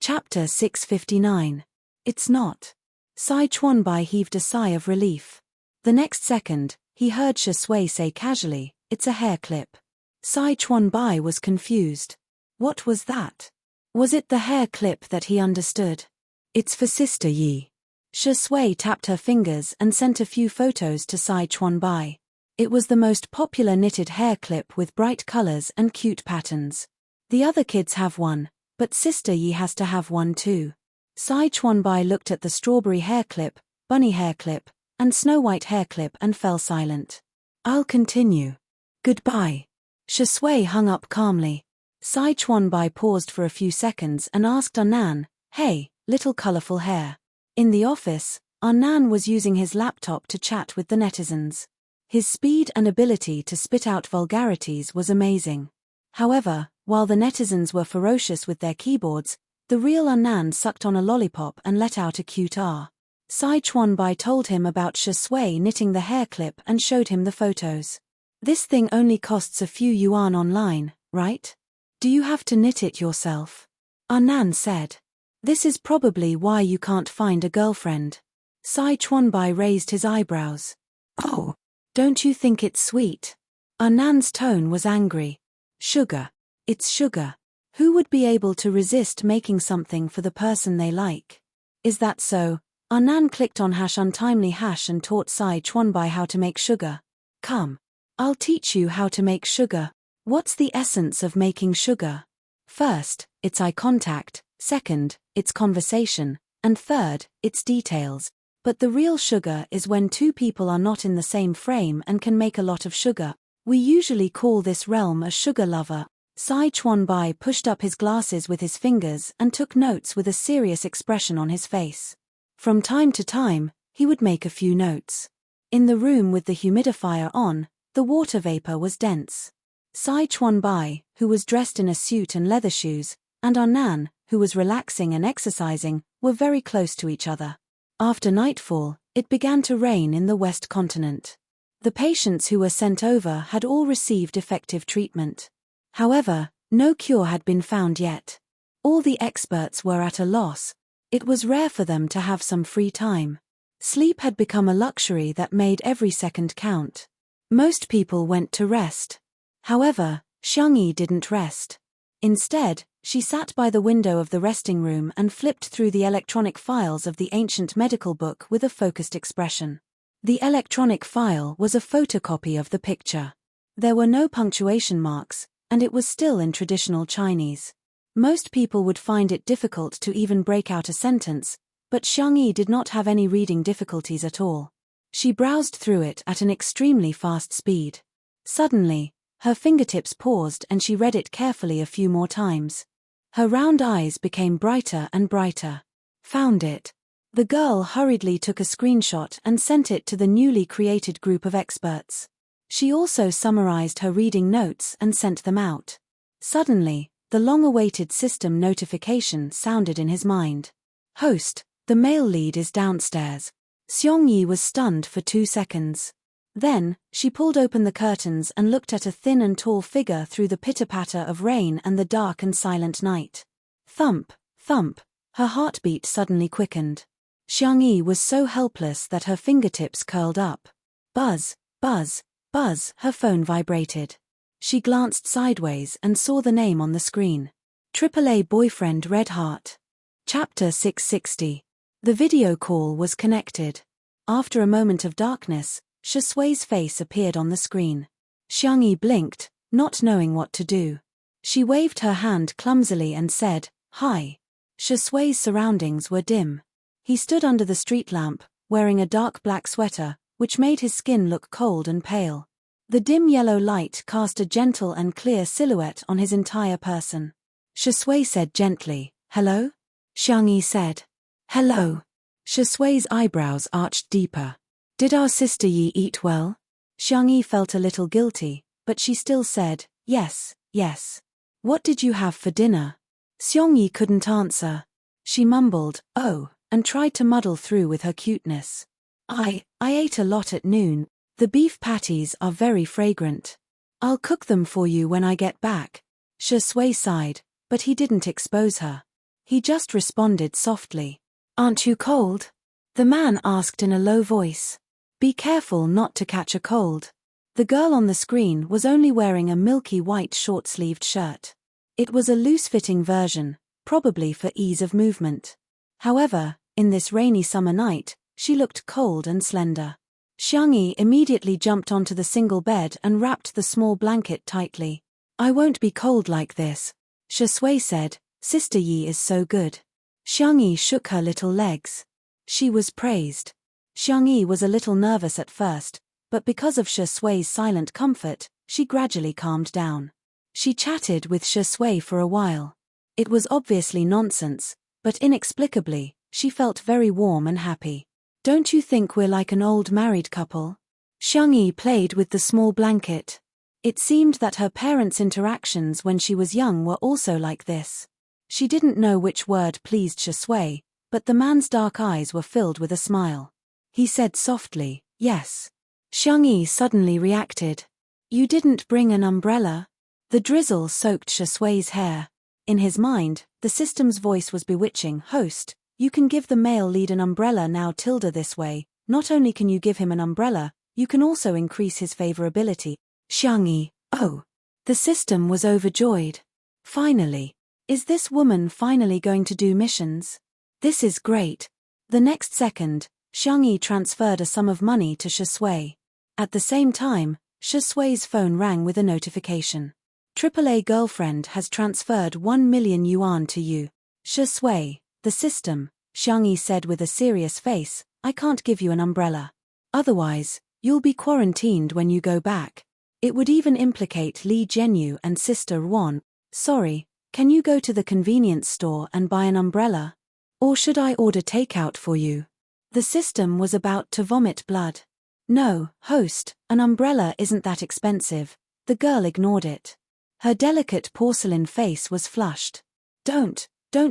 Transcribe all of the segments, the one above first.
Chapter 659. It's not. Sai Chuanbai heaved a sigh of relief. The next second, he heard Shui say casually, "It's a hair clip." Sai Chuanbai was confused. What was that? Was it the hair clip that he understood? "It's for Sister Yi." Shui tapped her fingers and sent a few photos to Sai Chuanbai. It was the most popular knitted hair clip with bright colors and cute patterns. "The other kids have one, but Sister Yi has to have one too." Sai Chuanbai looked at the strawberry hair clip, bunny hair clip, and Snow White hair clip and fell silent. "I'll continue. Goodbye." Shui hung up calmly. Sai Chuanbai paused for a few seconds and asked Annan, "Hey, little colorful hair." In the office, Annan was using his laptop to chat with the netizens. His speed and ability to spit out vulgarities was amazing. However, while the netizens were ferocious with their keyboards, the real Annan sucked on a lollipop and let out a cute "ah." Sai Chuanbai told him about Shui knitting the hair clip and showed him the photos. "This thing only costs a few yuan online, right? Do you have to knit it yourself?" Annan said. "This is probably why you can't find a girlfriend." Sai Chuanbai raised his eyebrows. "Oh, don't you think it's sweet?" Annan's tone was angry. "Sugar. It's sugar. Who would be able to resist making something for the person they like?" "Is that so?" Annan clicked on #untimely# and taught Sai Chuanbai how to make sugar. "Come. I'll teach you how to make sugar." "What's the essence of making sugar?" "First, it's eye contact, second, it's conversation, and third, it's details. But the real sugar is when two people are not in the same frame and can make a lot of sugar. We usually call this realm a sugar lover." Sai Chuanbai pushed up his glasses with his fingers and took notes with a serious expression on his face. From time to time, he would make a few notes. In the room with the humidifier on, the water vapor was dense. Sai Chuanbai, who was dressed in a suit and leather shoes, and Annan, who was relaxing and exercising, were very close to each other. After nightfall, it began to rain in the West Continent. The patients who were sent over had all received effective treatment. However, no cure had been found yet. All the experts were at a loss. It was rare for them to have some free time. Sleep had become a luxury that made every second count. Most people went to rest. However, Xiangyi didn't rest. Instead, she sat by the window of the resting room and flipped through the electronic files of the ancient medical book with a focused expression. The electronic file was a photocopy of the picture. There were no punctuation marks, and it was still in traditional Chinese. Most people would find it difficult to even break out a sentence, but Xiangyi did not have any reading difficulties at all. She browsed through it at an extremely fast speed. Suddenly, her fingertips paused and she read it carefully a few more times. Her round eyes became brighter and brighter. "Found it." The girl hurriedly took a screenshot and sent it to the newly created group of experts. She also summarized her reading notes and sent them out. Suddenly, the long-awaited system notification sounded in his mind. "Host, the male lead is downstairs." Xiangyi was stunned for 2 seconds. Then, she pulled open the curtains and looked at a thin and tall figure through the pitter-patter of rain and the dark and silent night. Thump, thump, her heartbeat suddenly quickened. Xiangyi was so helpless that her fingertips curled up. Buzz, buzz, buzz, her phone vibrated. She glanced sideways and saw the name on the screen. AAA boyfriend Red Heart. Chapter 660. The video call was connected. After a moment of darkness, Shui's face appeared on the screen. Xiangyi blinked, not knowing what to do. She waved her hand clumsily and said, "Hi." Shui's surroundings were dim. He stood under the street lamp, wearing a dark black sweater, which made his skin look cold and pale. The dim yellow light cast a gentle and clear silhouette on his entire person. Shui said gently, "Hello?" Xiangyi said, "Hello." Shui's eyebrows arched deeper. "Did our sister Yi eat well?" Xiangyi felt a little guilty, but she still said, "Yes, yes." "What did you have for dinner?" Xiangyi couldn't answer. She mumbled, "Oh," and tried to muddle through with her cuteness. I ate a lot at noon. The beef patties are very fragrant. I'll cook them for you when I get back." Shui sighed, but he didn't expose her. He just responded softly. Aren't you cold? The man asked in a low voice. Be careful not to catch a cold. The girl on the screen was only wearing a milky white short-sleeved shirt. It was a loose-fitting version, probably for ease of movement. However, in this rainy summer night, she looked cold and slender. Xiangyi immediately jumped onto the single bed and wrapped the small blanket tightly. I won't be cold like this, Shui said. Sister Yi is so good. Xiangyi shook her little legs. She was praised. Xiangyi was a little nervous at first, but because of Shui's silent comfort, she gradually calmed down. She chatted with Shui for a while. It was obviously nonsense, but inexplicably, she felt very warm and happy. Don't you think we're like an old married couple? Xiangyi played with the small blanket. It seemed that her parents' interactions when she was young were also like this. She didn't know which word pleased Shui, but the man's dark eyes were filled with a smile. He said softly, yes. Xiangyi suddenly reacted. You didn't bring an umbrella? The drizzle soaked Shui's hair. In his mind, the system's voice was bewitching. Host, you can give the male lead an umbrella now. This way, not only can you give him an umbrella, you can also increase his favorability. Xiangyi, oh. The system was overjoyed. Finally. Is this woman finally going to do missions? This is great. The next second, Xiangyi transferred a sum of money to Shui. At the same time, Shui's phone rang with a notification. AAA girlfriend has transferred 1 million yuan to you. Shui, the system, Xiangyi said with a serious face, I can't give you an umbrella. Otherwise, you'll be quarantined when you go back. It would even implicate Li Jianyu and Sister Ruan. Sorry, can you go to the convenience store and buy an umbrella? Or should I order takeout for you? The system was about to vomit blood. No, host, an umbrella isn't that expensive. The girl ignored it. Her delicate porcelain face was flushed. Don't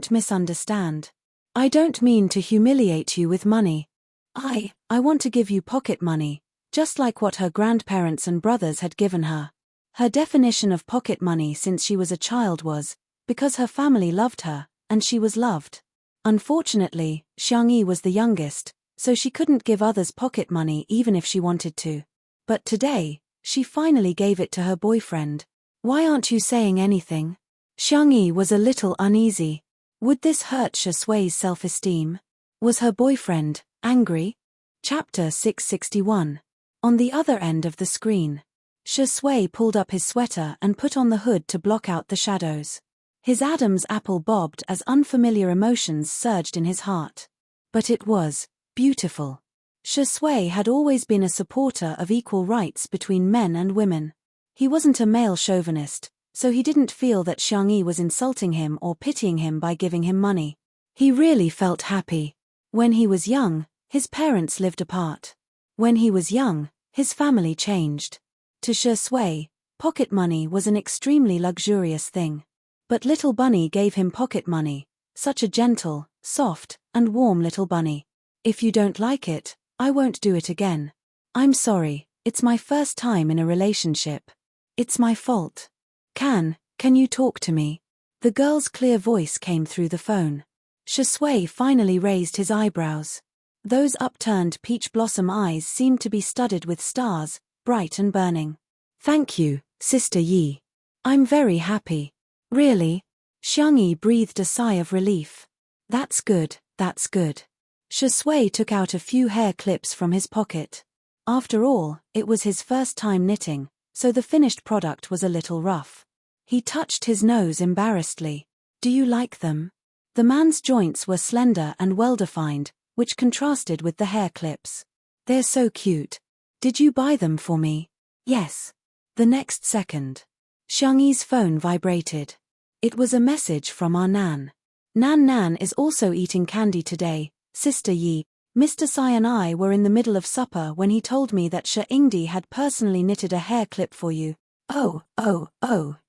misunderstand. I don't mean to humiliate you with money. I want to give you pocket money, just like what her grandparents and brothers had given her. Her definition of pocket money since she was a child was, because her family loved her, and she was loved. Unfortunately, Xiangyi was the youngest, so she couldn't give others pocket money even if she wanted to. But today, she finally gave it to her boyfriend. Why aren't you saying anything? Xiangyi was a little uneasy. Would this hurt Shui's self-esteem? Was her boyfriend angry? Chapter 661. On the other end of the screen. Shui pulled up his sweater and put on the hood to block out the shadows. His Adam's apple bobbed as unfamiliar emotions surged in his heart. But it was beautiful. Shui had always been a supporter of equal rights between men and women. He wasn't a male chauvinist, so he didn't feel that Xiangyi was insulting him or pitying him by giving him money. He really felt happy. When he was young, his parents lived apart. When he was young, his family changed. To Shui, pocket money was an extremely luxurious thing. But little bunny gave him pocket money, such a gentle, soft, and warm little bunny. If you don't like it, I won't do it again. I'm sorry, it's my first time in a relationship. It's my fault. Can you talk to me? The girl's clear voice came through the phone. Shui finally raised his eyebrows. Those upturned peach blossom eyes seemed to be studded with stars, bright and burning. Thank you, Sister Yi. I'm very happy. Really? Xiangyi breathed a sigh of relief. That's good, that's good. Shui took out a few hair clips from his pocket. After all, it was his first time knitting, so the finished product was a little rough. He touched his nose embarrassedly. Do you like them? The man's joints were slender and well-defined, which contrasted with the hair clips. They're so cute. Did you buy them for me? Yes. The next second. Xiangyi's phone vibrated. It was a message from our Nan. Nan is also eating candy today, Sister Yi. Mr. Sai and I were in the middle of supper when he told me that Shi Ingdi had personally knitted a hair clip for you. Oh,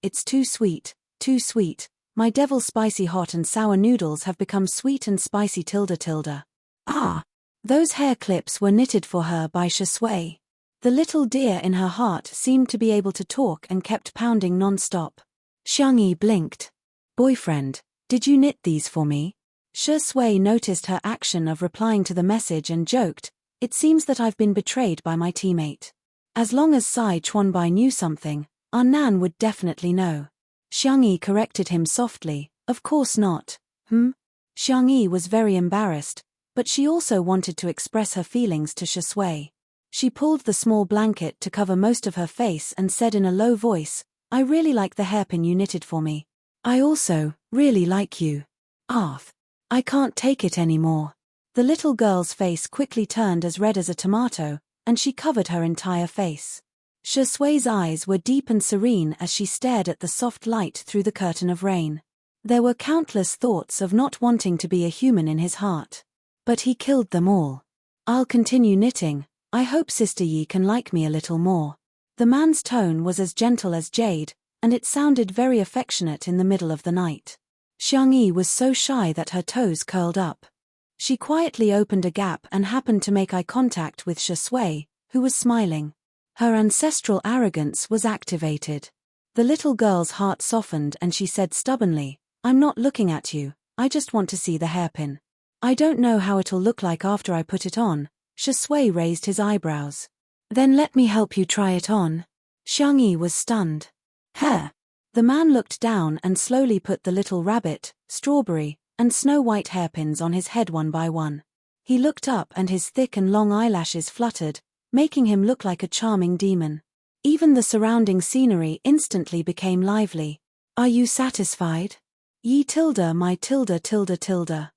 it's too sweet, too sweet. My devil spicy hot and sour noodles have become sweet and spicy tilde. Ah! Those hair clips were knitted for her by Shui. The little deer in her heart seemed to be able to talk and kept pounding non-stop. Xiangyi blinked. Boyfriend, Did you knit these for me? Shi Sui noticed her action of replying to the message and joked, it seems that I've been betrayed by my teammate. As long as Sai Chuanbai knew something, our Nan would definitely know. Xiang Yi corrected him softly, of course not. Xiang Yi was very embarrassed, but she also wanted to express her feelings to Shi Sui. She pulled the small blanket to cover most of her face and said in a low voice, I really like the hairpin you knitted for me. I also really like you. Arth. I can't take it anymore. The little girl's face quickly turned as red as a tomato, and she covered her entire face. Shi Sui's eyes were deep and serene as she stared at the soft light through the curtain of rain. There were countless thoughts of not wanting to be a human in his heart. But he killed them all. I'll continue knitting. I hope Sister Yi can like me a little more. The man's tone was as gentle as jade, and it sounded very affectionate in the middle of the night. Xiang Yi was so shy that her toes curled up. She quietly opened a gap and happened to make eye contact with Shi Sui, who was smiling. Her ancestral arrogance was activated. The little girl's heart softened and she said stubbornly, I'm not looking at you, I just want to see the hairpin. I don't know how it'll look like after I put it on. Shi Sui raised his eyebrows. Then let me help you try it on. Xiang Yi was stunned. Hair. The man looked down and slowly put the little rabbit, strawberry, and snow-white hairpins on his head one by one. He looked up and his thick and long eyelashes fluttered, making him look like a charming demon. Even the surrounding scenery instantly became lively. Are you satisfied? Yi tilde my tilde tilde tilde.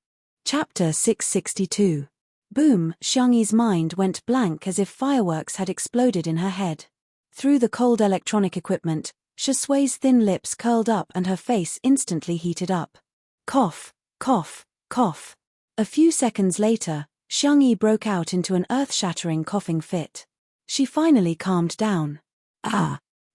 Chapter 662. Boom, Xiang Yi's mind went blank as if fireworks had exploded in her head. Through the cold electronic equipment, Shi Sui's thin lips curled up and her face instantly heated up. Cough, cough, cough. A few seconds later, Xiang Yi broke out into an earth-shattering coughing fit. She finally calmed down.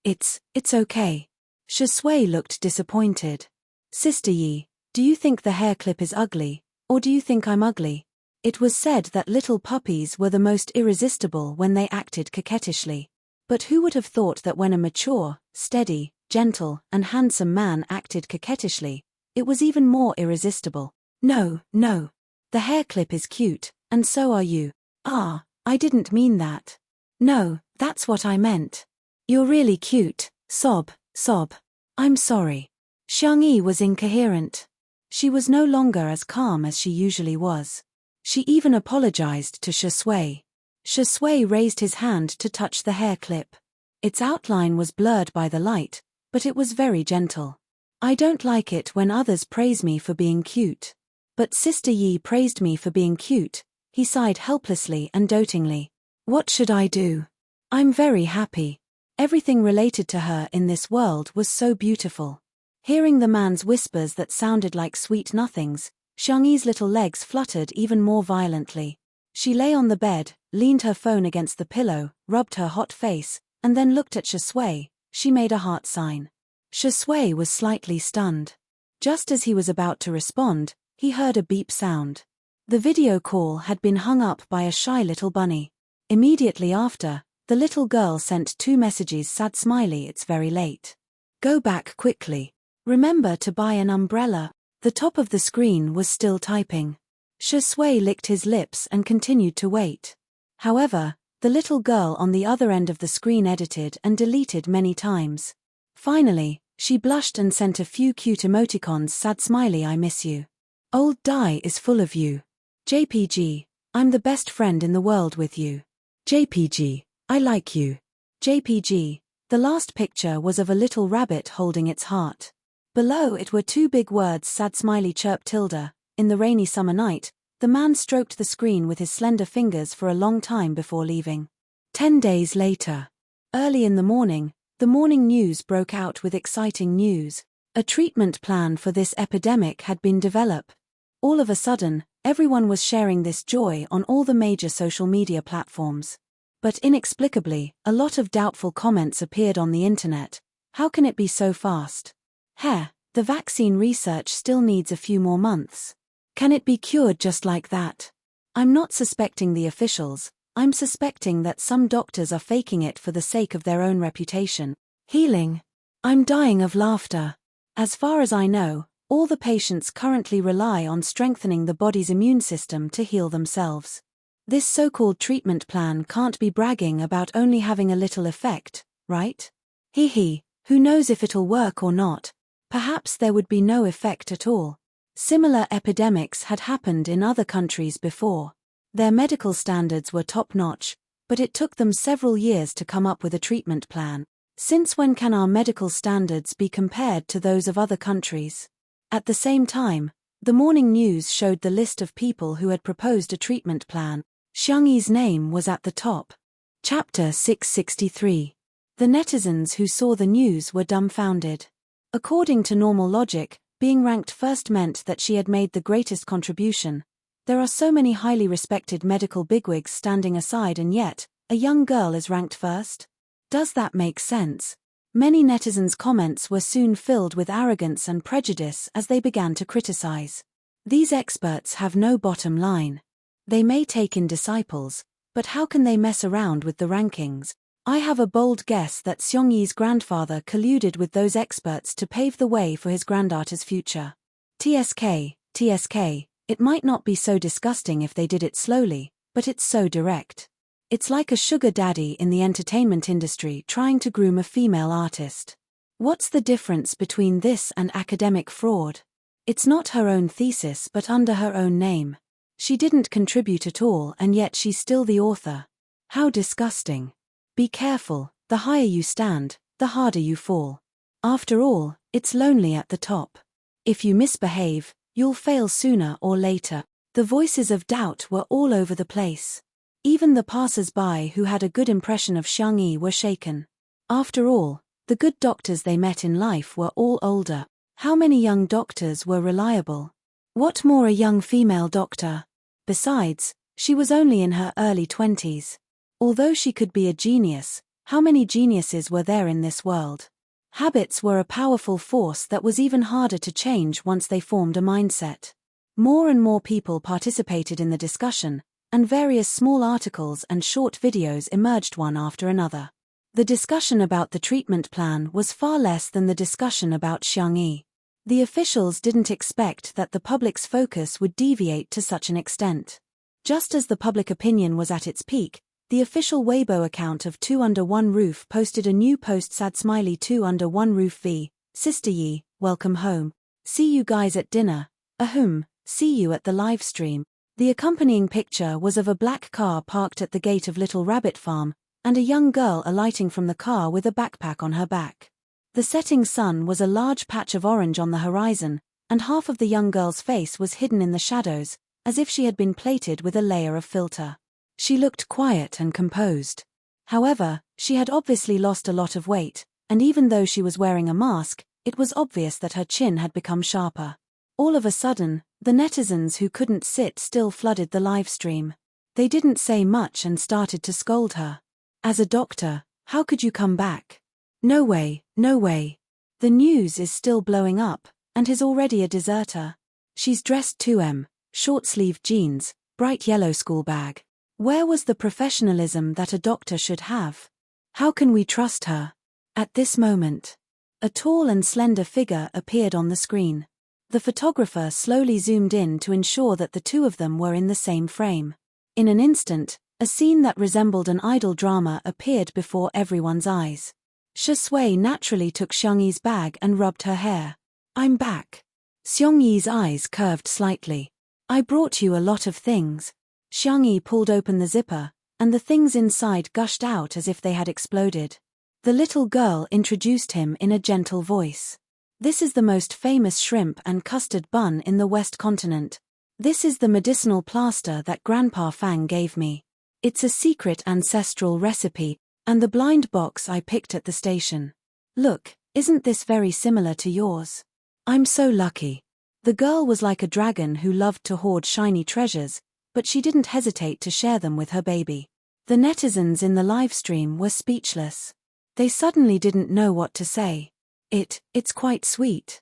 It's okay. Shi Sui looked disappointed. Sister Yi, do you think the hair clip is ugly, or do you think I'm ugly? It was said that little puppies were the most irresistible when they acted coquettishly. But who would have thought that when a mature, steady, gentle, and handsome man acted coquettishly, it was even more irresistible? No. The hair clip is cute, and so are you. I didn't mean that. No, that's what I meant. You're really cute. Sob. I'm sorry. Xiang Yi was incoherent. She was no longer as calm as she usually was. She even apologized to Shi Sui. Shi Sui raised his hand to touch the hair clip. Its outline was blurred by the light, but it was very gentle. I don't like it when others praise me for being cute. But Sister Yi praised me for being cute, he sighed helplessly and dotingly. What should I do? I'm very happy. Everything related to her in this world was so beautiful. Hearing the man's whispers that sounded like sweet nothings, Xiang Yi's little legs fluttered even more violently. She lay on the bed, leaned her phone against the pillow, rubbed her hot face, and then looked at Shi Sui. She made a heart sign. Shi Sui was slightly stunned. Just as he was about to respond, he heard a beep sound. The video call had been hung up by a shy little bunny. Immediately after, the little girl sent 2 messages. Sad smiley, it's very late. Go back quickly. Remember to buy an umbrella. The top of the screen was still typing. Shi Sui licked his lips and continued to wait. However, the little girl on the other end of the screen edited and deleted many times. Finally, she blushed and sent a few cute emoticons. Sad smiley, I miss you. Old Dai is full of you. JPG, I'm the best friend in the world with you. JPG, I like you. JPG, the last picture was of a little rabbit holding its heart. Below it were 2 big words. Sad smiley chirp tilde. In the rainy summer night, the man stroked the screen with his slender fingers for a long time before leaving. 10 days later. Early in the morning news broke out with exciting news. A treatment plan for this epidemic had been developed. All of a sudden, everyone was sharing this joy on all the major social media platforms. But inexplicably, a lot of doubtful comments appeared on the internet. How can it be so fast? The vaccine research still needs a few more months. Can it be cured just like that? I'm not suspecting the officials, I'm suspecting that some doctors are faking it for the sake of their own reputation. Healing. I'm dying of laughter. As far as I know, All the patients currently rely on strengthening the body's immune system to heal themselves. This so-called treatment plan can't be bragging about only having a little effect, right? Hee, who knows if it'll work or not? Perhaps there would be no effect at all. Similar epidemics had happened in other countries before. Their medical standards were top-notch, but it took them several years to come up with a treatment plan. Since when can our medical standards be compared to those of other countries? At the same time, the morning news showed the list of people who had proposed a treatment plan. Xiang Yi's name was at the top. Chapter 663. The netizens who saw the news were dumbfounded. According to normal logic, being ranked first meant that she had made the greatest contribution. There are so many highly respected medical bigwigs standing aside, and yet, a young girl is ranked first? Does that make sense? Many netizens' comments were soon filled with arrogance and prejudice as they began to criticize. These experts have no bottom line. They may take in disciples, but how can they mess around with the rankings? I have a bold guess that Xiang Yi's grandfather colluded with those experts to pave the way for his granddaughter's future. TSK, it might not be so disgusting if they did it slowly, but it's so direct. It's like a sugar daddy in the entertainment industry trying to groom a female artist. What's the difference between this and academic fraud? It's not her own thesis but under her own name. She didn't contribute at all, and yet she's still the author. How disgusting. Be careful, the higher you stand, the harder you fall. After all, it's lonely at the top. If you misbehave, you'll fail sooner or later. The voices of doubt were all over the place. Even the passers-by who had a good impression of Xiang Yi were shaken. After all, the good doctors they met in life were all older. How many young doctors were reliable? What more a young female doctor? Besides, she was only in her early 20s. Although she could be a genius, how many geniuses were there in this world? Habits were a powerful force that was even harder to change once they formed a mindset. More and more people participated in the discussion, and various small articles and short videos emerged one after another. The discussion about the treatment plan was far less than the discussion about Xiang Yi. The officials didn't expect that the public's focus would deviate to such an extent. Just as the public opinion was at its peak, the official Weibo account of Two Under One Roof posted a new post: sad smiley 2 under 1 roof v. Sister Yi, welcome home. See you guys at dinner. Ahem, see you at the live stream. The accompanying picture was of a black car parked at the gate of Little Rabbit Farm, and a young girl alighting from the car with a backpack on her back. The setting sun was a large patch of orange on the horizon, and half of the young girl's face was hidden in the shadows, as if she had been plated with a layer of filter. She looked quiet and composed. However, she had obviously lost a lot of weight, and even though she was wearing a mask, it was obvious that her chin had become sharper. All of a sudden, the netizens who couldn't sit still flooded the live stream. They didn't say much and started to scold her. As a doctor, how could you come back? No way, no way. The news is still blowing up, and is already a deserter. She's dressed 2M, short-sleeved jeans, bright yellow school bag. Where was the professionalism that a doctor should have? How can we trust her? At this moment, a tall and slender figure appeared on the screen. The photographer slowly zoomed in to ensure that the two of them were in the same frame. In an instant, a scene that resembled an idol drama appeared before everyone's eyes. Shui naturally took Xiang Yi's bag and rubbed her hair. I'm back. Xiang Yi's eyes curved slightly. I brought you a lot of things. Xiang Yi pulled open the zipper, and the things inside gushed out as if they had exploded. The little girl introduced him in a gentle voice. This is the most famous shrimp and custard bun in the West Continent. This is the medicinal plaster that Grandpa Fang gave me. It's a secret ancestral recipe, and the blind box I picked at the station. Look, isn't this very similar to yours? I'm so lucky. The girl was like a dragon who loved to hoard shiny treasures, but she didn't hesitate to share them with her baby. The netizens in the live stream were speechless. They suddenly didn't know what to say. It's quite sweet.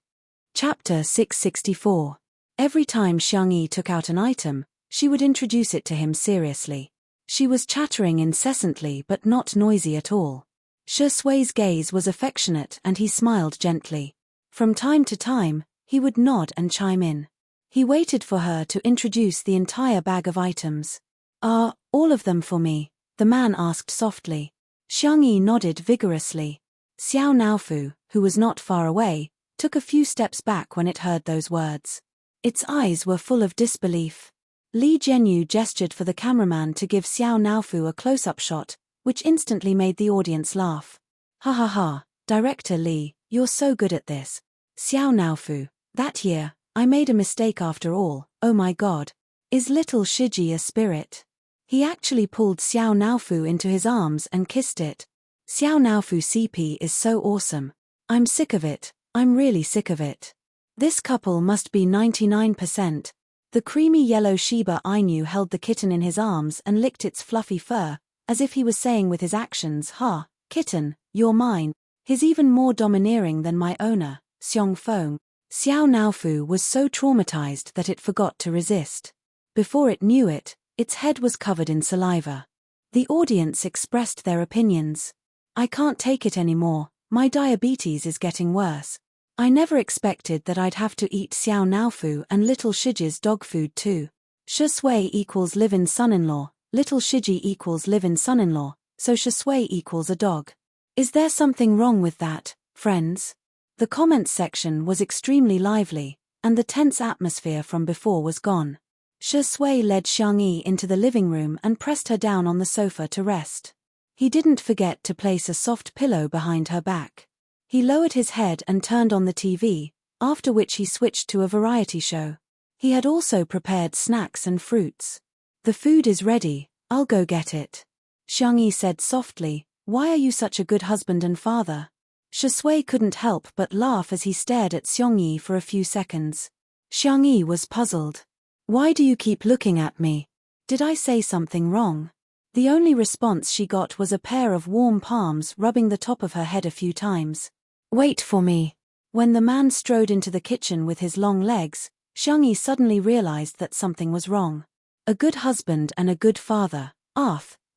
Chapter 664. Every time Xiang Yi took out an item, she would introduce it to him seriously. She was chattering incessantly but not noisy at all. Shui's gaze was affectionate and he smiled gently. From time to time, he would nod and chime in. He waited for her to introduce the entire bag of items. "Are all of them for me?" the man asked softly. Xiang Yi nodded vigorously. Xiao Naofu, who was not far away, took a few steps back when it heard those words. Its eyes were full of disbelief. Li Jianyu gestured for the cameraman to give Xiao Naofu a close-up shot, which instantly made the audience laugh. "Ha ha ha, Director Li, you're so good at this. Xiao Naofu, that year, I made a mistake after all, oh my god. Is little Shiji a spirit?" He actually pulled Xiao Naofu into his arms and kissed it. "Xiao Naofu CP is so awesome. I'm sick of it, I'm really sick of it. This couple must be 99%. The creamy yellow Shiba Inu held the kitten in his arms and licked its fluffy fur, as if he was saying with his actions, "Ha, kitten, you're mine." He's even more domineering than my owner, Xiong Feng. Xiao Naofu was so traumatized that it forgot to resist. Before it knew it, its head was covered in saliva. The audience expressed their opinions. "I can't take it anymore, my diabetes is getting worse. I never expected that I'd have to eat Xiao Naofu and little Shiji's dog food too. Shi Sui equals live-in son-in-law, little Shiji equals live-in son-in-law, so Shi Sui equals a dog. Is there something wrong with that, friends?" The comments section was extremely lively, and the tense atmosphere from before was gone. Shi Sui led Xiang Yi into the living room and pressed her down on the sofa to rest. He didn't forget to place a soft pillow behind her back. He lowered his head and turned on the TV, after which he switched to a variety show. He had also prepared snacks and fruits. "The food is ready, I'll go get it," Xiang Yi said softly. "Why are you such a good husband and father?" Shi Sui couldn't help but laugh as he stared at Xiang Yi for a few seconds. Xiang Yi was puzzled. "Why do you keep looking at me? Did I say something wrong?" The only response she got was a pair of warm palms rubbing the top of her head a few times. "Wait for me." When the man strode into the kitchen with his long legs, Xiang Yi suddenly realized that something was wrong. A good husband and a good father,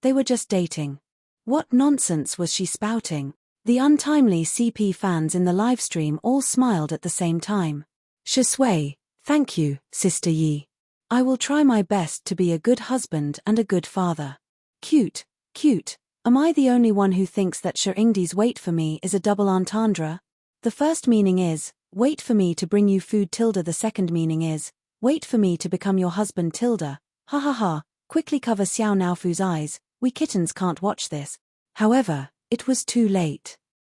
they were just dating. What nonsense was she spouting? The untimely CP fans in the livestream all smiled at the same time. "Shi Sui, thank you, Sister Yi. I will try my best to be a good husband and a good father." Cute, cute. Am I the only one who thinks that Shengdi's "wait for me" is a double entendre? The first meaning is, "wait for me to bring you food" tilde. The second meaning is, "wait for me to become your husband" tilde. Ha ha ha, quickly cover Xiao Naofu's eyes, we kittens can't watch this. However, it was too late.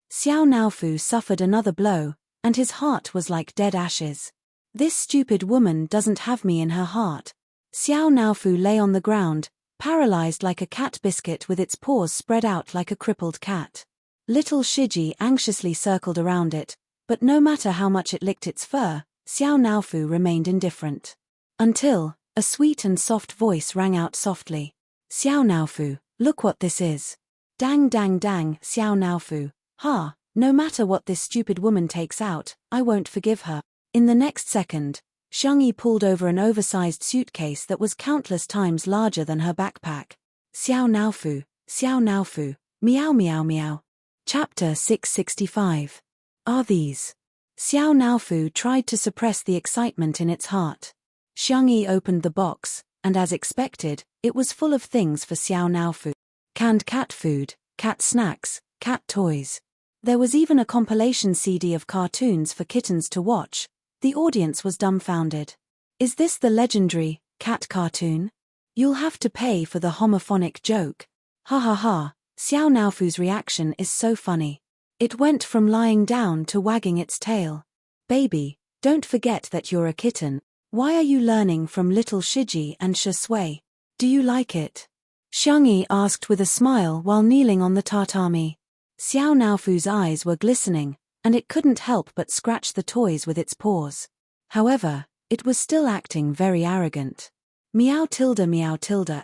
Xiao Naofu suffered another blow, and his heart was like dead ashes. "This stupid woman doesn't have me in her heart." Xiao Naofu lay on the ground, paralyzed like a cat biscuit with its paws spread out like a crippled cat. Little Shiji anxiously circled around it, but no matter how much it licked its fur, Xiao Naofu remained indifferent. Until, a sweet and soft voice rang out softly. "Xiao Naofu, look what this is." Dang dang dang, Xiao Naofu. "Ha, no matter what this stupid woman takes out, I won't forgive her." In the next second, Xiang Yi pulled over an oversized suitcase that was countless times larger than her backpack. Xiao Naofu, meow meow meow. Chapter 665. Are these? Xiao Naofu tried to suppress the excitement in its heart. Xiang Yi opened the box, and as expected, it was full of things for Xiao Naofu. Canned cat food, cat snacks, cat toys. There was even a compilation CD of cartoons for kittens to watch. The audience was dumbfounded. Is this the legendary cat cartoon? You'll have to pay for the homophonic joke. Ha ha ha, Xiao Naofu's reaction is so funny. It went from lying down to wagging its tail. "Baby, don't forget that you're a kitten. Why are you learning from little Shiji and Shi Sui? Do you like it?" Xiang Yi asked with a smile while kneeling on the tatami. Xiao Naofu's eyes were glistening, and it couldn't help but scratch the toys with its paws. However, it was still acting very arrogant. Meow tilde,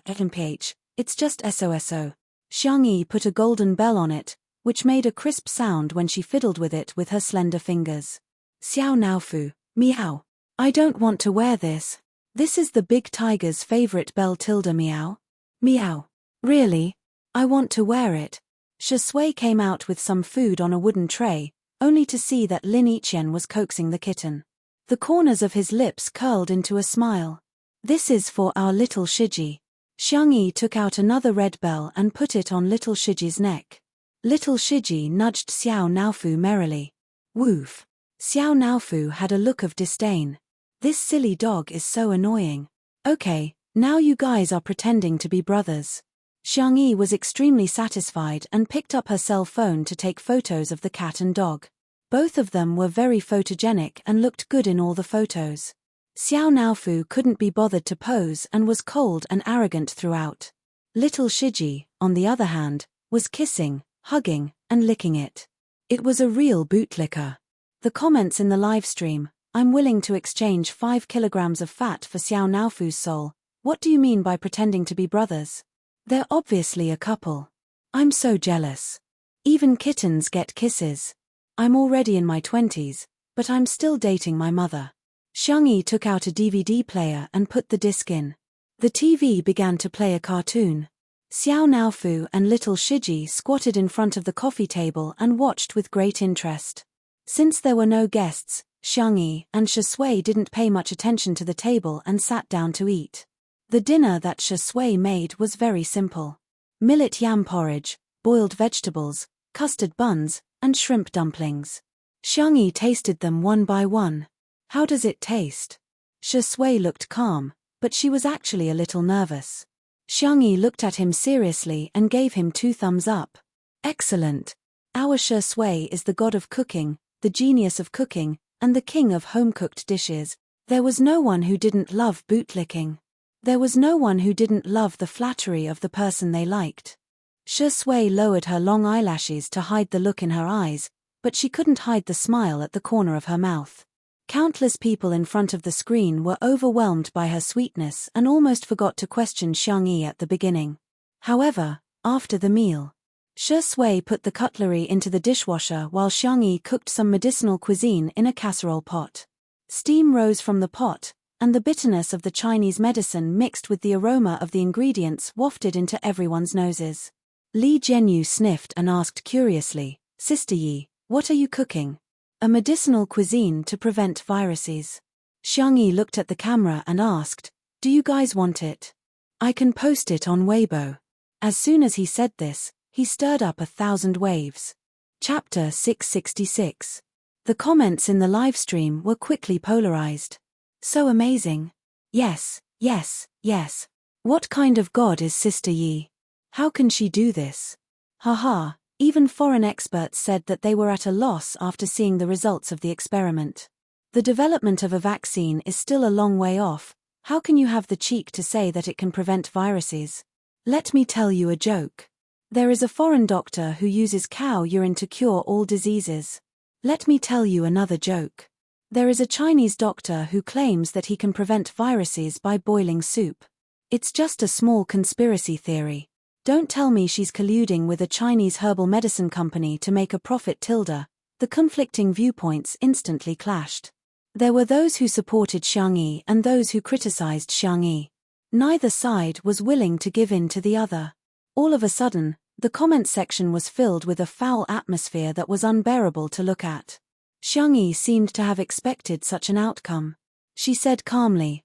FMPH, it's just SOSO. Xiang Yi put a golden bell on it, which made a crisp sound when she fiddled with it with her slender fingers. Xiao Naofu, meow. I don't want to wear this. This is the big tiger's favorite bell tilde meow. Meow. Really? I want to wear it. Shi Sui came out with some food on a wooden tray, only to see that Lin Yiqian was coaxing the kitten. The corners of his lips curled into a smile. This is for our little Shiji. Xiang Yi took out another red bell and put it on little Shiji's neck. Little Shiji nudged Xiao Naofu merrily. Woof. Xiao Naofu had a look of disdain. This silly dog is so annoying. Okay, now you guys are pretending to be brothers. Xiang Yi was extremely satisfied and picked up her cell phone to take photos of the cat and dog. Both of them were very photogenic and looked good in all the photos. Xiao Naofu couldn't be bothered to pose and was cold and arrogant throughout. Little Shiji, on the other hand, was kissing, hugging, and licking it. It was a real bootlicker. The comments in the livestream, "I'm willing to exchange 5 kilograms of fat for Xiao Naofu's soul. What do you mean by pretending to be brothers? They're obviously a couple. I'm so jealous. Even kittens get kisses. I'm already in my 20s, but I'm still dating my mother." Xiang Yi took out a DVD player and put the disc in. The TV began to play a cartoon. Xiao Naofu and little Shiji squatted in front of the coffee table and watched with great interest. Since there were no guests, Xiang Yi and Shui didn't pay much attention to the table and sat down to eat. The dinner that Shui made was very simple. Millet yam porridge, boiled vegetables, custard buns, and shrimp dumplings. Xiang Yi tasted them one by one. "How does it taste?" Shui looked calm, but she was actually a little nervous. Xiang Yi looked at him seriously and gave him 2 thumbs up. "Excellent. Our Shui is the god of cooking, the genius of cooking, and the king of home-cooked dishes. There was no one who didn't love bootlicking. There was no one who didn't love the flattery of the person they liked." Shui lowered her long eyelashes to hide the look in her eyes, but she couldn't hide the smile at the corner of her mouth. Countless people in front of the screen were overwhelmed by her sweetness and almost forgot to question Xiang Yi at the beginning. However, after the meal, Shui put the cutlery into the dishwasher while Xiang Yi cooked some medicinal cuisine in a casserole pot. Steam rose from the pot, and the bitterness of the Chinese medicine mixed with the aroma of the ingredients wafted into everyone's noses. Li Jianyu sniffed and asked curiously, "Sister Yi, what are you cooking?" "A medicinal cuisine to prevent viruses." Xiang Yi looked at the camera and asked, "Do you guys want it? I can post it on Weibo." As soon as he said this, he stirred up 1,000 waves. Chapter 666. The comments in the livestream were quickly polarized. "So amazing. Yes, yes, yes. What kind of god is Sister Yi? How can she do this? Haha." Even foreign experts said that they were at a loss after seeing the results of the experiment. The development of a vaccine is still a long way off. How can you have the cheek to say that it can prevent viruses? Let me tell you a joke. There is a foreign doctor who uses cow urine to cure all diseases. Let me tell you another joke. There is a Chinese doctor who claims that he can prevent viruses by boiling soup. It's just a small conspiracy theory. Don't tell me she's colluding with a Chinese herbal medicine company to make a profit. The conflicting viewpoints instantly clashed. There were those who supported Xiang Yi and those who criticized Xiang Yi. Neither side was willing to give in to the other. All of a sudden, the comment section was filled with a foul atmosphere that was unbearable to look at. Xiang Yi seemed to have expected such an outcome. She said calmly,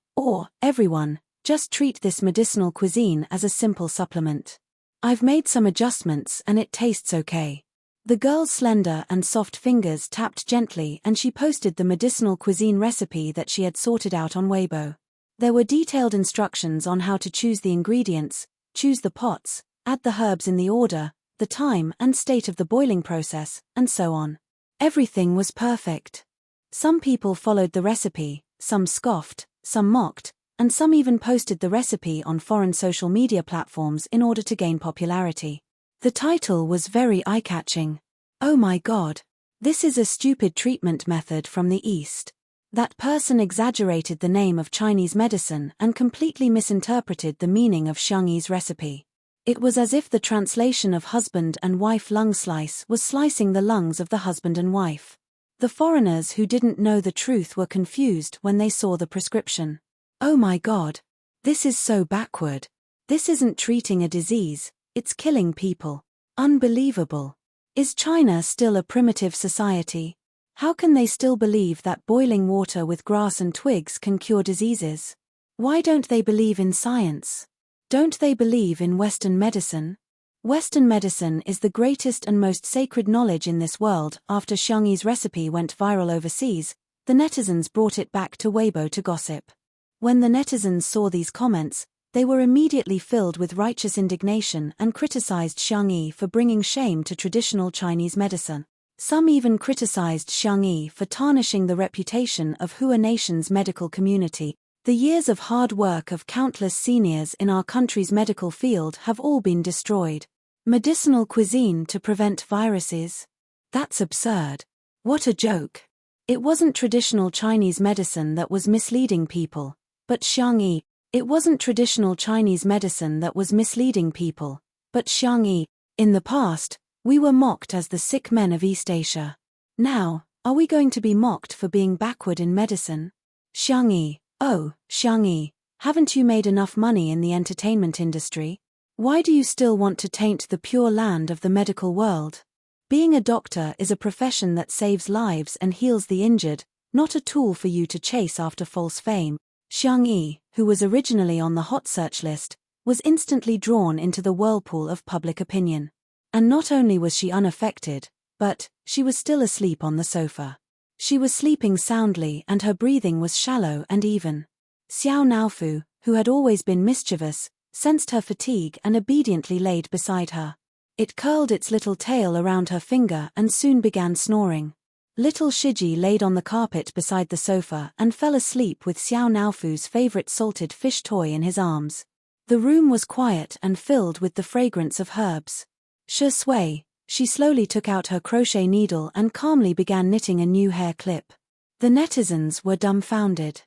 everyone, just treat this medicinal cuisine as a simple supplement. I've made some adjustments and it tastes okay." The girl's slender and soft fingers tapped gently and she posted the medicinal cuisine recipe that she had sorted out on Weibo. There were detailed instructions on how to choose the ingredients, choose the pots, add the herbs in the order, the time and state of the boiling process, and so on. Everything was perfect. Some people followed the recipe, some scoffed, some mocked, and some even posted the recipe on foreign social media platforms in order to gain popularity. The title was very eye-catching. "Oh my god. This is a stupid treatment method from the East." That person exaggerated the name of Chinese medicine and completely misinterpreted the meaning of Xiang Yi's recipe. It was as if the translation of husband and wife lung slice was slicing the lungs of the husband and wife. The foreigners who didn't know the truth were confused when they saw the prescription. "Oh my god. This is so backward. This isn't treating a disease, it's killing people. Unbelievable. Is China still a primitive society? How can they still believe that boiling water with grass and twigs can cure diseases? Why don't they believe in science? Don't they believe in Western medicine? Western medicine is the greatest and most sacred knowledge in this world. After Xiangyi's recipe went viral overseas, the netizens brought it back to Weibo to gossip. When the netizens saw these comments, they were immediately filled with righteous indignation and criticized Xiangyi for bringing shame to traditional Chinese medicine. Some even criticized Xiangyi for tarnishing the reputation of Hua Nation's medical community. The years of hard work of countless seniors in our country's medical field have all been destroyed. Medicinal cuisine to prevent viruses? That's absurd. What a joke. It wasn't traditional Chinese medicine that was misleading people, but Xiangyi. It wasn't traditional Chinese medicine that was misleading people, but Xiangyi. In the past, we were mocked as the sick men of East Asia. Now, are we going to be mocked for being backward in medicine? Xiangyi. Oh, Xiangyi, haven't you made enough money in the entertainment industry? Why do you still want to taint the pure land of the medical world? Being a doctor is a profession that saves lives and heals the injured, not a tool for you to chase after false fame. Xiangyi, who was originally on the hot search list, was instantly drawn into the whirlpool of public opinion. And not only was she unaffected, but she was still asleep on the sofa. She was sleeping soundly and her breathing was shallow and even. Xiao Naofu, who had always been mischievous, sensed her fatigue and obediently laid beside her. It curled its little tail around her finger and soon began snoring. Little Shiji laid on the carpet beside the sofa and fell asleep with Xiao Naofu's favorite salted fish toy in his arms. The room was quiet and filled with the fragrance of herbs. Shi Sui. She slowly took out her crochet needle and calmly began knitting a new hair clip. The netizens were dumbfounded.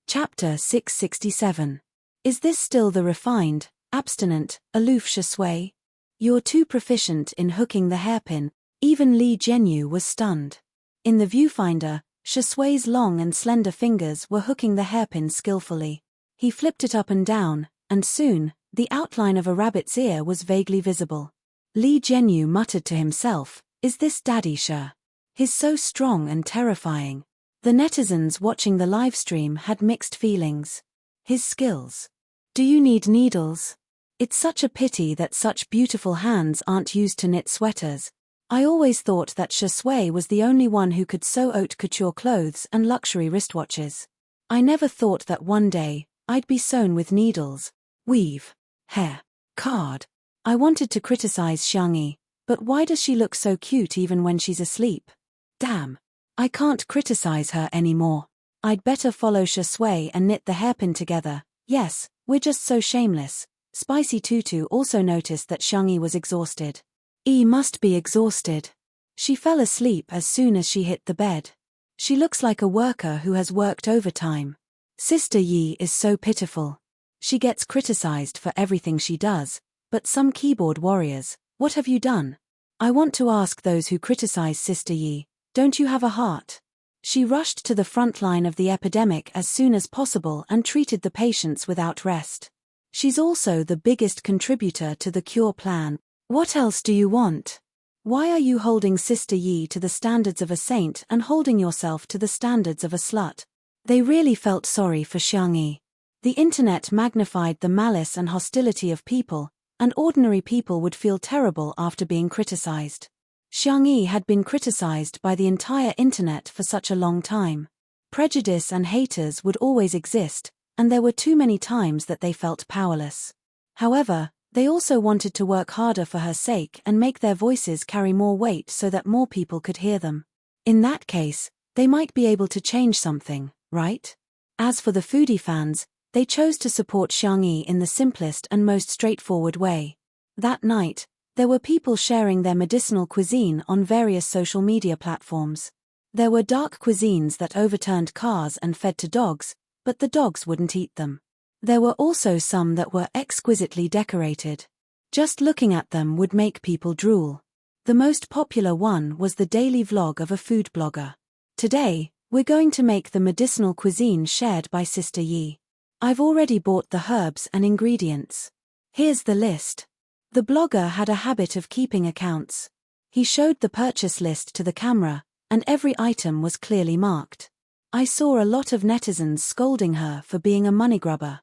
Chapter 667. Is this still the refined, abstinent, aloof Shi Sui? You're too proficient in hooking the hairpin. Even Li Jianyu was stunned. In the viewfinder, Shi Sui's long and slender fingers were hooking the hairpin skillfully. He flipped it up and down, and soon, the outline of a rabbit's ear was vaguely visible. Li Jianyu muttered to himself, "Is this Daddy Shi? He's so strong and terrifying." The netizens watching the livestream had mixed feelings. His skills. Do you need needles? It's such a pity that such beautiful hands aren't used to knit sweaters. I always thought that Shi Sui was the only one who could sew haute couture clothes and luxury wristwatches. I never thought that one day, I'd be sewn with needles, weave, hair, card. I wanted to criticize Xiangyi, but why does she look so cute even when she's asleep? Damn. I can't criticize her anymore. I'd better follow Shi Sui and knit the hairpin together. Yes, we're just so shameless. Spicy Tutu also noticed that Xiangyi was exhausted. Must be exhausted. She fell asleep as soon as she hit the bed. She looks like a worker who has worked overtime. Sister Yi is so pitiful. She gets criticized for everything she does. But some keyboard warriors, what have you done? I want to ask those who criticize Sister Yi, don't you have a heart? She rushed to the front line of the epidemic as soon as possible and treated the patients without rest. She's also the biggest contributor to the cure plan. What else do you want? Why are you holding Sister Yi to the standards of a saint and holding yourself to the standards of a slut? They really felt sorry for Xiangyi. The internet magnified the malice and hostility of people, and ordinary people would feel terrible after being criticized. Xiangyi had been criticized by the entire internet for such a long time. Prejudice and haters would always exist, and there were too many times that they felt powerless. However, they also wanted to work harder for her sake and make their voices carry more weight so that more people could hear them. In that case, they might be able to change something, right? As for the foodie fans, they chose to support Xiangyi in the simplest and most straightforward way. That night, there were people sharing their medicinal cuisine on various social media platforms. There were dark cuisines that overturned cars and fed to dogs, but the dogs wouldn't eat them. There were also some that were exquisitely decorated. Just looking at them would make people drool. The most popular one was the daily vlog of a food blogger. Today, we're going to make the medicinal cuisine shared by Sister Yi. I've already bought the herbs and ingredients. Here's the list. The blogger had a habit of keeping accounts. He showed the purchase list to the camera, and every item was clearly marked. I saw a lot of netizens scolding her for being a money grubber.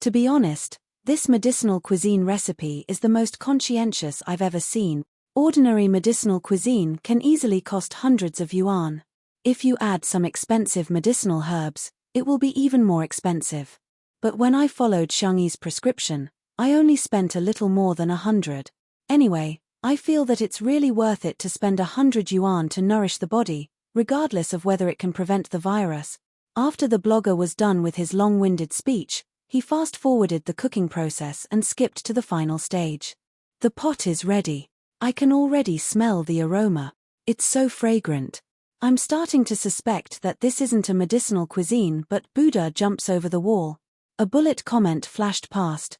To be honest, this medicinal cuisine recipe is the most conscientious I've ever seen. Ordinary medicinal cuisine can easily cost hundreds of yuan. If you add some expensive medicinal herbs, it will be even more expensive. But when I followed Xiangyi's prescription, I only spent a little more than 100. Anyway, I feel that it's really worth it to spend 100 yuan to nourish the body, regardless of whether it can prevent the virus. After the blogger was done with his long-winded speech, he fast-forwarded the cooking process and skipped to the final stage. The pot is ready. I can already smell the aroma. It's so fragrant. I'm starting to suspect that this isn't a medicinal cuisine, but Buddha jumps over the wall. A bullet comment flashed past.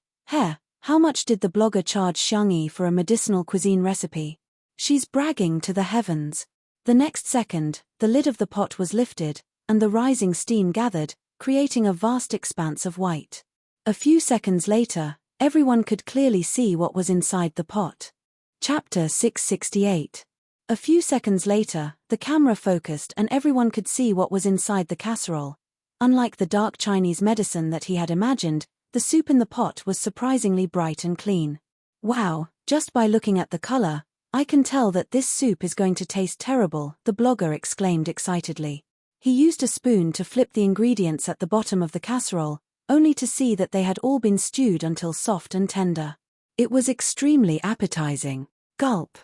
How much did the blogger charge Xiangyi for a medicinal cuisine recipe? She's bragging to the heavens. The next second, the lid of the pot was lifted, and the rising steam gathered, creating a vast expanse of white. A few seconds later, everyone could clearly see what was inside the pot. Chapter 668. A few seconds later, the camera focused and everyone could see what was inside the casserole. Unlike the dark Chinese medicine that he had imagined, the soup in the pot was surprisingly bright and clean. Wow, just by looking at the color, I can tell that this soup is going to taste terrible, the blogger exclaimed excitedly. He used a spoon to flip the ingredients at the bottom of the casserole, only to see that they had all been stewed until soft and tender. It was extremely appetizing. Gulp.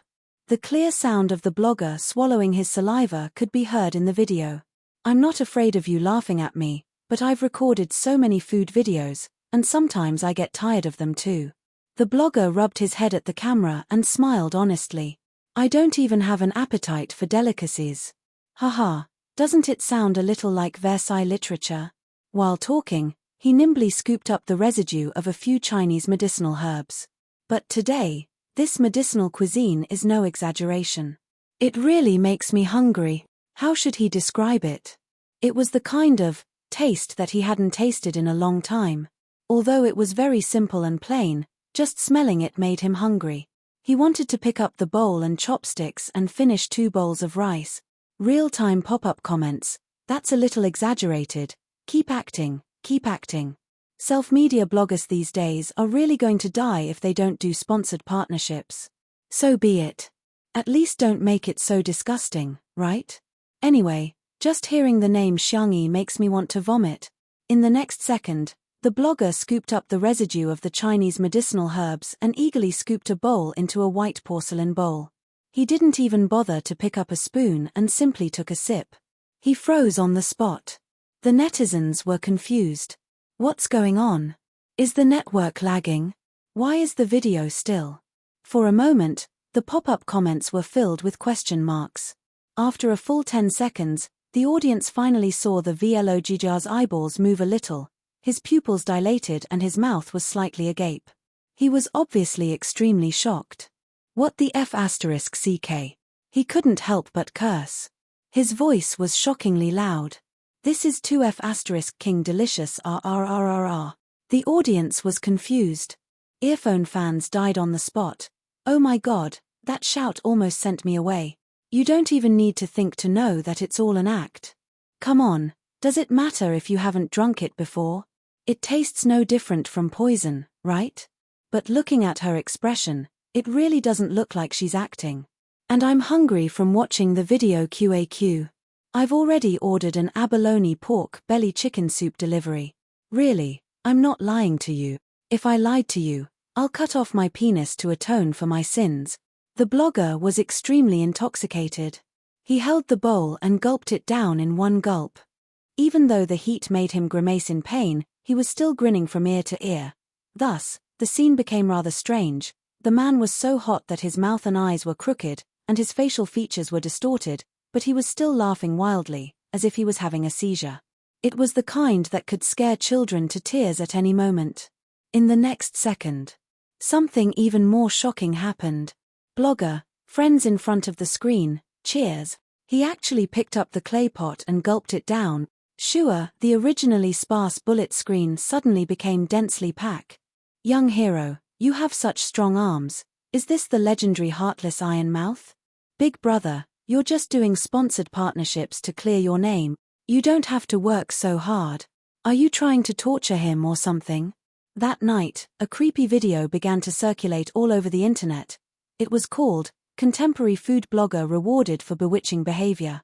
The clear sound of the blogger swallowing his saliva could be heard in the video. I'm not afraid of you laughing at me, but I've recorded so many food videos, and sometimes I get tired of them too. The blogger rubbed his head at the camera and smiled honestly. I don't even have an appetite for delicacies. Haha, doesn't it sound a little like Versailles literature? While talking, he nimbly scooped up the residue of a few Chinese medicinal herbs. But today, this medicinal cuisine is no exaggeration. It really makes me hungry. How should he describe it? It was the kind of taste that he hadn't tasted in a long time. Although it was very simple and plain, just smelling it made him hungry. He wanted to pick up the bowl and chopsticks and finish 2 bowls of rice. Real-time pop-up comments. That's a little exaggerated. Keep acting, keep acting. Self-media bloggers these days are really going to die if they don't do sponsored partnerships. So be it. At least don't make it so disgusting, right? Anyway, just hearing the name Xiangyi makes me want to vomit. In the next second, the blogger scooped up the residue of the Chinese medicinal herbs and eagerly scooped a bowl into a white porcelain bowl. He didn't even bother to pick up a spoon and simply took a sip. He froze on the spot. The netizens were confused. What's going on? Is the network lagging? Why is the video still? For a moment, the pop-up comments were filled with question marks. After a full 10 seconds, the audience finally saw the vlogger's eyeballs move a little. His pupils dilated and his mouth was slightly agape. He was obviously extremely shocked. What the f***ck? He couldn't help but curse. His voice was shockingly loud. This is 2f** King Delicious rrrrrr. The audience was confused. Earphone fans died on the spot. Oh my god, that shout almost sent me away. You don't even need to think to know that it's all an act. Come on, does it matter if you haven't drunk it before? It tastes no different from poison, right? But looking at her expression, it really doesn't look like she's acting. And I'm hungry from watching the video QAQ. I've already ordered an abalone pork belly chicken soup delivery. Really, I'm not lying to you. If I lied to you, I'll cut off my penis to atone for my sins. The blogger was extremely intoxicated. He held the bowl and gulped it down in one gulp. Even though the heat made him grimace in pain, he was still grinning from ear to ear. Thus, the scene became rather strange. The man was so hot that his mouth and eyes were crooked, and his facial features were distorted, but he was still laughing wildly, as if he was having a seizure. It was the kind that could scare children to tears at any moment. In the next second, something even more shocking happened. Blogger, friends in front of the screen, cheers. He actually picked up the clay pot and gulped it down. Sure, the originally sparse bullet screen suddenly became densely packed. Young hero, you have such strong arms. Is this the legendary heartless Iron Mouth? Big brother, You're just doing sponsored partnerships to clear your name. You don't have to work so hard. Are you trying to torture him or something? That night, a creepy video began to circulate all over the internet. It was called, Contemporary Food Blogger Rewarded for Bewitching Behavior.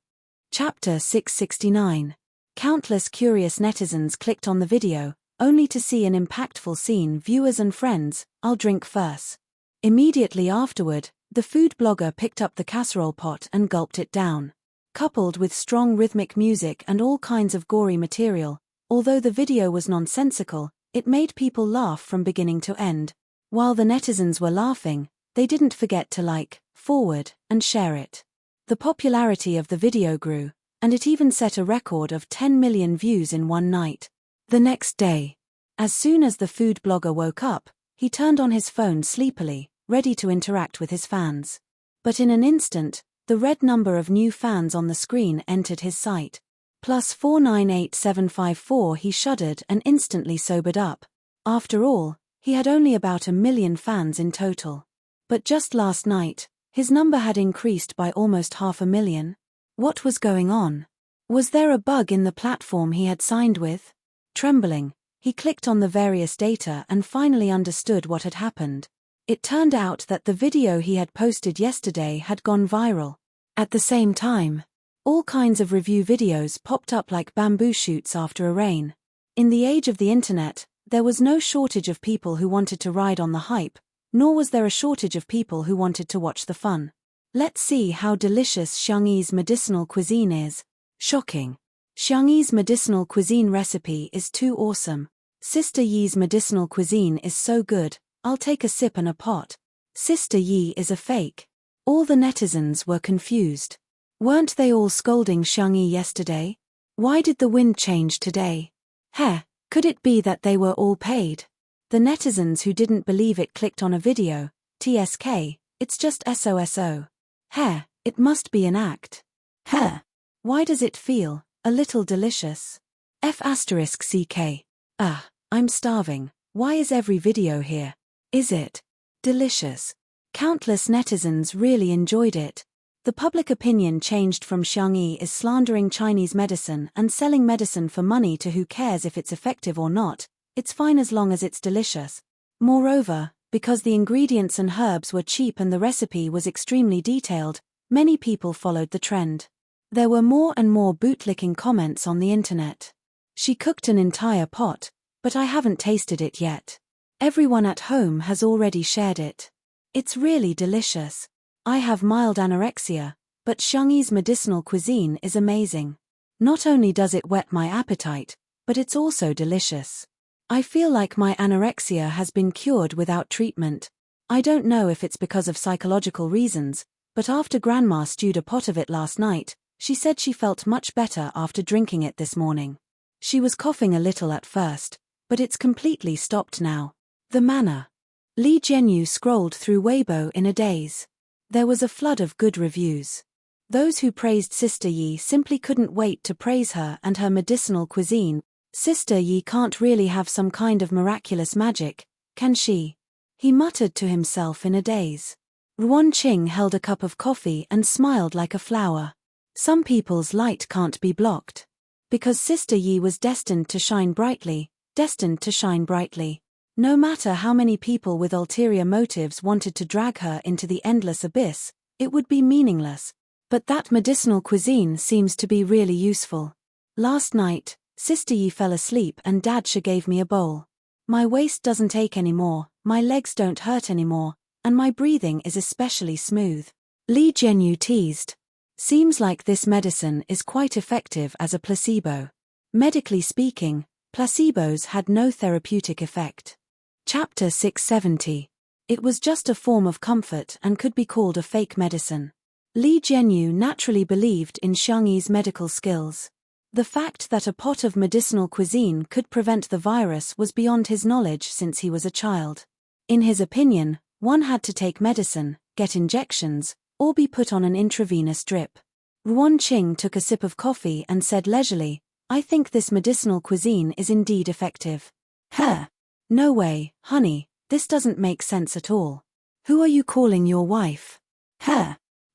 Chapter 669. Countless curious netizens clicked on the video, only to see an impactful scene. Viewers and friends, I'll drink first. Immediately afterward, the food blogger picked up the casserole pot and gulped it down. Coupled with strong rhythmic music and all kinds of gory material, although the video was nonsensical, it made people laugh from beginning to end. While the netizens were laughing, they didn't forget to like, forward, and share it. The popularity of the video grew, and it even set a record of 10 million views in one night. The next day, as soon as the food blogger woke up, he turned on his phone sleepily, ready to interact with his fans. But in an instant, the red number of new fans on the screen entered his sight. +498754. He shuddered and instantly sobered up. After all, he had only about 1 million fans in total. But just last night, his number had increased by almost 500,000. What was going on? Was there a bug in the platform he had signed with? Trembling, he clicked on the various data and finally understood what had happened. It turned out that the video he had posted yesterday had gone viral. At the same time, all kinds of review videos popped up like bamboo shoots after a rain. In the age of the internet, there was no shortage of people who wanted to ride on the hype, nor was there a shortage of people who wanted to watch the fun. Let's see how delicious Xiangyi's medicinal cuisine is. Shocking. Xiangyi's medicinal cuisine recipe is too awesome. Sister Yi's medicinal cuisine is so good, I'll take a sip and a pot. Sister Yi is a fake. All the netizens were confused. Weren't they all scolding Xiangyi yesterday? Why did the wind change today? Could it be that they were all paid? The netizens who didn't believe it clicked on a video. TSK, it's just SOSO. It must be an act. Why does it feel a little delicious? F***CK. I'm starving. Why is every video here? Is it delicious? Countless netizens really enjoyed it. The public opinion changed from Xiangyi is slandering Chinese medicine and selling medicine for money to who cares if it's effective or not, it's fine as long as it's delicious. Moreover, because the ingredients and herbs were cheap and the recipe was extremely detailed, many people followed the trend. There were more and more bootlicking comments on the internet. She cooked an entire pot, but I haven't tasted it yet. Everyone at home has already shared it. It's really delicious. I have mild anorexia, but Xiangyi's medicinal cuisine is amazing. Not only does it whet my appetite, but it's also delicious. I feel like my anorexia has been cured without treatment. I don't know if it's because of psychological reasons, but after Grandma stewed a pot of it last night, she said she felt much better after drinking it this morning. She was coughing a little at first, but it's completely stopped now. The manner. Li Jianyu scrolled through Weibo in a daze. There was a flood of good reviews. Those who praised Sister Yi simply couldn't wait to praise her and her medicinal cuisine. Sister Yi can't really have some kind of miraculous magic, can she? He muttered to himself in a daze. Ruan Qing held a cup of coffee and smiled like a flower. Some people's light can't be blocked. Because Sister Yi was destined to shine brightly, destined to shine brightly. No matter how many people with ulterior motives wanted to drag her into the endless abyss, it would be meaningless. But that medicinal cuisine seems to be really useful. Last night, Sister Yi fell asleep and Dadsha gave me a bowl. My waist doesn't ache anymore, my legs don't hurt anymore, and my breathing is especially smooth. Li Jianyu teased. Seems like this medicine is quite effective as a placebo. Medically speaking, placebos had no therapeutic effect. Chapter 670. It was just a form of comfort and could be called a fake medicine. Li Jianyu naturally believed in Xiangyi's medical skills. The fact that a pot of medicinal cuisine could prevent the virus was beyond his knowledge since he was a child. In his opinion, one had to take medicine, get injections, or be put on an intravenous drip. Ruan Qing took a sip of coffee and said leisurely, I think this medicinal cuisine is indeed effective. No way, honey, this doesn't make sense at all. Who are you calling your wife?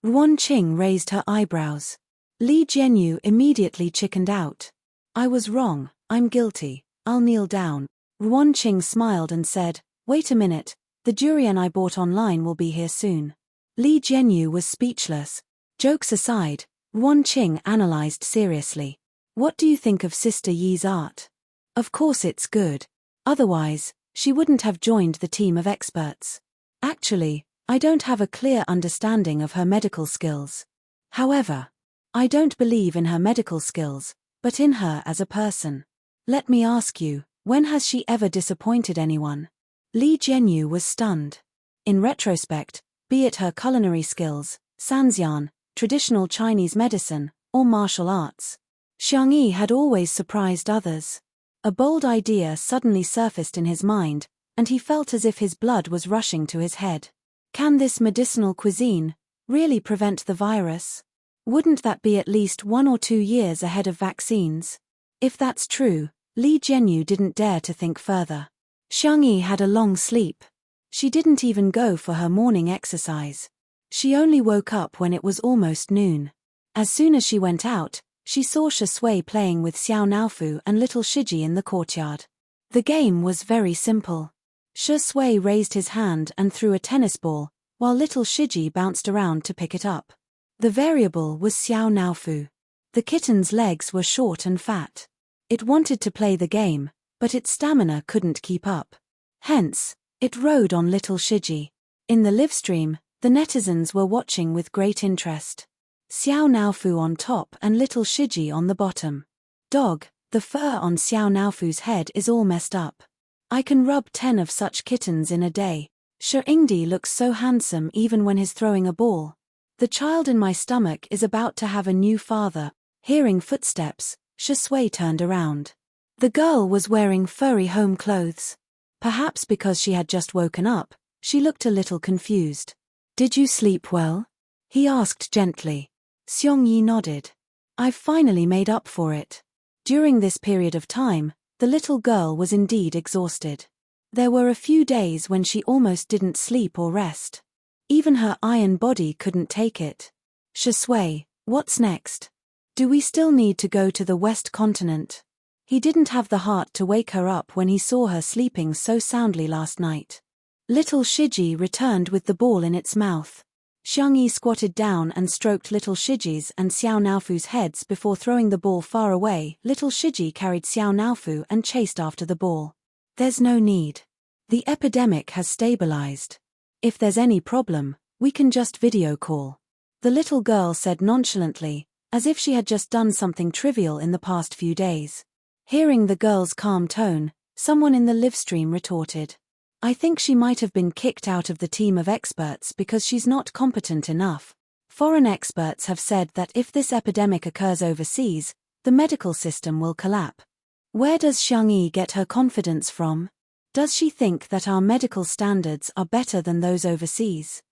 Ruan Qing raised her eyebrows. Li Jianyu immediately chickened out. I was wrong, I'm guilty, I'll kneel down. Ruan Qing smiled and said, wait a minute, the durian I bought online will be here soon. Li Jianyu was speechless. Jokes aside, Ruan Qing analyzed seriously. What do you think of Sister Yi's art? Of course it's good. Otherwise, she wouldn't have joined the team of experts. Actually, I don't have a clear understanding of her medical skills. However, I don't believe in her medical skills, but in her as a person. Let me ask you, when has she ever disappointed anyone? Li Jianyu was stunned. In retrospect, be it her culinary skills, sanxian, traditional Chinese medicine, or martial arts, Xiang Yi had always surprised others. A bold idea suddenly surfaced in his mind, and he felt as if his blood was rushing to his head. Can this medicinal cuisine really prevent the virus? Wouldn't that be at least 1 or 2 years ahead of vaccines? If that's true, Li Jianyu didn't dare to think further. Xiang Yi had a long sleep. She didn't even go for her morning exercise. She only woke up when it was almost noon. As soon as she went out, she saw Shui playing with Xiao Naofu and little Shiji in the courtyard. The game was very simple. Shui raised his hand and threw a tennis ball, while little Shiji bounced around to pick it up. The variable was Xiao Naofu. The kitten's legs were short and fat. It wanted to play the game, but its stamina couldn't keep up. Hence, it rode on little Shiji. In the livestream, the netizens were watching with great interest. Xiao Naofu on top and little Shiji on the bottom. Dog, the fur on Xiao Naofu's head is all messed up. I can rub 10 of such kittens in a day. Shi Ingdi looks so handsome even when he's throwing a ball. The child in my stomach is about to have a new father. Hearing footsteps, Shui turned around. The girl was wearing furry home clothes. Perhaps because she had just woken up, she looked a little confused. Did you sleep well? He asked gently. Xiang Yi nodded. I've finally made up for it. During this period of time, the little girl was indeed exhausted. There were a few days when she almost didn't sleep or rest. Even her iron body couldn't take it. Shui, what's next? Do we still need to go to the West Continent? He didn't have the heart to wake her up when he saw her sleeping so soundly last night. Little Shiji returned with the ball in its mouth. Xiang Yi squatted down and stroked little Shiji's and Xiao Naofu's heads before throwing the ball far away. Little Shiji carried Xiao Naofu and chased after the ball. There's no need. The epidemic has stabilized. If there's any problem, we can just video call. The little girl said nonchalantly, as if she had just done something trivial in the past few days. Hearing the girl's calm tone, someone in the livestream retorted. I think she might have been kicked out of the team of experts because she's not competent enough. Foreign experts have said that if this epidemic occurs overseas, the medical system will collapse. Where does Xiang Yi get her confidence from? Does she think that our medical standards are better than those overseas?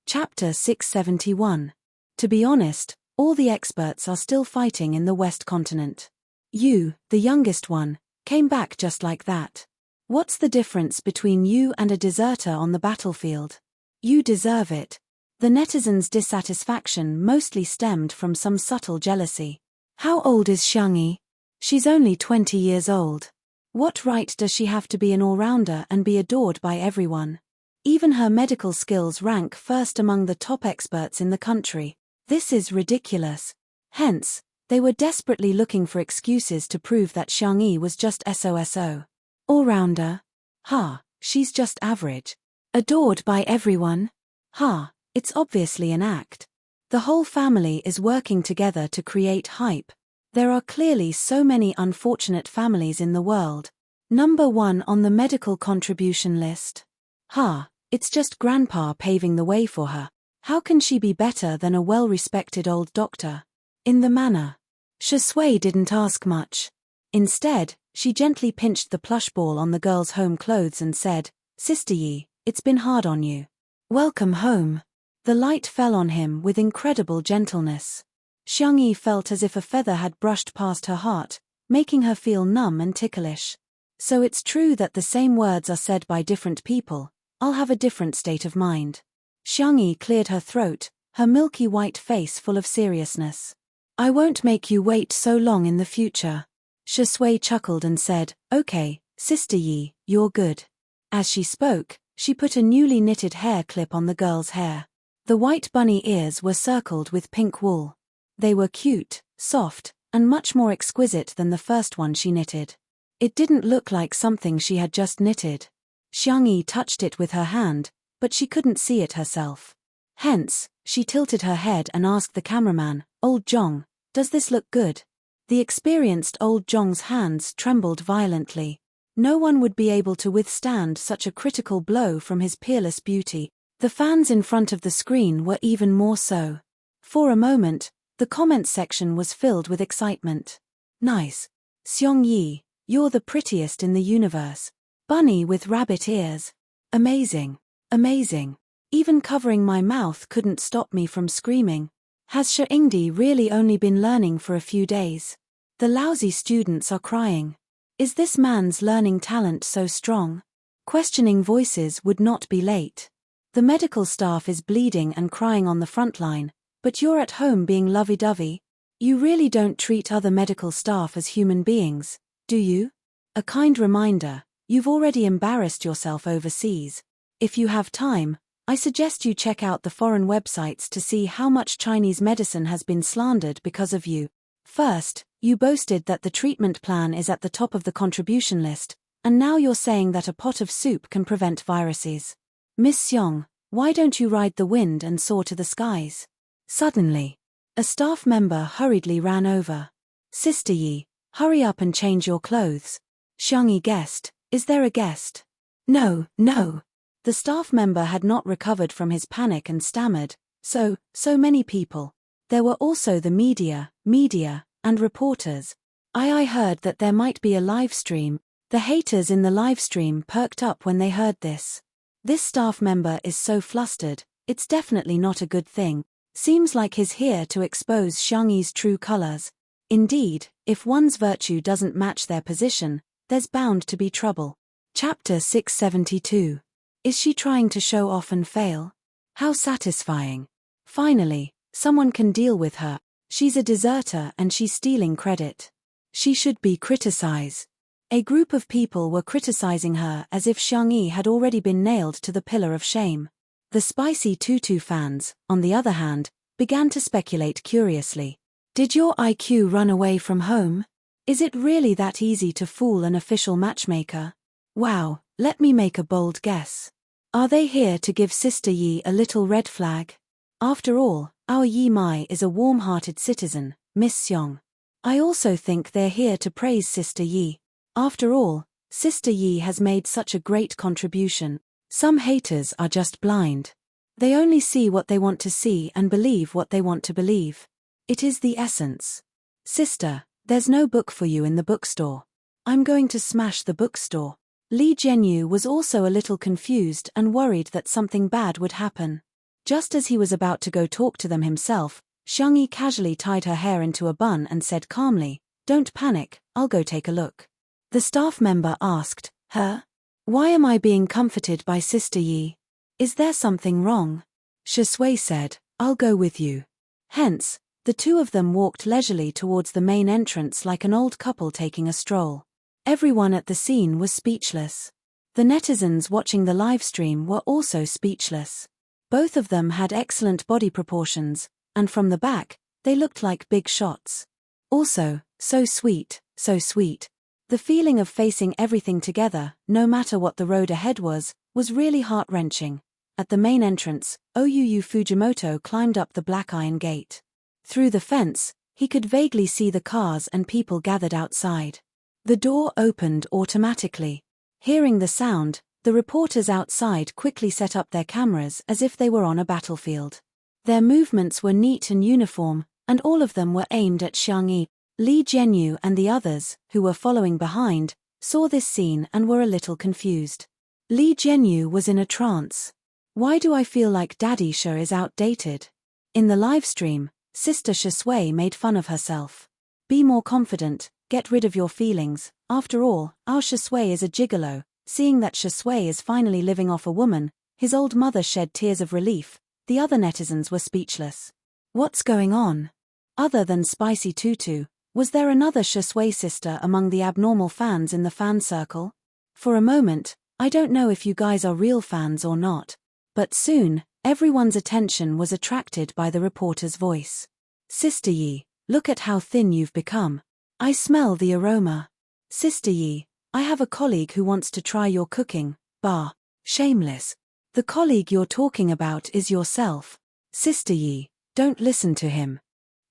Chapter 671. To be honest, all the experts are still fighting in the West Continent. You, the youngest one, came back just like that. What's the difference between you and a deserter on the battlefield? You deserve it. The netizens' dissatisfaction mostly stemmed from some subtle jealousy. How old is Xiang Yi? She's only 20 years old. What right does she have to be an all-rounder and be adored by everyone? Even her medical skills rank first among the top experts in the country. This is ridiculous. Hence, they were desperately looking for excuses to prove that Xiang Yi was just SOSO. All-rounder? Ha, she's just average. Adored by everyone? Ha, it's obviously an act. The whole family is working together to create hype. There are clearly so many unfortunate families in the world. Number 1 on the medical contribution list. Ha, it's just grandpa paving the way for her. How can she be better than a well-respected old doctor? In the manner. Shui didn't ask much. Instead, she gently pinched the plush ball on the girl's home clothes and said, Sister Yi, it's been hard on you. Welcome home. The light fell on him with incredible gentleness. Xiang Yi felt as if a feather had brushed past her heart, making her feel numb and ticklish. So it's true that the same words are said by different people. I'll have a different state of mind. Xiang Yi cleared her throat, her milky white face full of seriousness. I won't make you wait so long in the future. Shui chuckled and said, Okay, Sister Yi, you're good. As she spoke, she put a newly knitted hair clip on the girl's hair. The white bunny ears were circled with pink wool. They were cute, soft, and much more exquisite than the first one she knitted. It didn't look like something she had just knitted. Xiangyi touched it with her hand, but she couldn't see it herself. Hence, she tilted her head and asked the cameraman, Old Zhong, does this look good? The experienced Old Zhong's hands trembled violently. No one would be able to withstand such a critical blow from his peerless beauty. The fans in front of the screen were even more so. For a moment, the comments section was filled with excitement. Nice. Xiangyi, you're the prettiest in the universe. Bunny with rabbit ears. Amazing. Amazing. Even covering my mouth couldn't stop me from screaming. Has Shengdi really only been learning for a few days? The lousy students are crying. Is this man's learning talent so strong? Questioning voices would not be late. The medical staff is bleeding and crying on the front line, but you're at home being lovey-dovey? You really don't treat other medical staff as human beings, do you? A kind reminder, you've already embarrassed yourself overseas. If you have time, I suggest you check out the foreign websites to see how much Chinese medicine has been slandered because of you. First, you boasted that the treatment plan is at the top of the contribution list, and now you're saying that a pot of soup can prevent viruses. Miss Xiong, why don't you ride the wind and soar to the skies? Suddenly, a staff member hurriedly ran over. Sister Yi, hurry up and change your clothes. Xiangyi guessed, is there a guest? No. The staff member had not recovered from his panic and stammered, so many people. There were also the media, and reporters. I heard that there might be a live stream. The haters in the live stream perked up when they heard this. This staff member is so flustered, it's definitely not a good thing. Seems like he's here to expose Xiangyi's true colors. Indeed, if one's virtue doesn't match their position, there's bound to be trouble. Chapter 672. Is she trying to show off and fail? How satisfying. Finally, someone can deal with her. She's a deserter and she's stealing credit. She should be criticized. A group of people were criticizing her as if Xiangyi had already been nailed to the pillar of shame. The spicy tutu fans, on the other hand, began to speculate curiously. Did your IQ run away from home? Is it really that easy to fool an official matchmaker? Wow, let me make a bold guess. Are they here to give Sister Yi a little red flag? After all, our Yi Mai is a warm-hearted citizen, Miss Xiong. I also think they're here to praise Sister Yi. After all, Sister Yi has made such a great contribution. Some haters are just blind. They only see what they want to see and believe what they want to believe. It is the essence. Sister, there's no book for you in the bookstore. I'm going to smash the bookstore. Li Jianyu was also a little confused and worried that something bad would happen. Just as he was about to go talk to them himself, Xiangyi casually tied her hair into a bun and said calmly, Don't panic, I'll go take a look. The staff member asked, Her? Why am I being comforted by Sister Yi? Is there something wrong? Shui said, I'll go with you. Hence, the two of them walked leisurely towards the main entrance like an old couple taking a stroll. Everyone at the scene was speechless. The netizens watching the live stream were also speechless. Both of them had excellent body proportions, and from the back, they looked like big shots. Also, so sweet, so sweet. The feeling of facing everything together, no matter what the road ahead was really heart-wrenching. At the main entrance, Ouyuyu Fujimoto climbed up the black iron gate. Through the fence, he could vaguely see the cars and people gathered outside. The door opened automatically. Hearing the sound, the reporters outside quickly set up their cameras as if they were on a battlefield. Their movements were neat and uniform, and all of them were aimed at Xiangyi. Li Jianyu and the others, who were following behind, saw this scene and were a little confused. Li Jianyu was in a trance. Why do I feel like Daddy Sha is outdated? In the live stream, Sister Shui made fun of herself. Be more confident, get rid of your feelings. After all, our Shui is a gigolo. Seeing that Shui is finally living off a woman, his old mother shed tears of relief. the other netizens were speechless. What's going on? Other than Spicy Tutu, was there another Shui sister among the abnormal fans in the fan circle? For a moment, I don't know if you guys are real fans or not. But soon, everyone's attention was attracted by the reporter's voice. Sister Yi, look at how thin you've become. I smell the aroma. Sister Yi, I have a colleague who wants to try your cooking. Bah. Shameless. The colleague you're talking about is yourself. Sister Yi, don't listen to him.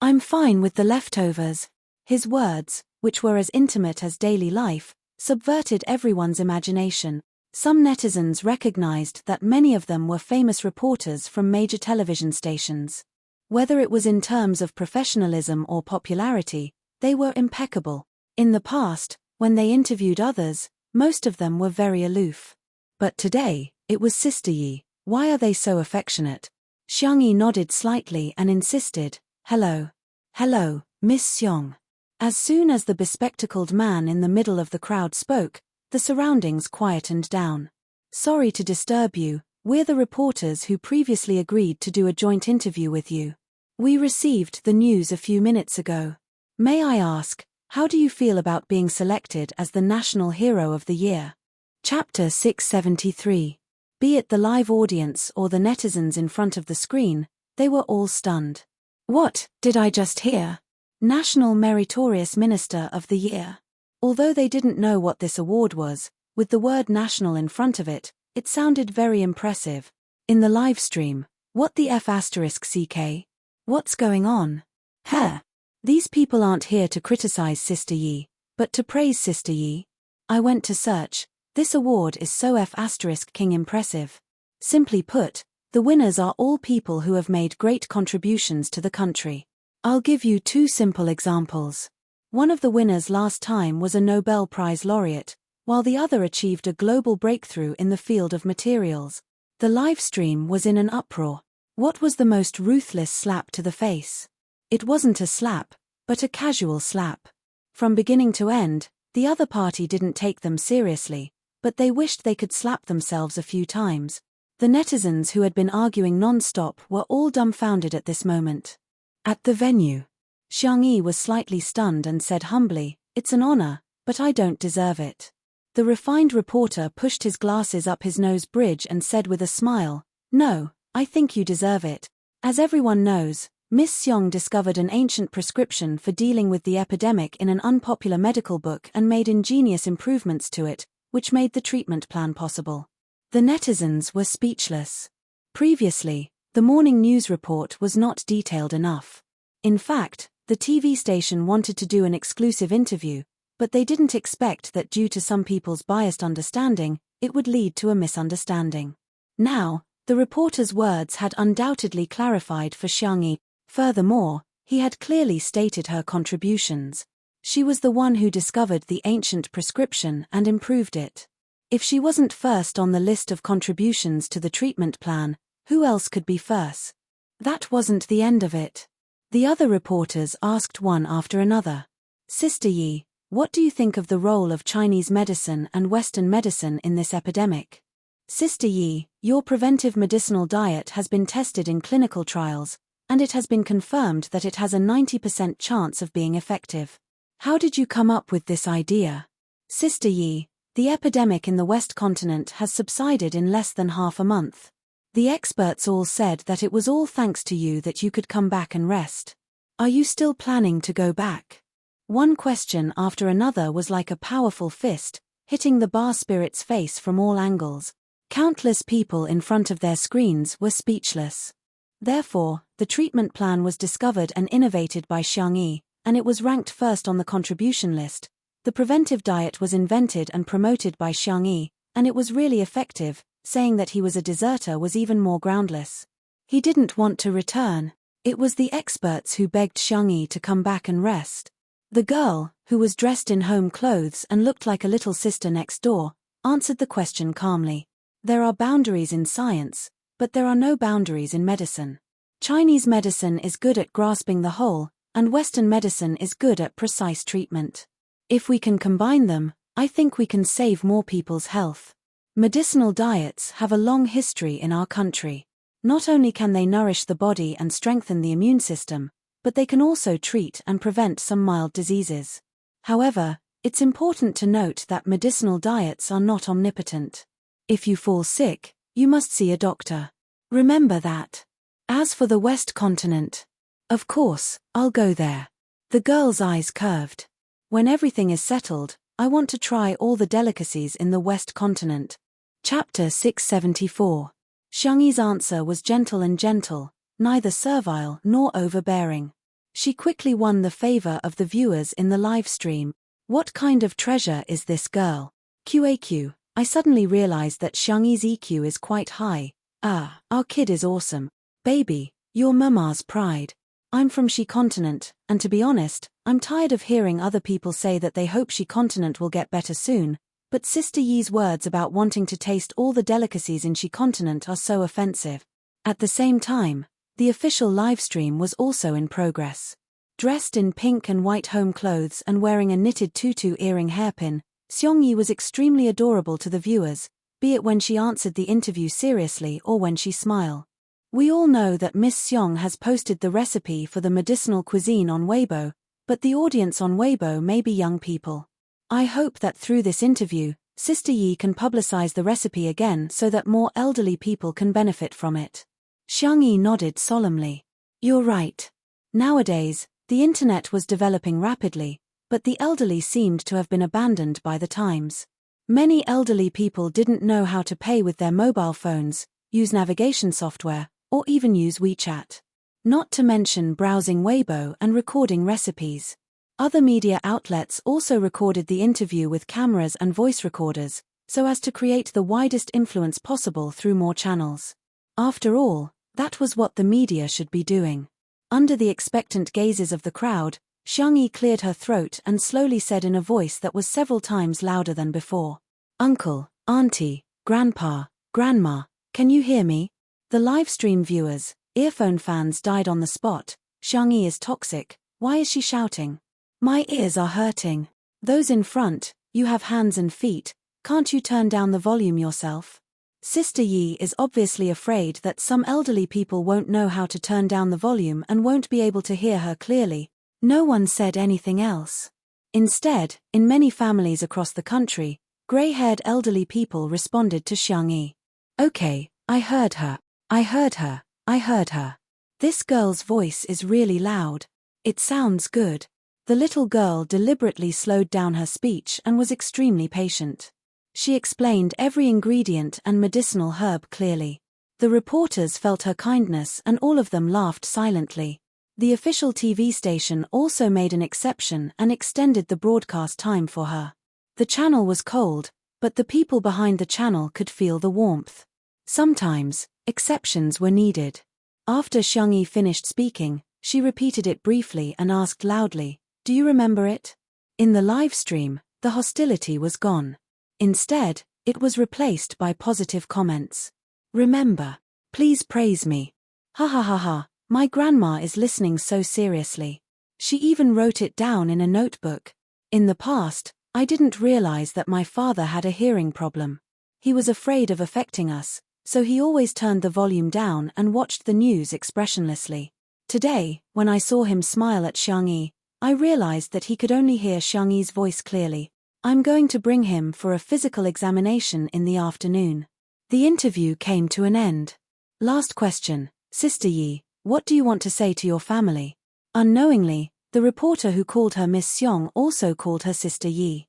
I'm fine with the leftovers. His words, which were as intimate as daily life, subverted everyone's imagination. Some netizens recognized that many of them were famous reporters from major television stations. Whether it was in terms of professionalism or popularity, they were impeccable. In the past, when they interviewed others, most of them were very aloof. But today, it was Sister Yi. Why are they so affectionate? Xiang Yi nodded slightly and insisted, Hello. Hello, Miss Xiong. As soon as the bespectacled man in the middle of the crowd spoke, the surroundings quietened down. Sorry to disturb you, we're the reporters who previously agreed to do a joint interview with you. We received the news a few minutes ago. May I ask, how do you feel about being selected as the National Hero of the Year? Chapter 673. Be it the live audience or the netizens in front of the screen, they were all stunned. What did I just hear? National Meritorious Minister of the Year. Although they didn't know what this award was, with the word national in front of it, it sounded very impressive. In the live stream, what the F***CK? What's going on? Huh? These people aren't here to criticize Sister Yi, but to praise Sister Yi. I went to search. This award is so F***king impressive. Simply put, the winners are all people who have made great contributions to the country. I'll give you two simple examples. One of the winners last time was a Nobel Prize laureate, while the other achieved a global breakthrough in the field of materials. The live stream was in an uproar. What was the most ruthless slap to the face? It wasn't a slap, but a casual slap. From beginning to end, the other party didn't take them seriously, but they wished they could slap themselves a few times. The netizens who had been arguing non-stop were all dumbfounded at this moment. At the venue, Xiang Yi was slightly stunned and said humbly, It's an honor, but I don't deserve it. The refined reporter pushed his glasses up his nose bridge and said with a smile, No, I think you deserve it. As everyone knows, Miss Xiong discovered an ancient prescription for dealing with the epidemic in an unpopular medical book and made ingenious improvements to it, which made the treatment plan possible. The netizens were speechless. Previously, the morning news report was not detailed enough. In fact, the TV station wanted to do an exclusive interview, but they didn't expect that due to some people's biased understanding, it would lead to a misunderstanding. Now, the reporter's words had undoubtedly clarified for Xiang Yi. Furthermore, he had clearly stated her contributions. She was the one who discovered the ancient prescription and improved it. If she wasn't first on the list of contributions to the treatment plan, who else could be first? That wasn't the end of it. The other reporters asked one after another. Sister Yi, what do you think of the role of Chinese medicine and Western medicine in this epidemic? Sister Yi, your preventive medicinal diet has been tested in clinical trials, and it has been confirmed that it has a 90% chance of being effective. How did you come up with this idea? Sister Yi, the epidemic in the West continent has subsided in less than half a month. The experts all said that it was all thanks to you that you could come back and rest. Are you still planning to go back? One question after another was like a powerful fist, hitting the bar spirit's face from all angles. Countless people in front of their screens were speechless. Therefore, the treatment plan was discovered and innovated by Xiang Yi, and it was ranked first on the contribution list. The preventive diet was invented and promoted by Xiang Yi, and it was really effective. Saying that he was a deserter was even more groundless. He didn't want to return. It was the experts who begged Xiang Yi to come back and rest. The girl, who was dressed in home clothes and looked like a little sister next door, answered the question calmly. There are boundaries in science, but there are no boundaries in medicine. Chinese medicine is good at grasping the whole, and Western medicine is good at precise treatment. If we can combine them, I think we can save more people's health. Medicinal diets have a long history in our country. Not only can they nourish the body and strengthen the immune system, but they can also treat and prevent some mild diseases. However, it's important to note that medicinal diets are not omnipotent. If you fall sick, you must see a doctor. Remember that. As for the West Continent, of course, I'll go there. The girl's eyes curved. When everything is settled, I want to try all the delicacies in the West Continent. Chapter 674. Xiangyi's answer was gentle and gentle, neither servile nor overbearing. She quickly won the favor of the viewers in the live stream. What kind of treasure is this girl? QAQ, I suddenly realized that Xiangyi's EQ is quite high. Our kid is awesome. Baby, you're Mama's pride. I'm from She Continent, and to be honest, I'm tired of hearing other people say that they hope She Continent will get better soon, but Sister Yi's words about wanting to taste all the delicacies in She Continent are so offensive. At the same time, the official livestream was also in progress. Dressed in pink and white home clothes and wearing a knitted tutu earring hairpin, Xiangyi was extremely adorable to the viewers, be it when she answered the interview seriously or when she smiled. We all know that Miss Xiong has posted the recipe for the medicinal cuisine on Weibo, but the audience on Weibo may be young people. I hope that through this interview, Sister Yi can publicize the recipe again so that more elderly people can benefit from it. Xiangyi nodded solemnly. You're right. Nowadays, the internet was developing rapidly, but the elderly seemed to have been abandoned by the times. Many elderly people didn't know how to pay with their mobile phones, use navigation software, or even use WeChat. Not to mention browsing Weibo and recording recipes. Other media outlets also recorded the interview with cameras and voice recorders, so as to create the widest influence possible through more channels. After all, that was what the media should be doing. Under the expectant gazes of the crowd, Xiangyi cleared her throat and slowly said in a voice that was several times louder than before. Uncle, Auntie, Grandpa, Grandma, can you hear me? The livestream viewers, earphone fans died on the spot. Xiangyi is toxic, why is she shouting? My ears are hurting. Those in front, you have hands and feet, can't you turn down the volume yourself? Sister Yi is obviously afraid that some elderly people won't know how to turn down the volume and won't be able to hear her clearly. No one said anything else. Instead, in many families across the country, gray-haired elderly people responded to Xiangyi. Okay, I heard her. I heard her. I heard her. This girl's voice is really loud. It sounds good. The little girl deliberately slowed down her speech and was extremely patient. She explained every ingredient and medicinal herb clearly. The reporters felt her kindness and all of them laughed silently. The official TV station also made an exception and extended the broadcast time for her. The channel was cold, but the people behind the channel could feel the warmth. Sometimes, exceptions were needed. After Xiangyi finished speaking, she repeated it briefly and asked loudly, do you remember it? In the live stream, the hostility was gone. Instead, it was replaced by positive comments. Remember. Please praise me. Ha ha ha ha, my grandma is listening so seriously. She even wrote it down in a notebook. In the past, I didn't realize that my father had a hearing problem. He was afraid of affecting us, so he always turned the volume down and watched the news expressionlessly. Today, when I saw him smile at Xiangyi, I realized that he could only hear Xiangyi's voice clearly. I'm going to bring him for a physical examination in the afternoon. The interview came to an end. Last question, Sister Yi, what do you want to say to your family? Unknowingly, the reporter who called her Miss Xiong also called her Sister Yi.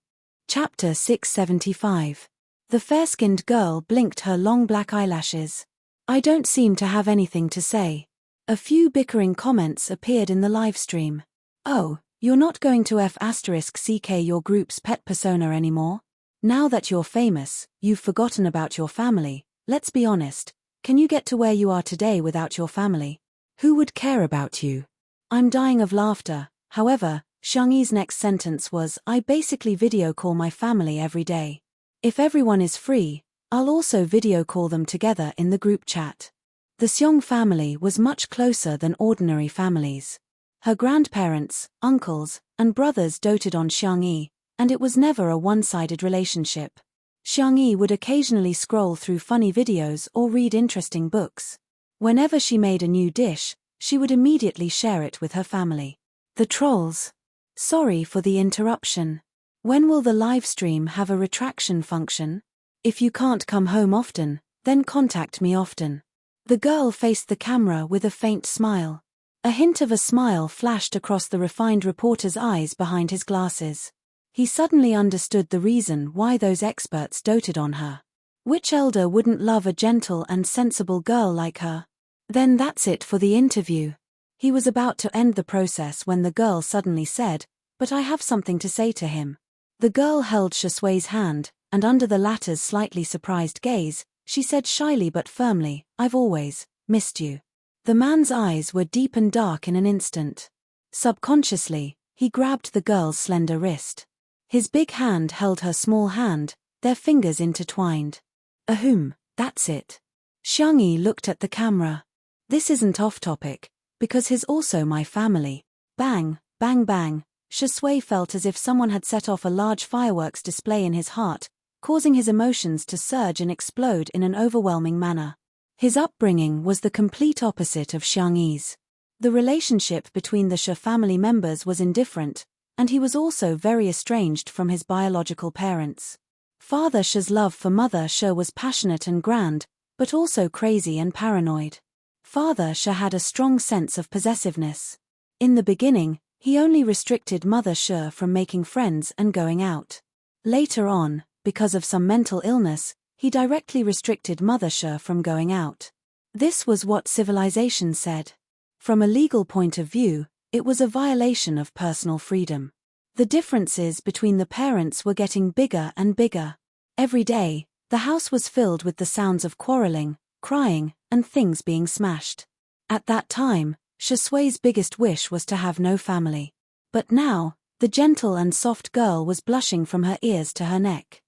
Chapter 675. The fair-skinned girl blinked her long black eyelashes. I don't seem to have anything to say. A few bickering comments appeared in the livestream. Oh, you're not going to *CK your group's pet persona anymore? Now that you're famous, you've forgotten about your family. Let's be honest, can you get to where you are today without your family? Who would care about you? I'm dying of laughter. However, Xiangyi's next sentence was, I basically video call my family every day. If everyone is free, I'll also video call them together in the group chat. The Xiong family was much closer than ordinary families. Her grandparents, uncles, and brothers doted on Xiangyi, and it was never a one-sided relationship. Xiangyi would occasionally scroll through funny videos or read interesting books. Whenever she made a new dish, she would immediately share it with her family. The trolls. Sorry for the interruption. When will the live stream have a retraction function? If you can't come home often, then contact me often. The girl faced the camera with a faint smile. A hint of a smile flashed across the refined reporter's eyes behind his glasses. He suddenly understood the reason why those experts doted on her. Which elder wouldn't love a gentle and sensible girl like her? Then that's it for the interview. He was about to end the process when the girl suddenly said, "But I have something to say to him." The girl held Shusui's hand, and under the latter's slightly surprised gaze, she said shyly but firmly, "I've always missed you." The man's eyes were deep and dark in an instant. Subconsciously, he grabbed the girl's slender wrist. His big hand held her small hand, their fingers intertwined. Ahem, that's it. Xiangyi looked at the camera. This isn't off topic, because he's also my family. Bang, bang bang, Shusui felt as if someone had set off a large fireworks display in his heart, causing his emotions to surge and explode in an overwhelming manner. His upbringing was the complete opposite of Xiangyi's. The relationship between the Shi family members was indifferent, and he was also very estranged from his biological parents. Father Shi's love for Mother Shi was passionate and grand, but also crazy and paranoid. Father Shi had a strong sense of possessiveness. In the beginning, he only restricted Mother Shi from making friends and going out. Later on, because of some mental illness, he directly restricted Mother Shi from going out. This was what civilization said. From a legal point of view, it was a violation of personal freedom. The differences between the parents were getting bigger and bigger. Every day, the house was filled with the sounds of quarreling, crying, and things being smashed. At that time, Shusui's biggest wish was to have no family. But now, the gentle and soft girl was blushing from her ears to her neck.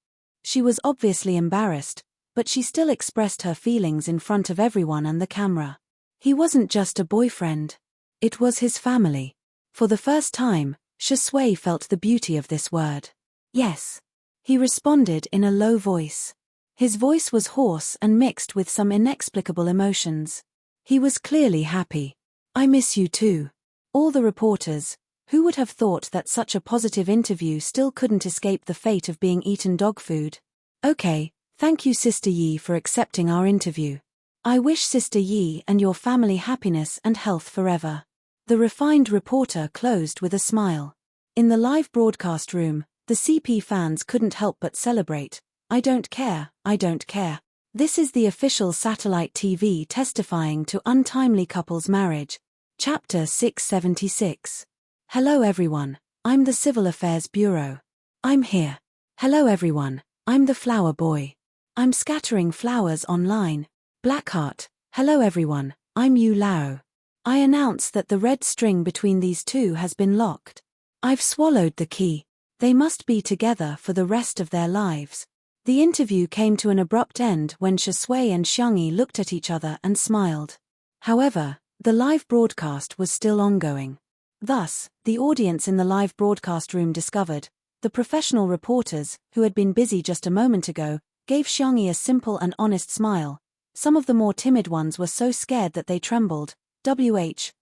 She was obviously embarrassed, but she still expressed her feelings in front of everyone and the camera. He wasn't just a boyfriend. It was his family. For the first time, Shusui felt the beauty of this word. Yes. He responded in a low voice. His voice was hoarse and mixed with some inexplicable emotions. He was clearly happy. I miss you too. All the reporters, who would have thought that such a positive interview still couldn't escape the fate of being eaten dog food? Okay, thank you Sister Yi for accepting our interview. I wish Sister Yi and your family happiness and health forever. The refined reporter closed with a smile. In the live broadcast room, the CP fans couldn't help but celebrate. I don't care, I don't care. This is the official satellite TV testifying to untimely couples' marriage. Chapter 676. Hello everyone, I'm the Civil Affairs Bureau. I'm here. Hello everyone, I'm the flower boy. I'm scattering flowers online. Blackheart. Hello everyone, I'm Yu Lao. I announce that the red string between these two has been locked. I've swallowed the key. They must be together for the rest of their lives. The interview came to an abrupt end when Shusui and Xiangyi looked at each other and smiled. However, the live broadcast was still ongoing. Thus, the audience in the live broadcast room discovered, the professional reporters, who had been busy just a moment ago, gave Xiangyi a simple and honest smile. Some of the more timid ones were so scared that they trembled.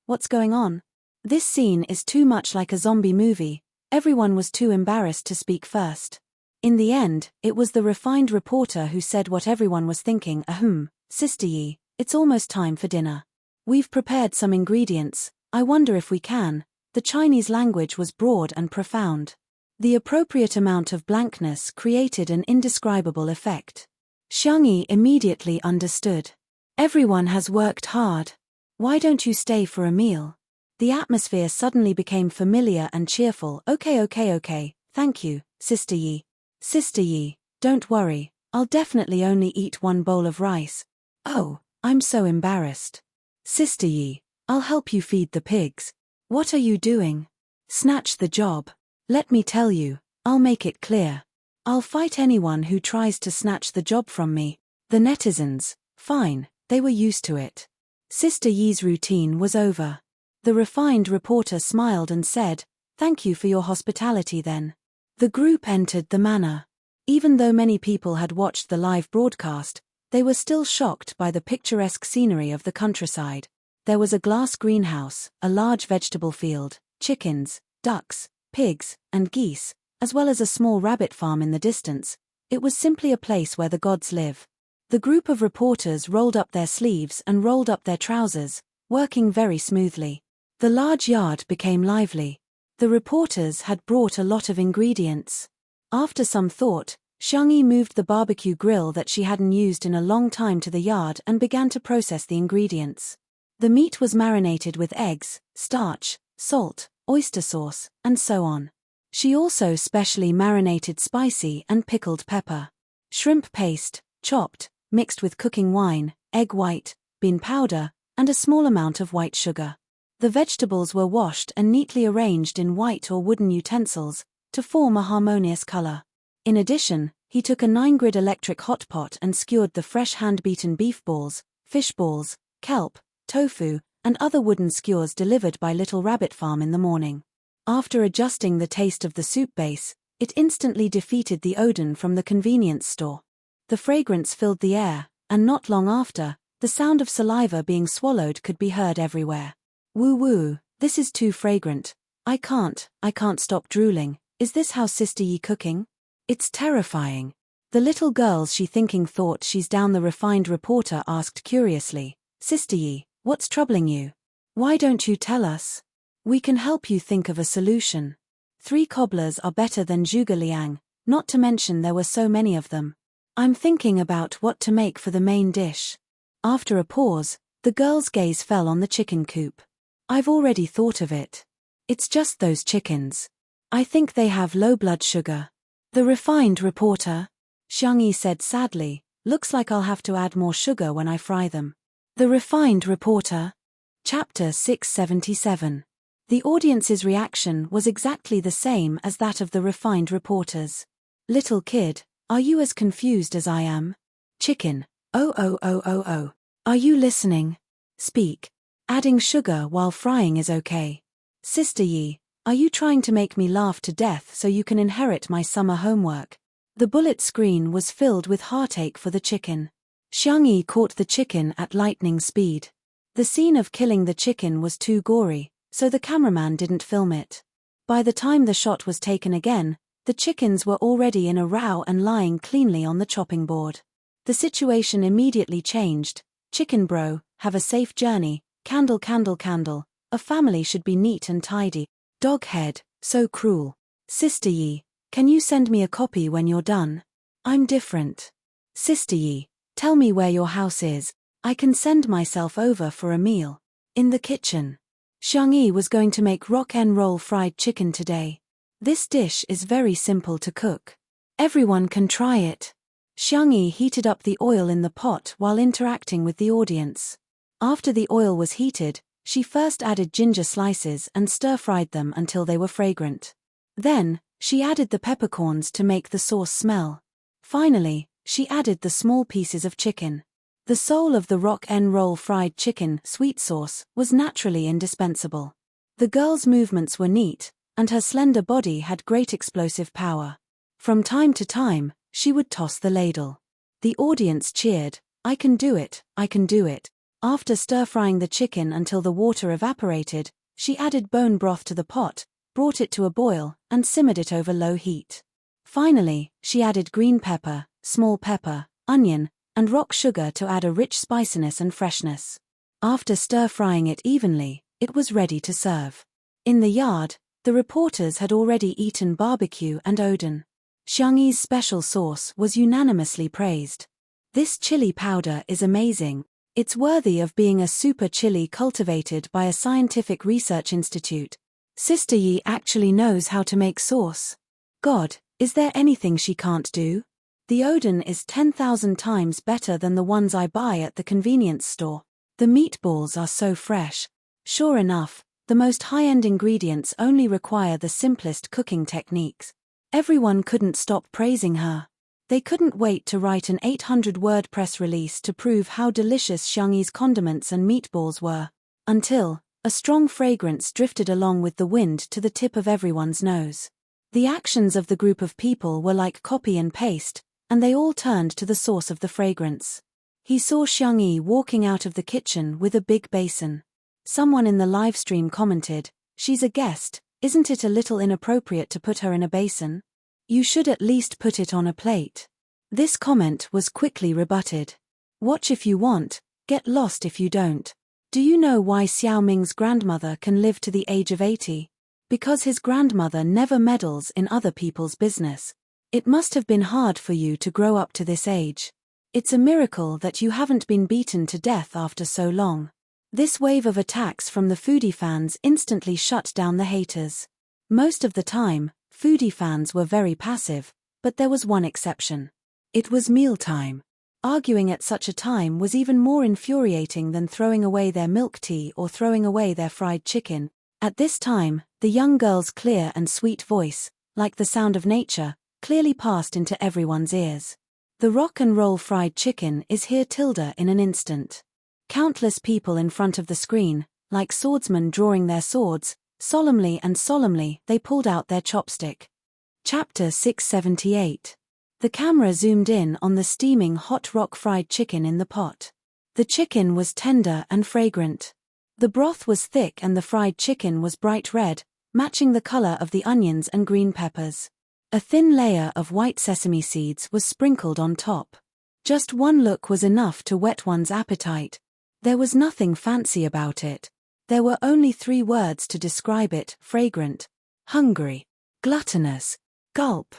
What's going on? This scene is too much like a zombie movie. Everyone was too embarrassed to speak first. In the end, it was the refined reporter who said what everyone was thinking. Sister Yi, it's almost time for dinner. We've prepared some ingredients, I wonder if we can. The Chinese language was broad and profound. The appropriate amount of blankness created an indescribable effect. Xiangyi immediately understood. Everyone has worked hard. Why don't you stay for a meal? The atmosphere suddenly became familiar and cheerful. Okay, thank you, Sister Yi. Sister Yi, don't worry, I'll definitely only eat one bowl of rice. Oh, I'm so embarrassed. Sister Yi, I'll help you feed the pigs. What are you doing? Snatch the job. Let me tell you, I'll make it clear. I'll fight anyone who tries to snatch the job from me. The netizens, fine, they were used to it. Sister Yi's routine was over. The refined reporter smiled and said, thank you for your hospitality then. The group entered the manor. Even though many people had watched the live broadcast, They were still shocked by the picturesque scenery of the countryside. There was a glass greenhouse, a large vegetable field, chickens, ducks, pigs, and geese, as well as a small rabbit farm in the distance. It was simply a place where the gods live. The group of reporters rolled up their sleeves and rolled up their trousers, working very smoothly. The large yard became lively. The reporters had brought a lot of ingredients. After some thought, Xiangyi moved the barbecue grill that she hadn't used in a long time to the yard and began to process the ingredients. The meat was marinated with eggs, starch, salt, oyster sauce, and so on. She also specially marinated spicy and pickled pepper. Shrimp paste, chopped, mixed with cooking wine, egg white, bean powder, and a small amount of white sugar. The vegetables were washed and neatly arranged in white or wooden utensils to form a harmonious color. In addition, he took a 9-grid electric hot pot and skewered the fresh hand-beaten beef balls, fish balls, kelp, tofu, and other wooden skewers delivered by Little Rabbit Farm in the morning. After adjusting the taste of the soup base, it instantly defeated the odor from the convenience store. The fragrance filled the air, and not long after, the sound of saliva being swallowed could be heard everywhere. Woo-woo, this is too fragrant. I can't stop drooling. Is this how Sister Yi cooking? It's terrifying. The little girls she thinking thought she's down. The refined reporter asked curiously, Sister Yi, what's troubling you? Why don't you tell us? We can help you think of a solution. 3 cobblers are better than zhuge liang, not to mention there were so many of them. I'm thinking about what to make for the main dish. After a pause, the girl's gaze fell on the chicken coop. I've already thought of it. It's just those chickens. I think they have low blood sugar. The refined reporter, Xiangyi said sadly, looks like I'll have to add more sugar when I fry them. The refined reporter. Chapter 677. The audience's reaction was exactly the same as that of the refined reporters. Little kid, are you as confused as I am? Chicken, oh. Are you listening? Speak. Adding sugar while frying is okay. Sister Yi, are you trying to make me laugh to death so you can inherit my summer homework? The bullet screen was filled with heartache for the chicken. Xiangyi caught the chicken at lightning speed. The scene of killing the chicken was too gory, so the cameraman didn't film it. By the time the shot was taken again, the chickens were already in a row and lying cleanly on the chopping board. The situation immediately changed. Chicken bro, have a safe journey. Candle. A family should be neat and tidy. Dog head, so cruel. Sister Yi, can you send me a copy when you're done? I'm different. Sister Yi, tell me where your house is. I can send myself over for a meal. In the kitchen. Xiangyi was going to make rock and roll fried chicken today. This dish is very simple to cook. Everyone can try it. Xiangyi heated up the oil in the pot while interacting with the audience. After the oil was heated, she first added ginger slices and stir-fried them until they were fragrant. Then, she added the peppercorns to make the sauce smell. Finally, she added the small pieces of chicken. The soul of the rock and roll fried chicken sweet sauce was naturally indispensable. The girl's movements were neat, and her slender body had great explosive power. From time to time, she would toss the ladle. The audience cheered, I can do it. After stir-frying the chicken until the water evaporated, she added bone broth to the pot, brought it to a boil, and simmered it over low heat. Finally, she added green pepper, small pepper, onion, and rock sugar to add a rich spiciness and freshness. After stir-frying it evenly, it was ready to serve. In the yard, the reporters had already eaten barbecue and oden. Xiangyi's special sauce was unanimously praised. This chili powder is amazing. It's worthy of being a super chili cultivated by a scientific research institute. Sister Yi actually knows how to make sauce. God, is there anything she can't do? The oden is 10,000 times better than the ones I buy at the convenience store. The meatballs are so fresh. Sure enough, the most high-end ingredients only require the simplest cooking techniques. Everyone couldn't stop praising her. They couldn't wait to write an 800-word press release to prove how delicious Xiangyi's condiments and meatballs were. Until, a strong fragrance drifted along with the wind to the tip of everyone's nose. The actions of the group of people were like copy and paste, and they all turned to the source of the fragrance. He saw Xiangyi walking out of the kitchen with a big basin. Someone in the livestream commented, "She's a guest, isn't it a little inappropriate to put her in a basin? You should at least put it on a plate." This comment was quickly rebutted. "Watch if you want, get lost if you don't. Do you know why Xiao Ming's grandmother can live to the age of 80? Because his grandmother never meddles in other people's business. It must have been hard for you to grow up to this age. It's a miracle that you haven't been beaten to death after so long." This wave of attacks from the foodie fans instantly shut down the haters. Most of the time, foodie fans were very passive, but there was one exception. It was mealtime. Arguing at such a time was even more infuriating than throwing away their milk tea or throwing away their fried chicken. At this time, the young girl's clear and sweet voice, like the sound of nature, clearly passed into everyone's ears. The rock and roll fried chicken is here tilde in an instant. Countless people in front of the screen, like swordsmen drawing their swords, solemnly they pulled out their chopstick. Chapter 678. The camera zoomed in on the steaming hot rock fried chicken in the pot. The chicken was tender and fragrant. The broth was thick and the fried chicken was bright red, matching the color of the onions and green peppers. A thin layer of white sesame seeds was sprinkled on top. Just one look was enough to whet one's appetite. There was nothing fancy about it. There were only 3 words to describe it: fragrant, hungry, gluttonous, gulp.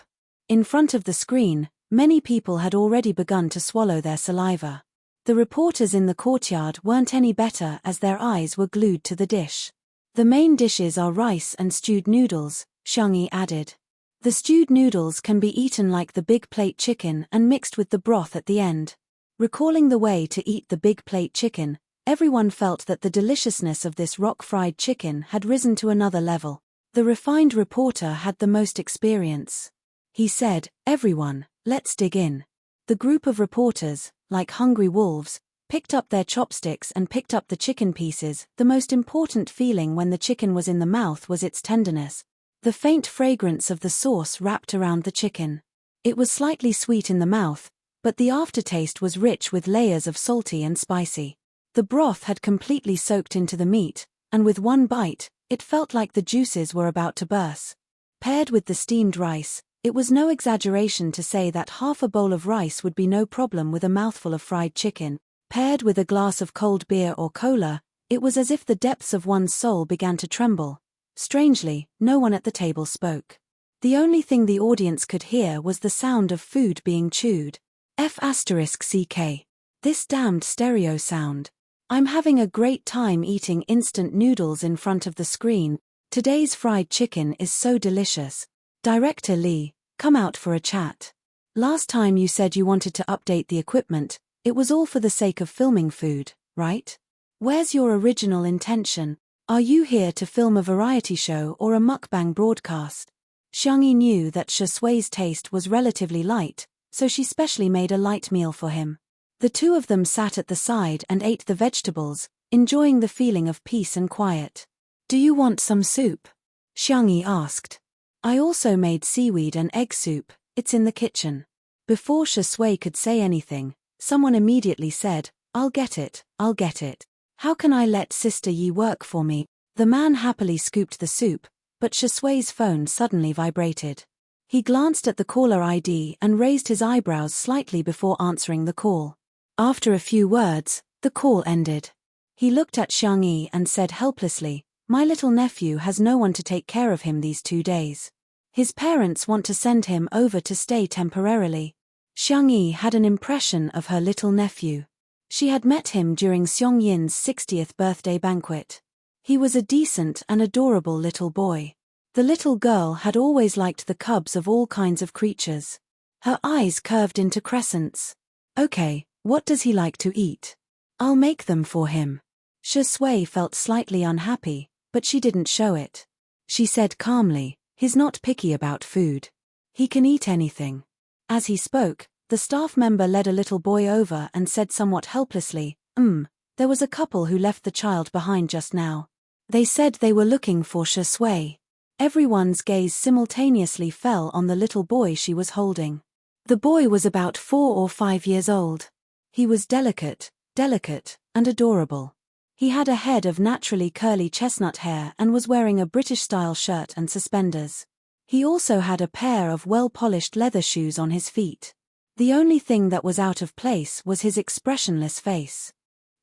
In front of the screen, many people had already begun to swallow their saliva. The reporters in the courtyard weren't any better as their eyes were glued to the dish. "The main dishes are rice and stewed noodles," Xiangyi added. "The stewed noodles can be eaten like the big plate chicken and mixed with the broth at the end." Recalling the way to eat the big plate chicken, everyone felt that the deliciousness of this rock-fried chicken had risen to another level. The refined reporter had the most experience. He said, "Everyone, let's dig in." The group of reporters, like hungry wolves, picked up their chopsticks and picked up the chicken pieces. The most important feeling when the chicken was in the mouth was its tenderness. The faint fragrance of the sauce wrapped around the chicken. It was slightly sweet in the mouth, but the aftertaste was rich with layers of salty and spicy. The broth had completely soaked into the meat, and with one bite, it felt like the juices were about to burst. Paired with the steamed rice, it was no exaggeration to say that half a bowl of rice would be no problem with a mouthful of fried chicken. Paired with a glass of cold beer or cola, it was as if the depths of one's soul began to tremble. Strangely, no one at the table spoke. The only thing the audience could hear was the sound of food being chewed. F***ck. This damned stereo sound. I'm having a great time eating instant noodles in front of the screen. Today's fried chicken is so delicious. Director Lee, come out for a chat. Last time you said you wanted to update the equipment, it was all for the sake of filming food, right? Where's your original intention? Are you here to film a variety show or a mukbang broadcast? Xiangyi knew that Shusui's taste was relatively light, so she specially made a light meal for him. The two of them sat at the side and ate the vegetables, enjoying the feeling of peace and quiet. "Do you want some soup?" Xiangyi asked. "I also made seaweed and egg soup, it's in the kitchen." Before Shusui could say anything, someone immediately said, I'll get it. How can I let Sister Yi work for me?" The man happily scooped the soup, but Shusui's phone suddenly vibrated. He glanced at the caller ID and raised his eyebrows slightly before answering the call. After a few words, the call ended. He looked at Xiangyi and said helplessly, "My little nephew has no one to take care of him these 2 days. His parents want to send him over to stay temporarily." Xiangyi had an impression of her little nephew. She had met him during Xiong Yin's 60th birthday banquet. He was a decent and adorable little boy. The little girl had always liked the cubs of all kinds of creatures. Her eyes curved into crescents. "Okay, what does he like to eat? I'll make them for him." Shusui felt slightly unhappy, but she didn't show it. She said calmly, "He's not picky about food. He can eat anything." As he spoke, the staff member led a little boy over and said somewhat helplessly, There was a couple who left the child behind just now. They said they were looking for Shusui." Everyone's gaze simultaneously fell on the little boy she was holding. The boy was about 4 or 5 years old. He was delicate, and adorable. He had a head of naturally curly chestnut hair and was wearing a British-style shirt and suspenders. He also had a pair of well-polished leather shoes on his feet. The only thing that was out of place was his expressionless face.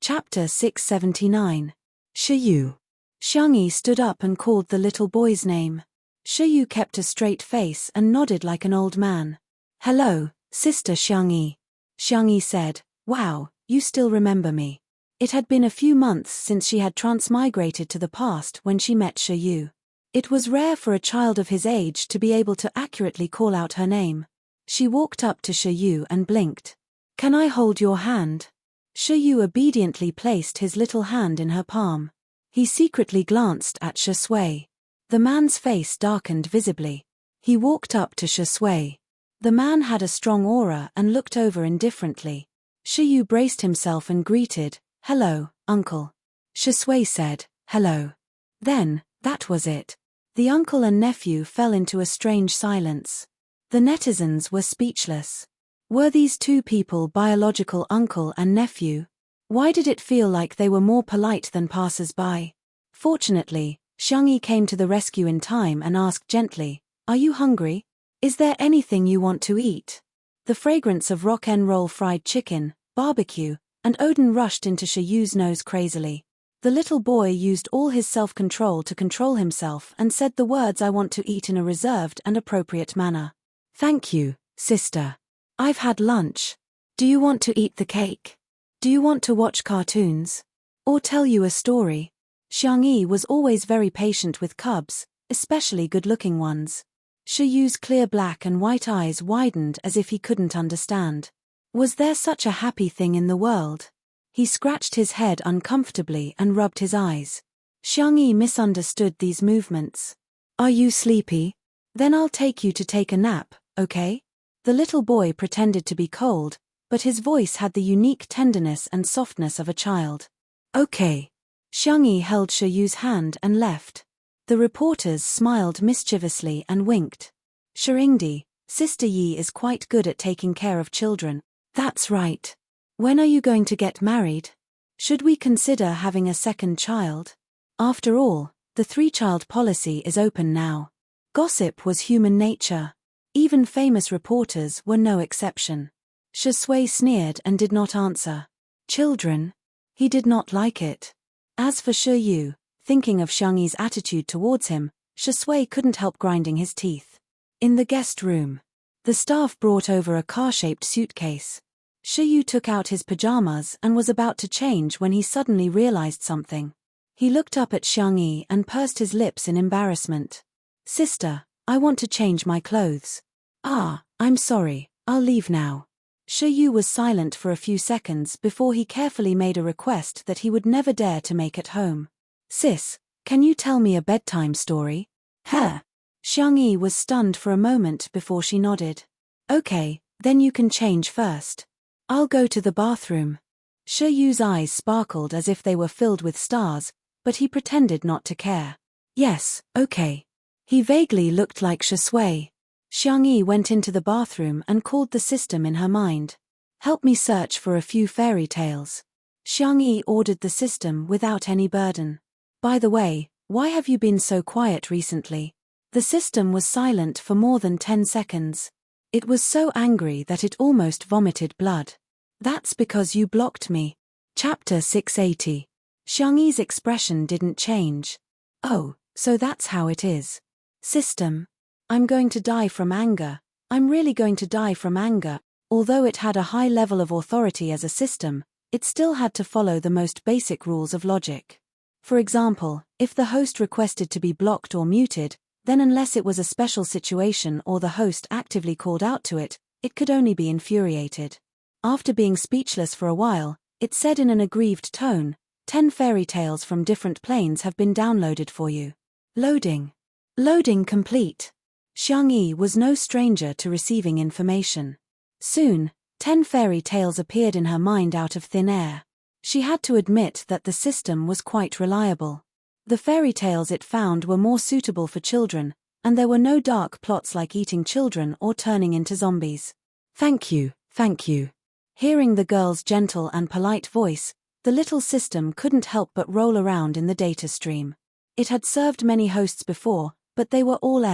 Chapter 679. Shiyu. Xiangyi stood up and called the little boy's name. Shiyu kept a straight face and nodded like an old man. "Hello, Sister Xiangyi." Xiangyi said, "Wow, you still remember me." It had been a few months since she had transmigrated to the past when she met Shiyu. It was rare for a child of his age to be able to accurately call out her name. She walked up to Shiyu and blinked. "Can I hold your hand?" Shiyu obediently placed his little hand in her palm. He secretly glanced at Shui. The man's face darkened visibly. He walked up to Shui. The man had a strong aura and looked over indifferently. Shiyu braced himself and greeted, "Hello, uncle." Shui said, "Hello." Then, that was it. The uncle and nephew fell into a strange silence. The netizens were speechless. Were these two people biological uncle and nephew? Why did it feel like they were more polite than passers-by? Fortunately, Xiangyi came to the rescue in time and asked gently, "Are you hungry? Is there anything you want to eat?" The fragrance of rock and roll fried chicken, barbecue, and Odin rushed into Shiyu's nose crazily. The little boy used all his self-control to control himself and said the words "I want to eat" in a reserved and appropriate manner. "Thank you, sister. I've had lunch. Do you want to eat the cake? Do you want to watch cartoons? Or tell you a story?" Xiangyi was always very patient with cubs, especially good-looking ones. Shiyu's clear black and white eyes widened as if he couldn't understand. Was there such a happy thing in the world? He scratched his head uncomfortably and rubbed his eyes. Xiangyi misunderstood these movements. "Are you sleepy? Then I'll take you to take a nap, okay?" The little boy pretended to be cold, but his voice had the unique tenderness and softness of a child. "Okay." Xiangyi held Shiyu's hand and left. The reporters smiled mischievously and winked. "Shiringdi, Sister Yi is quite good at taking care of children." "That's right. When are you going to get married? Should we consider having a second child? After all, the three-child policy is open now." Gossip was human nature. Even famous reporters were no exception. Shui sneered and did not answer. Children? He did not like it. As for Shiyu, thinking of Xiangyi's attitude towards him, Shui couldn't help grinding his teeth. In the guest room, the staff brought over a car-shaped suitcase. Shiyu took out his pajamas and was about to change when he suddenly realized something. He looked up at Xiangyi and pursed his lips in embarrassment. "Sister, I want to change my clothes." "Ah, I'm sorry, I'll leave now." Shiyu was silent for a few seconds before he carefully made a request that he would never dare to make at home. "Sis, can you tell me a bedtime story?" "Huh?" Xiangyi was stunned for a moment before she nodded. "Okay, then you can change first. I'll go to the bathroom." Shiyu's eyes sparkled as if they were filled with stars, but he pretended not to care. "Yes, okay." He vaguely looked like Shui. Xiangyi went into the bathroom and called the system in her mind. "Help me search for a few fairy tales." Xiangyi ordered the system without any burden. "By the way, why have you been so quiet recently?" The system was silent for more than 10 seconds. It was so angry that it almost vomited blood. "That's because you blocked me." Chapter 680. Xiangyi's expression didn't change. "Oh, so that's how it is. System. I'm going to die from anger. I'm really going to die from anger." Although it had a high level of authority as a system, it still had to follow the most basic rules of logic. For example, if the host requested to be blocked or muted, then unless it was a special situation or the host actively called out to it, it could only be infuriated. After being speechless for a while, it said in an aggrieved tone, 10 fairy tales from different planes have been downloaded for you. Loading. Loading complete. Xiangyi was no stranger to receiving information. Soon, 10 fairy tales appeared in her mind out of thin air. She had to admit that the system was quite reliable. The fairy tales it found were more suitable for children, and there were no dark plots like eating children or turning into zombies. Thank you, thank you." Hearing the girl's gentle and polite voice, the little system couldn't help but roll around in the data stream. It had served many hosts before, but they were all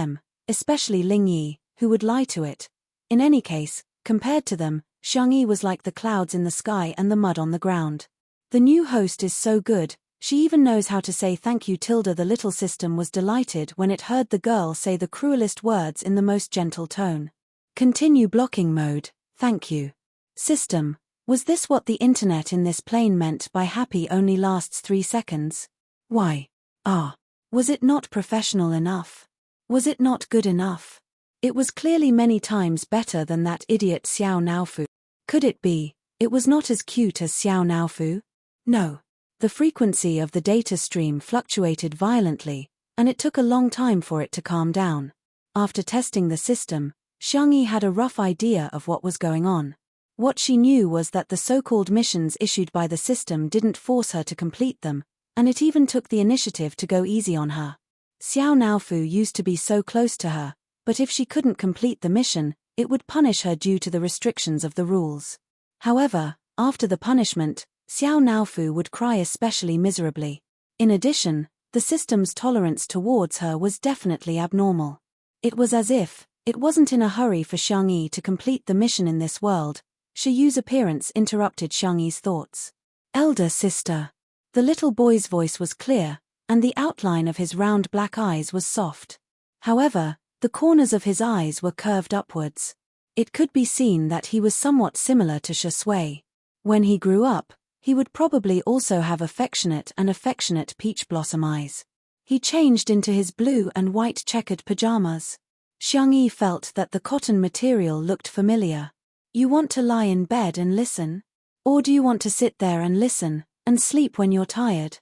especially Ling Yi, who would lie to it. In any case, compared to them, Xiangyi was like the clouds in the sky and the mud on the ground. The new host is so good, she even knows how to say thank you. The little system was delighted when it heard the girl say the cruelest words in the most gentle tone. Continue blocking mode, thank you. System, was this what the internet in this plane meant by happy only lasts 3 seconds? Why? Was it not professional enough? Was it not good enough? It was clearly many times better than that idiot Xiao Naofu. Could it be, it was not as cute as Xiao Naofu? No. The frequency of the data stream fluctuated violently, and it took a long time for it to calm down. After testing the system, Xiangyi had a rough idea of what was going on. What she knew was that the so-called missions issued by the system didn't force her to complete them, and it even took the initiative to go easy on her. Xiao Naofu used to be so close to her, but if she couldn't complete the mission, it would punish her due to the restrictions of the rules. However, after the punishment, Xiao Naofu would cry especially miserably. In addition, the system's tolerance towards her was definitely abnormal. It was as if it wasn't in a hurry for Xiangyi to complete the mission in this world. Shiyu's appearance interrupted Xiangyi's thoughts. Elder sister. The little boy's voice was clear, and the outline of his round black eyes was soft. However, the corners of his eyes were curved upwards. It could be seen that he was somewhat similar to Shui. When he grew up, he would probably also have affectionate peach blossom eyes. He changed into his blue and white checkered pajamas. Xiangyi felt that the cotton material looked familiar. You want to lie in bed and listen? Or do you want to sit there and listen, and sleep when you're tired?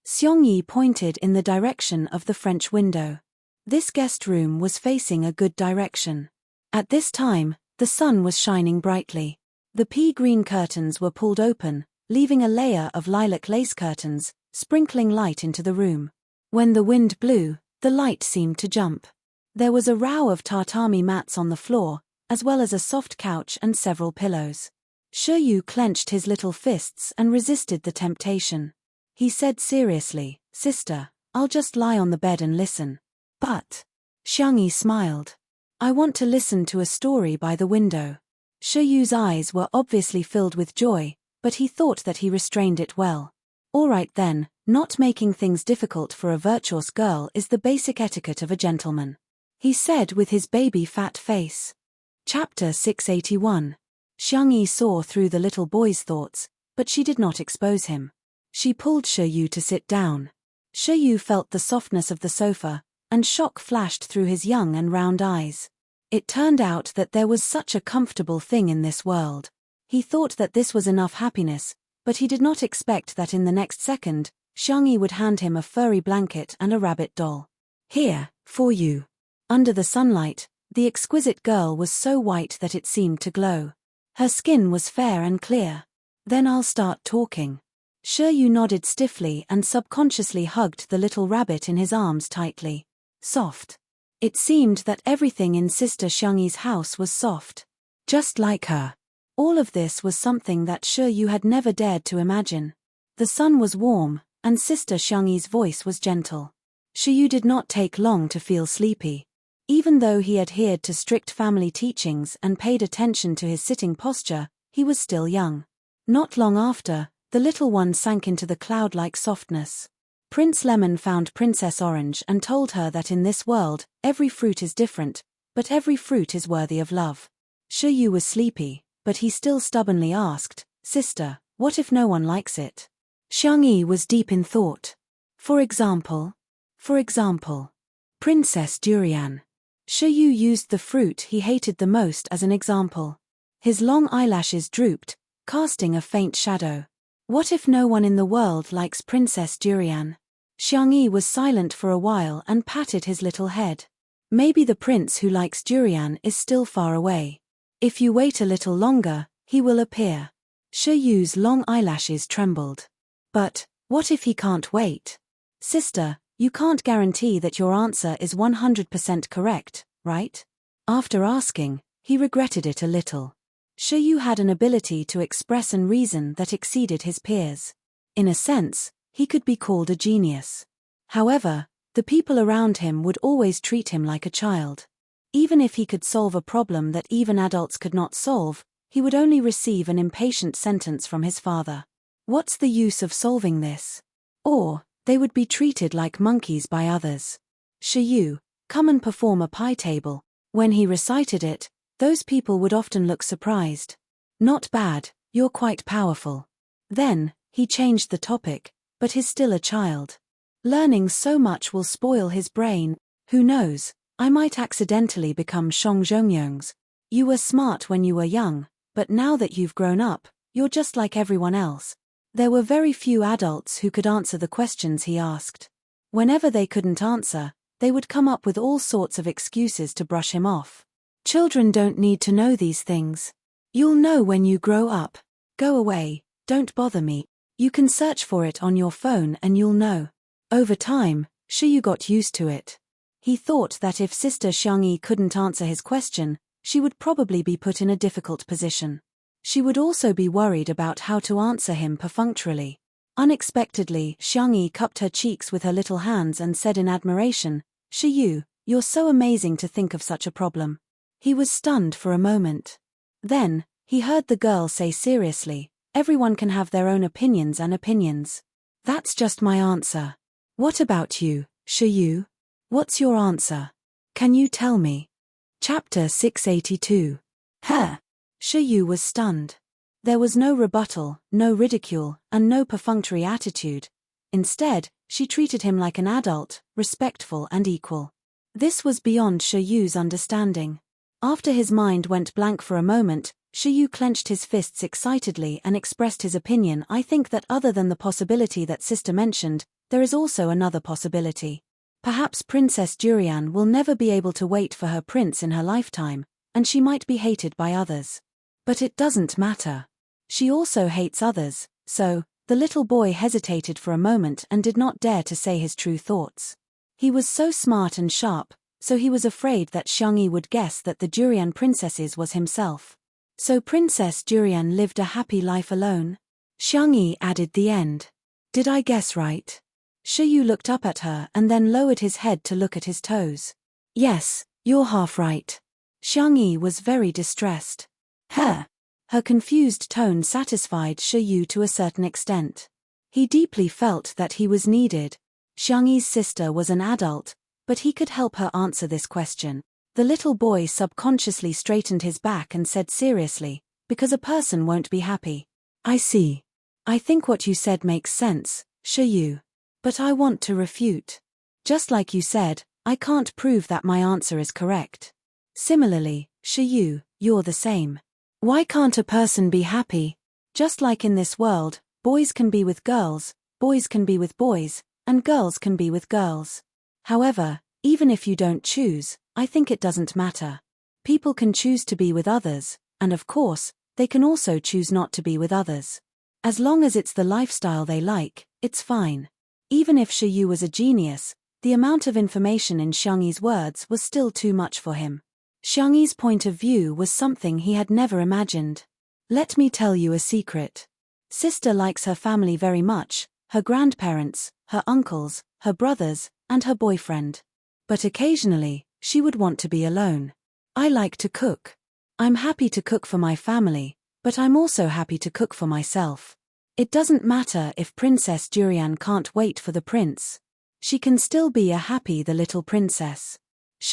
Xiangyi pointed in the direction of the French window. This guest room was facing a good direction. At this time, the sun was shining brightly. The pea-green curtains were pulled open, leaving a layer of lilac lace curtains, sprinkling light into the room. When the wind blew, the light seemed to jump. There was a row of tatami mats on the floor, as well as a soft couch and several pillows. Shiyu clenched his little fists and resisted the temptation. He said seriously, "Sister, I'll just lie on the bed and listen." But Xiangyi smiled. "I want to listen to a story by the window." Shiyu's eyes were obviously filled with joy, but he thought that he restrained it well. All right then, not making things difficult for a virtuous girl is the basic etiquette of a gentleman, he said with his baby fat face. Chapter 681. Xiangyi saw through the little boy's thoughts, but she did not expose him. She pulled Shiyu to sit down. Shiyu felt the softness of the sofa, and shock flashed through his young and round eyes. It turned out that there was such a comfortable thing in this world. He thought that this was enough happiness, but he did not expect that in the next second, Xiangyi would hand him a furry blanket and a rabbit doll. "Here, for you." Under the sunlight, the exquisite girl was so white that it seemed to glow. Her skin was fair and clear. "Then I'll start talking." Shiyu nodded stiffly and subconsciously hugged the little rabbit in his arms tightly. Soft. It seemed that everything in Sister Xiangyi's house was soft. Just like her. All of this was something that Shiyu had never dared to imagine. The sun was warm, and Sister Xiangyi's voice was gentle. Shiyu did not take long to feel sleepy. Even though he adhered to strict family teachings and paid attention to his sitting posture, he was still young. Not long after, the little one sank into the cloud-like softness. Prince Lemon found Princess Orange and told her that in this world, every fruit is different, but every fruit is worthy of love. Shiyu was sleepy, but he still stubbornly asked, "Sister, what if no one likes it?" Xiangyi was deep in thought. For example, Princess Durian. Shiyu used the fruit he hated the most as an example. His long eyelashes drooped, casting a faint shadow. What if no one in the world likes Princess Durian? Xiangyi was silent for a while and patted his little head. Maybe the prince who likes durian is still far away. If you wait a little longer, he will appear. Shiyu's long eyelashes trembled. But what if he can't wait? Sister, you can't guarantee that your answer is 100% correct, right? After asking, he regretted it a little. Yu had an ability to express and reason that exceeded his peers. In a sense, he could be called a genius. However, the people around him would always treat him like a child. Even if he could solve a problem that even adults could not solve, he would only receive an impatient sentence from his father. What's the use of solving this? Or, they would be treated like monkeys by others. Yu, come and perform a pie table. When he recited it, those people would often look surprised. Not bad, you're quite powerful. Then, he changed the topic, but he's still a child. Learning so much will spoil his brain. Who knows, I might accidentally become Shongzhongyong's. You were smart when you were young, but now that you've grown up, you're just like everyone else. There were very few adults who could answer the questions he asked. Whenever they couldn't answer, they would come up with all sorts of excuses to brush him off. Children don't need to know these things. You'll know when you grow up. Go away, don't bother me. You can search for it on your phone and you'll know. Over time, Yu got used to it. He thought that if Sister Xiangyi couldn't answer his question, she would probably be put in a difficult position. She would also be worried about how to answer him perfunctorily. Unexpectedly, Xiangyi cupped her cheeks with her little hands and said in admiration, "Yu, you're so amazing to think of such a problem." He was stunned for a moment. Then, he heard the girl say seriously, "Everyone can have their own opinions and opinions. That's just my answer. What about you, Yu? What's your answer? Can you tell me?" Chapter 682. Yu was stunned. There was no rebuttal, no ridicule, and no perfunctory attitude. Instead, she treated him like an adult, respectful and equal. This was beyond Yu's understanding. After his mind went blank for a moment, Yu clenched his fists excitedly and expressed his opinion. "I think that other than the possibility that Sister mentioned, there is also another possibility. Perhaps Princess Durian will never be able to wait for her prince in her lifetime, and she might be hated by others. But it doesn't matter. She also hates others, so..." The little boy hesitated for a moment and did not dare to say his true thoughts. He was so smart and sharp, so he was afraid that Xiangyi would guess that the Durian princesses was himself. So Princess Durian lived a happy life alone? Xiangyi added the end. Did I guess right? Yu looked up at her and then lowered his head to look at his toes. Yes, you're half right. Xiangyi was very distressed. Her confused tone satisfied Yu to a certain extent. He deeply felt that he was needed. Xiangyi's sister was an adult, but he could help her answer this question. The little boy subconsciously straightened his back and said seriously, "Because a person won't be happy." "I see. I think what you said makes sense, Yu. But I want to refute. Just like you said, I can't prove that my answer is correct. Similarly, Yu, you're the same. Why can't a person be happy? Just like in this world, boys can be with girls, boys can be with boys, and girls can be with girls. However, even if you don't choose, I think it doesn't matter. People can choose to be with others, and of course, they can also choose not to be with others. As long as it's the lifestyle they like, it's fine." Even if Yu was a genius, the amount of information in Xiangyi's words was still too much for him. Xiangyi's point of view was something he had never imagined. "Let me tell you a secret. Sister likes her family very much, her grandparents, her uncles, her brothers, and her boyfriend. But occasionally, she would want to be alone. I like to cook. I'm happy to cook for my family, but I'm also happy to cook for myself. It doesn't matter if Princess Durian can't wait for the prince. She can still be a happy the little princess."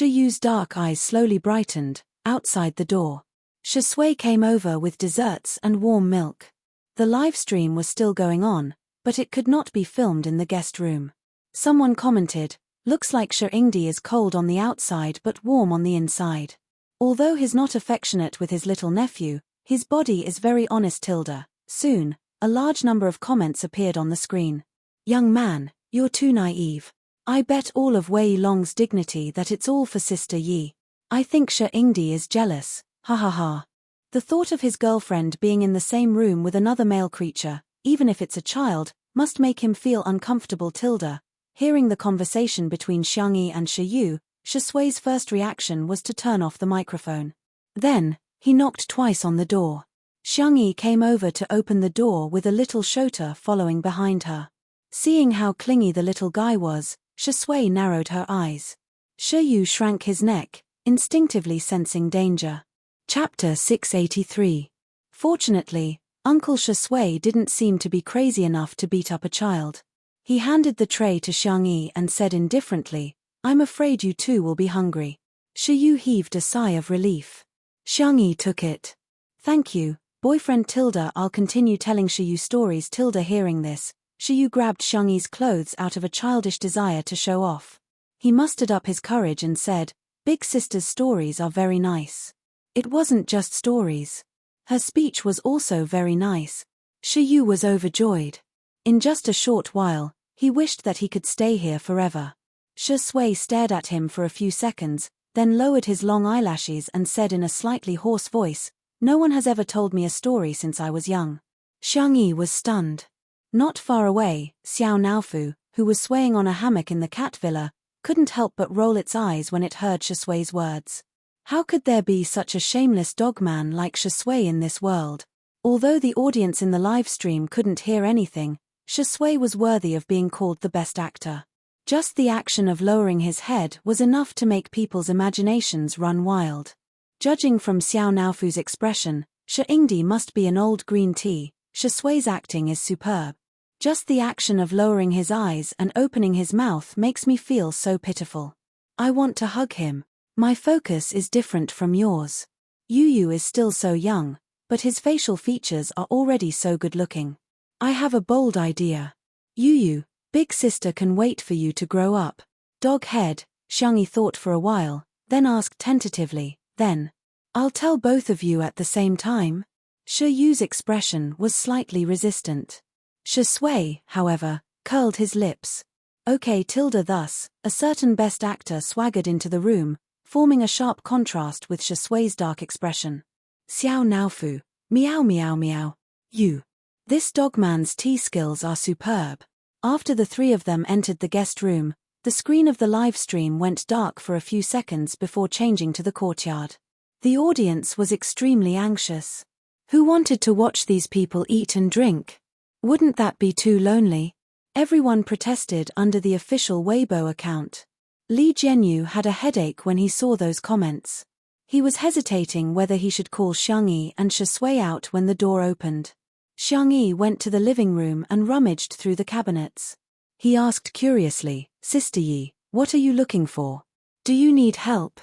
Yu's dark eyes slowly brightened. Outside the door, Shui came over with desserts and warm milk. The live stream was still going on, but it could not be filmed in the guest room. Someone commented, "Looks like Ingdi is cold on the outside but warm on the inside. Although he's not affectionate with his little nephew, his body is very honest tilde." Soon, a large number of comments appeared on the screen. "Young man, you're too naive. I bet all of Wei Long's dignity that it's all for Sister Yi. I think Ingdi is jealous, ha ha ha. The thought of his girlfriend being in the same room with another male creature, even if it's a child, must make him feel uncomfortable tilde." Hearing the conversation between Xiangyi and Yu, Shui's first reaction was to turn off the microphone. Then, He knocked twice on the door. Xiangyi came over to open the door with a little Shota following behind her. Seeing how clingy the little guy was, Shui narrowed her eyes. Shiyu shrank his neck, instinctively sensing danger. Chapter 683. Fortunately, Uncle Shui didn't seem to be crazy enough to beat up a child. He handed the tray to Xiangyi and said indifferently, "I'm afraid you two will be hungry." Shiyu heaved a sigh of relief. Xiangyi took it. "Thank you, boyfriend Tilda. I'll continue telling Shiyu stories." Tilda hearing this, Shiyu grabbed Xiangyi's clothes out of a childish desire to show off. He mustered up his courage and said, "Big sister's stories are very nice." It wasn't just stories. Her speech was also very nice. Shiyu was overjoyed. In just a short while, he wished that he could stay here forever. Shui stared at him for a few seconds, then lowered his long eyelashes and said in a slightly hoarse voice, "No one has ever told me a story since I was young." Xiangyi was stunned. Not far away, Xiao Naofu, who was swaying on a hammock in the cat villa, couldn't help but roll its eyes when it heard Shui's words. How could there be such a shameless dogman like Shui in this world? Although the audience in the live stream couldn't hear anything, Shui was worthy of being called the best actor. Just the action of lowering his head was enough to make people's imaginations run wild. Judging from Xiao Naofu's expression, Shingdi must be an old green tea. Shui's acting is superb. Just the action of lowering his eyes and opening his mouth makes me feel so pitiful. I want to hug him. My focus is different from yours. Yu is still so young, but his facial features are already so good-looking. I have a bold idea. Yu, big sister can wait for you to grow up. Dog head, Xiangyi thought for a while, then asked tentatively, "Then, I'll tell both of you at the same time?" Shuyu's expression was slightly resistant. Shui, however, curled his lips. "Okay." Tilda thus, a certain best actor swaggered into the room, forming a sharp contrast with Shui's dark expression. "Xiao Naofu, meow meow meow. You. This dogman's tea skills are superb." After the three of them entered the guest room, the screen of the live stream went dark for a few seconds before changing to the courtyard. The audience was extremely anxious. Who wanted to watch these people eat and drink? Wouldn't that be too lonely? Everyone protested under the official Weibo account. Li Jianyu had a headache when he saw those comments. He was hesitating whether he should call Xiangyi and Shui out when the door opened. Xiangyi went to the living room and rummaged through the cabinets. He asked curiously, "Sister Yi, what are you looking for? Do you need help?"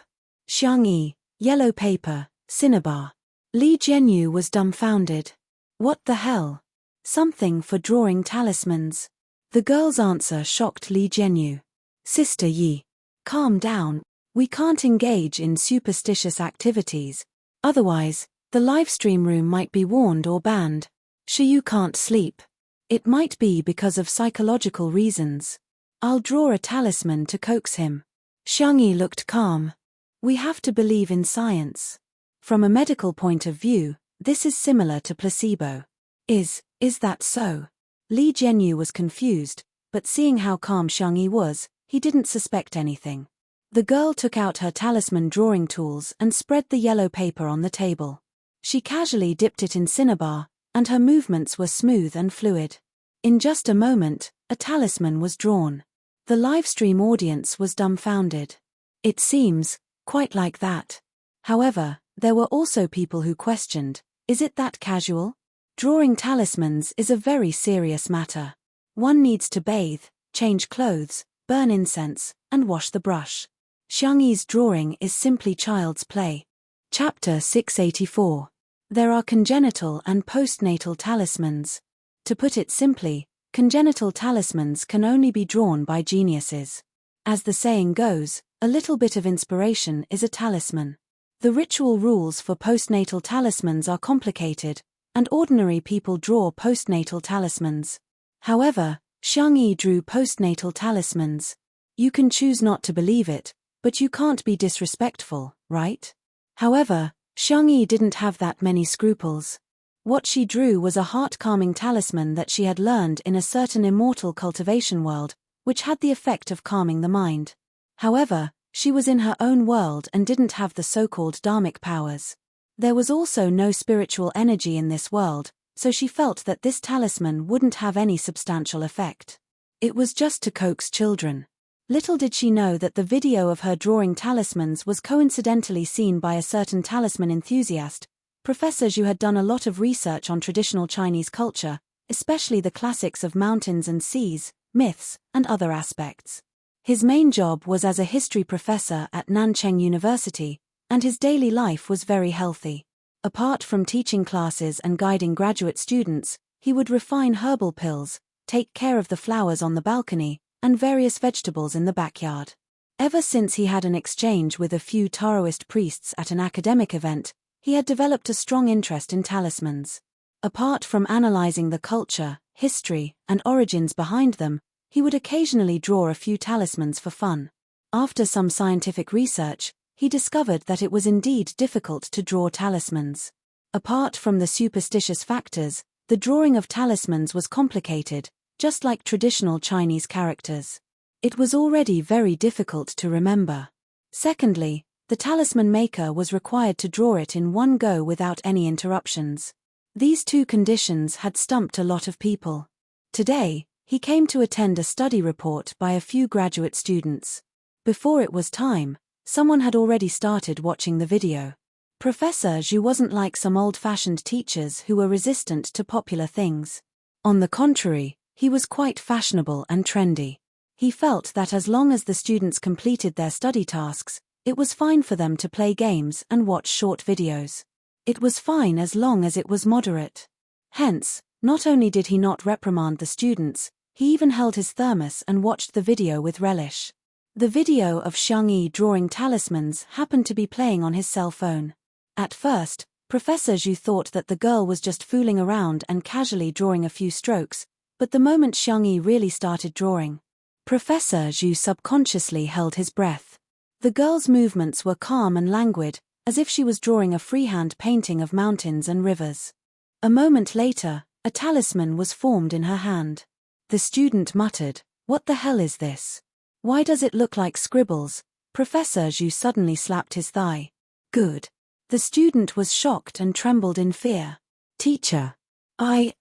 Xiangyi, yellow paper, cinnabar. Li Jianyu was dumbfounded. What the hell? Something for drawing talismans. The girl's answer shocked Li Jianyu. "Sister Yi, calm down. We can't engage in superstitious activities. Otherwise, the livestream room might be warned or banned. Shiyu can't sleep. It might be because of psychological reasons. I'll draw a talisman to coax him." Xiangyi looked calm. "We have to believe in science. From a medical point of view, this is similar to placebo." Is that so?" Li Jianyu was confused, but seeing how calm Xiangyi was, he didn't suspect anything. The girl took out her talisman drawing tools and spread the yellow paper on the table. She casually dipped it in cinnabar, and her movements were smooth and fluid. In just a moment, a talisman was drawn. The livestream audience was dumbfounded. It seems quite like that. However, there were also people who questioned, is it that casual? Drawing talismans is a very serious matter. One needs to bathe, change clothes, burn incense, and wash the brush. Xiangyi's drawing is simply child's play. Chapter 684. There are congenital and postnatal talismans. To put it simply, congenital talismans can only be drawn by geniuses. As the saying goes, a little bit of inspiration is a talisman. The ritual rules for postnatal talismans are complicated, and ordinary people draw postnatal talismans. However, Xiangyi drew postnatal talismans. You can choose not to believe it, but you can't be disrespectful, right? However, Xiangyi didn't have that many scruples. What she drew was a heart-calming talisman that she had learned in a certain immortal cultivation world, which had the effect of calming the mind. However, she was in her own world and didn't have the so-called dharmic powers. There was also no spiritual energy in this world, so she felt that this talisman wouldn't have any substantial effect. It was just to coax children. Little did she know that the video of her drawing talismans was coincidentally seen by a certain talisman enthusiast. Professor Zhu had done a lot of research on traditional Chinese culture, especially the classics of mountains and seas, myths, and other aspects. His main job was as a history professor at Nancheng University, and his daily life was very healthy. Apart from teaching classes and guiding graduate students, he would refine herbal pills, take care of the flowers on the balcony, and various vegetables in the backyard. Ever since he had an exchange with a few Taoist priests at an academic event, he had developed a strong interest in talismans. Apart from analyzing the culture, history, and origins behind them, he would occasionally draw a few talismans for fun. After some scientific research, he discovered that it was indeed difficult to draw talismans. Apart from the superstitious factors, the drawing of talismans was complicated, just like traditional Chinese characters. It was already very difficult to remember. Secondly, the talisman maker was required to draw it in one go without any interruptions. These two conditions had stumped a lot of people. Today, he came to attend a study report by a few graduate students. Before it was time, someone had already started watching the video. Professor Zhu wasn't like some old-fashioned teachers who were resistant to popular things. On the contrary, he was quite fashionable and trendy. He felt that as long as the students completed their study tasks, it was fine for them to play games and watch short videos. It was fine as long as it was moderate. Hence, not only did he not reprimand the students, he even held his thermos and watched the video with relish. The video of Xiang Yi drawing talismans happened to be playing on his cell phone. At first, Professor Zhu thought that the girl was just fooling around and casually drawing a few strokes, but the moment Xiang Yi really started drawing, Professor Zhu subconsciously held his breath. The girl's movements were calm and languid, as if she was drawing a freehand painting of mountains and rivers. A moment later, a talisman was formed in her hand. The student muttered, "What the hell is this? Why does it look like scribbles?" Professor Zhu suddenly slapped his thigh. "Good." The student was shocked and trembled in fear. "Teacher, I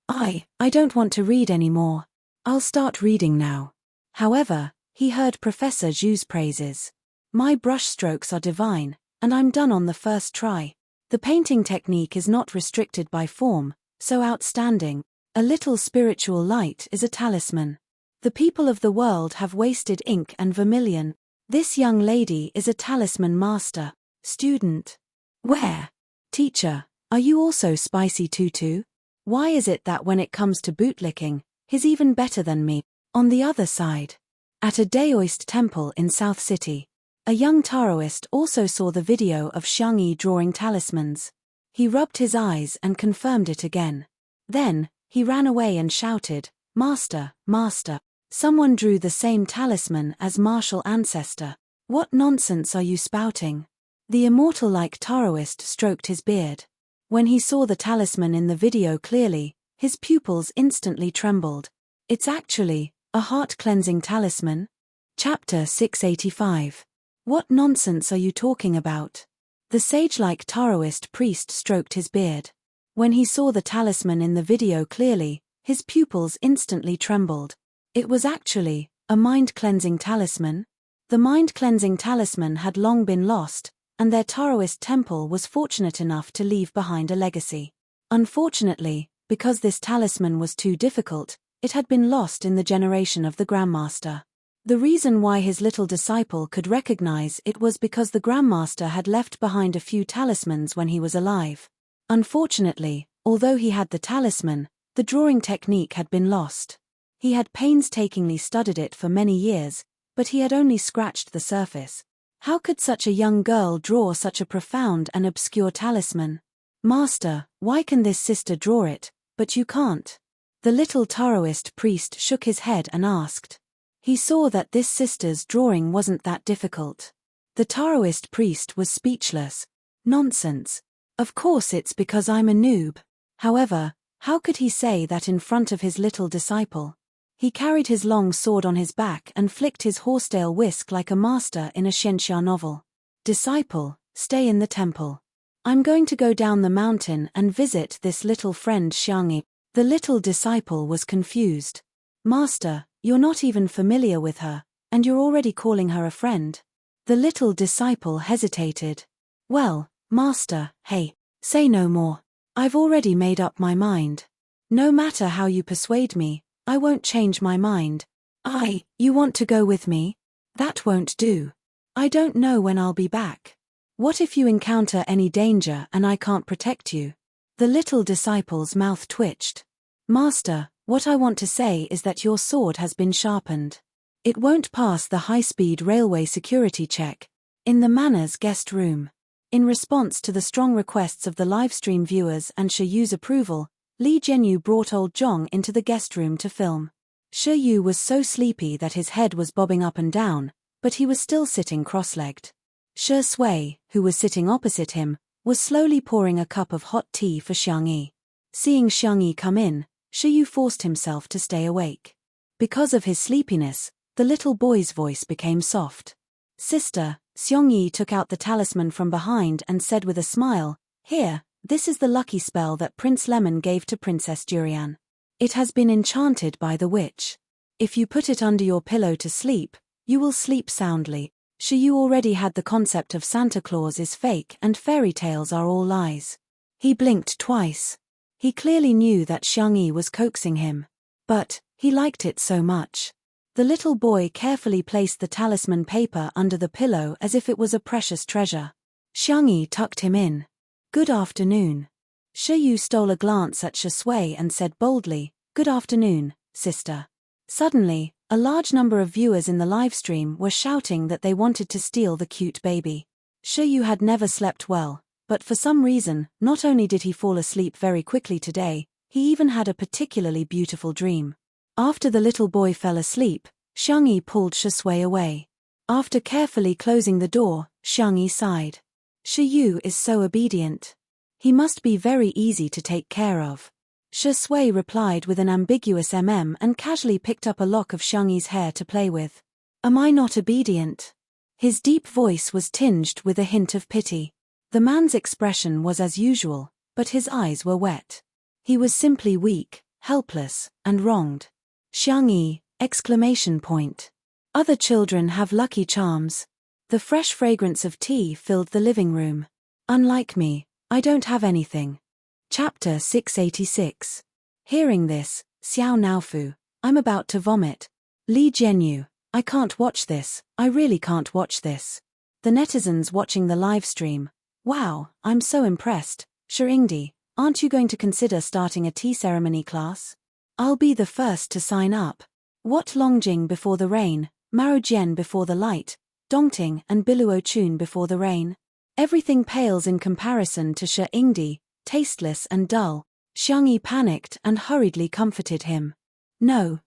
don't want to read anymore. I'll start reading now." However, he heard Professor Zhu's praises. "My brushstrokes are divine, and I'm done on the first try. The painting technique is not restricted by form, so outstanding. A little spiritual light is a talisman. The people of the world have wasted ink and vermilion. This young lady is a talisman master." Student: "Where? Teacher, are you also spicy tutu? Why is it that when it comes to bootlicking, he's even better than me?" On the other side, at a Daoist temple in South City, a young Taoist also saw the video of Xiang Yi drawing talismans. He rubbed his eyes and confirmed it again. Then, he ran away and shouted, "Master, Master, someone drew the same talisman as martial ancestor. What nonsense are you spouting?" The immortal-like Taoist stroked his beard. When he saw the talisman in the video clearly, his pupils instantly trembled. "It's actually a heart-cleansing talisman?" Chapter 685. "What nonsense are you talking about?" The sage-like Taoist priest stroked his beard. When he saw the talisman in the video clearly, his pupils instantly trembled. It was actually a mind-cleansing talisman. The mind-cleansing talisman had long been lost, and their Taoist temple was fortunate enough to leave behind a legacy. Unfortunately, because this talisman was too difficult, it had been lost in the generation of the Grandmaster. The reason why his little disciple could recognize it was because the Grandmaster had left behind a few talismans when he was alive. Unfortunately, although he had the talisman, the drawing technique had been lost. He had painstakingly studied it for many years, but he had only scratched the surface. How could such a young girl draw such a profound and obscure talisman? "Master, why can this sister draw it, but you can't?" The little Taoist priest shook his head and asked. He saw that this sister's drawing wasn't that difficult. The Taoist priest was speechless. "Nonsense. Of course it's because I'm a noob." However, how could he say that in front of his little disciple? He carried his long sword on his back and flicked his horsetail whisk like a master in a Xianxia novel. "Disciple, stay in the temple. I'm going to go down the mountain and visit this little friend Xiangyi. The little disciple was confused. Master, you're not even familiar with her, and you're already calling her a friend? The little disciple hesitated. Well, Master, hey, say no more. I've already made up my mind. No matter how you persuade me, I won't change my mind. You want to go with me? That won't do. I don't know when I'll be back. What if you encounter any danger and I can't protect you? The little disciple's mouth twitched. Master, what I want to say is that your sword has been sharpened. It won't pass the high-speed railway security check. In the Manners guest room. In response to the strong requests of the livestream viewers and Shiyu's approval, Li Jianyu brought old Zhong into the guest room to film. Shiyu was so sleepy that his head was bobbing up and down, but he was still sitting cross-legged. Shi Sui, who was sitting opposite him, was slowly pouring a cup of hot tea for Xiangyi. Seeing Xiangyi come in, Shiyu forced himself to stay awake. Because of his sleepiness, the little boy's voice became soft. Sister, Xiangyi took out the talisman from behind and said with a smile, Here, this is the lucky spell that Prince Lemon gave to Princess Durian. It has been enchanted by the witch. If you put it under your pillow to sleep, you will sleep soundly. Shiyu already had the concept of Santa Claus is fake and fairy tales are all lies. He blinked twice. He clearly knew that Xiangyi was coaxing him. But, he liked it so much. The little boy carefully placed the talisman paper under the pillow as if it was a precious treasure. Xiangyi tucked him in. Good afternoon. Shiyu stole a glance at Shi Sui and said boldly, Good afternoon, sister. Suddenly, a large number of viewers in the livestream were shouting that they wanted to steal the cute baby. Shiyu had never slept well, but for some reason, not only did he fall asleep very quickly today, he even had a particularly beautiful dream. After the little boy fell asleep, Xiangyi pulled Shi Sui away. After carefully closing the door, Xiangyi sighed. Shiyu is so obedient. He must be very easy to take care of. Shi Sui replied with an ambiguous and casually picked up a lock of Xiangyi's hair to play with. Am I not obedient? His deep voice was tinged with a hint of pity. The man's expression was as usual, but his eyes were wet. He was simply weak, helpless, and wronged. Xiangyi! Exclamation point. Other children have lucky charms. The fresh fragrance of tea filled the living room. Unlike me, I don't have anything. Chapter 686. Hearing this, Xiao Naofu, I'm about to vomit. Li Jianyu, I can't watch this, I really can't watch this. The netizens watching the live stream. Wow, I'm so impressed. Shiringdi, aren't you going to consider starting a tea ceremony class? I'll be the first to sign up. What Longjing before the rain, Marojian before the light, Dongting and Biluo Chun before the rain. Everything pales in comparison to Shiringdi, tasteless and dull. Xiangyi panicked and hurriedly comforted him. No,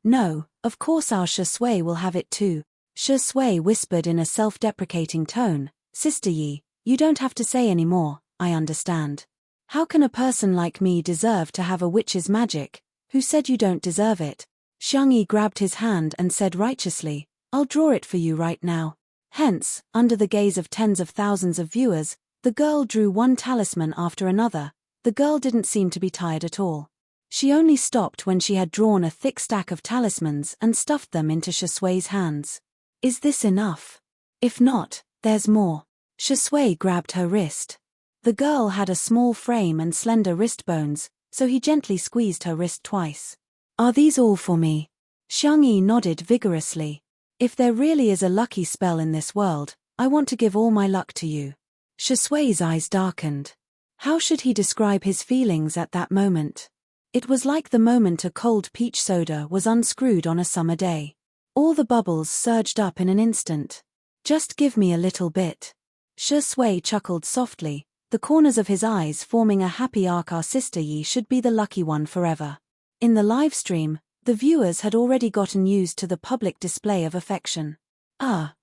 of course our Shi Sui will have it too. Shi Sui whispered in a self-deprecating tone, Sister Yi, you don't have to say any more, I understand. How can a person like me deserve to have a witch's magic? Who said you don't deserve it? Xiangyi grabbed his hand and said righteously, I'll draw it for you right now. Hence, under the gaze of tens of thousands of viewers, the girl drew one talisman after another. The girl didn't seem to be tired at all. She only stopped when she had drawn a thick stack of talismans and stuffed them into Shi Sui's hands. Is this enough? If not, there's more. Shi Sui grabbed her wrist. The girl had a small frame and slender wrist bones, so he gently squeezed her wrist twice. Are these all for me? Xiangyi nodded vigorously. If there really is a lucky spell in this world, I want to give all my luck to you. Shi Sui's eyes darkened. How should he describe his feelings at that moment? It was like the moment a cold peach soda was unscrewed on a summer day. All the bubbles surged up in an instant. Just give me a little bit. Shi Sui chuckled softly, the corners of his eyes forming a happy arc. Our sister Yi should be the lucky one forever. In the live stream, the viewers had already gotten used to the public display of affection.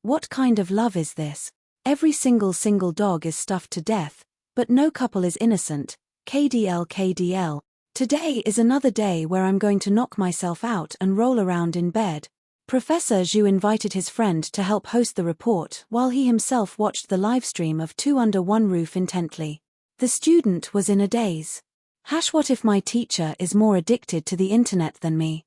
What kind of love is this? Every single dog is stuffed to death, but no couple is innocent. KDL. Today is another day where I'm going to knock myself out and roll around in bed. Professor Zhu invited his friend to help host the report while he himself watched the livestream of Two Under One Roof intently. The student was in a daze. What if my teacher is more addicted to the internet than me?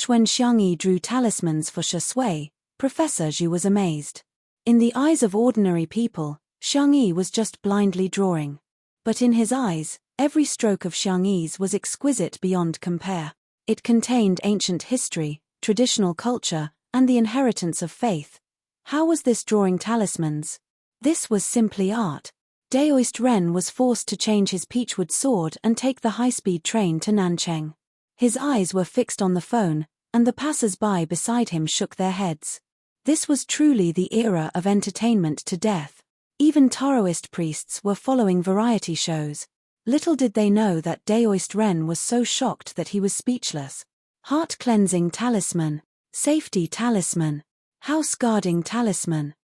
When Xiangyi drew talismans for Shui, Professor Zhu was amazed. In the eyes of ordinary people, Xiangyi was just blindly drawing. But in his eyes, every stroke of Xiangyi's was exquisite beyond compare. It contained ancient history, traditional culture, and the inheritance of faith. How was this drawing talismans? This was simply art. Daoist Ren was forced to change his peachwood sword and take the high-speed train to Nancheng. His eyes were fixed on the phone, and the passers-by beside him shook their heads. This was truly the era of entertainment to death. Even Taoist priests were following variety shows. Little did they know that Daoist Ren was so shocked that he was speechless. Heart-cleansing talisman, safety talisman, house-guarding talisman.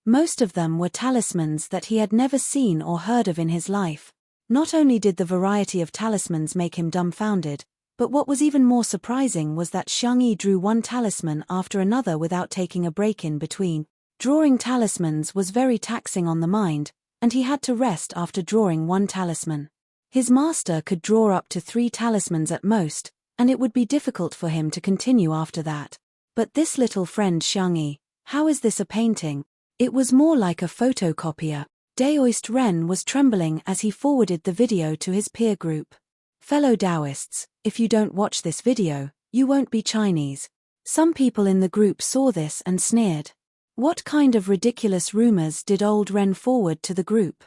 Most of them were talismans that he had never seen or heard of in his life. Not only did the variety of talismans make him dumbfounded, but what was even more surprising was that Xiangyi drew one talisman after another without taking a break in between. Drawing talismans was very taxing on the mind, and he had to rest after drawing one talisman. His master could draw up to 3 talismans at most, and it would be difficult for him to continue after that. But this little friend Xiangyi, how is this a painting? It was more like a photocopier. Daoist Ren was trembling as he forwarded the video to his peer group. Fellow Taoists, if you don't watch this video, you won't be Chinese. Some people in the group saw this and sneered. What kind of ridiculous rumors did old Ren forward to the group?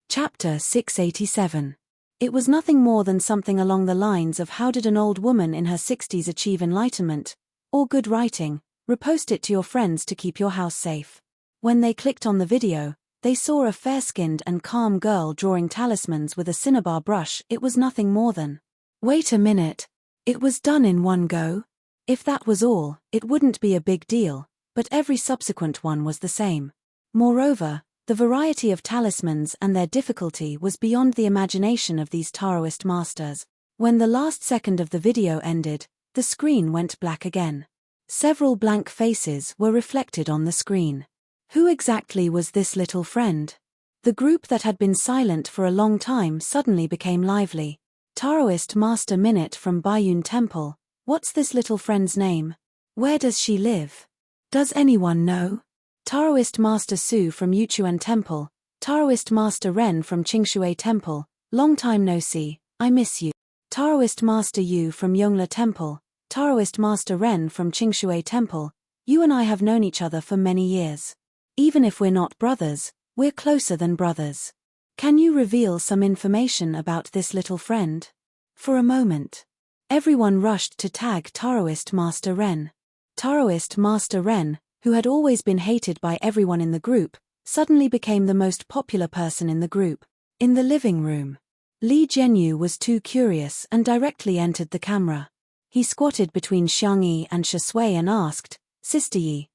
Chapter 687. It was nothing more than something along the lines of how did an old woman in her 60s achieve enlightenment, or good writing, repost it to your friends to keep your house safe. When they clicked on the video, they saw a fair-skinned and calm girl drawing talismans with a cinnabar brush. It was nothing more than, wait a minute, it was done in one go? If that was all, it wouldn't be a big deal, but every subsequent one was the same. Moreover, the variety of talismans and their difficulty was beyond the imagination of these Taoist masters. When the last second of the video ended, the screen went black again. Several blank faces were reflected on the screen. Who exactly was this little friend? The group that had been silent for a long time suddenly became lively. Taoist Master Minute from Baiyun Temple. What's this little friend's name? Where does she live? Does anyone know? Taoist Master Su from Yuchuan Temple. Taoist Master Ren from Qingshui Temple. Long time no see, I miss you. Taoist Master Yu from Yongla Temple. Taoist Master Ren from Qingshui Temple. You and I have known each other for many years. Even if we're not brothers, we're closer than brothers. Can you reveal some information about this little friend? For a moment, everyone rushed to tag Taoist Master Ren. Taoist Master Ren, who had always been hated by everyone in the group, suddenly became the most popular person in the group. In the living room, Li Jianyu was too curious and directly entered the camera. He squatted between Xiangyi and Shui and asked, Sister Yi,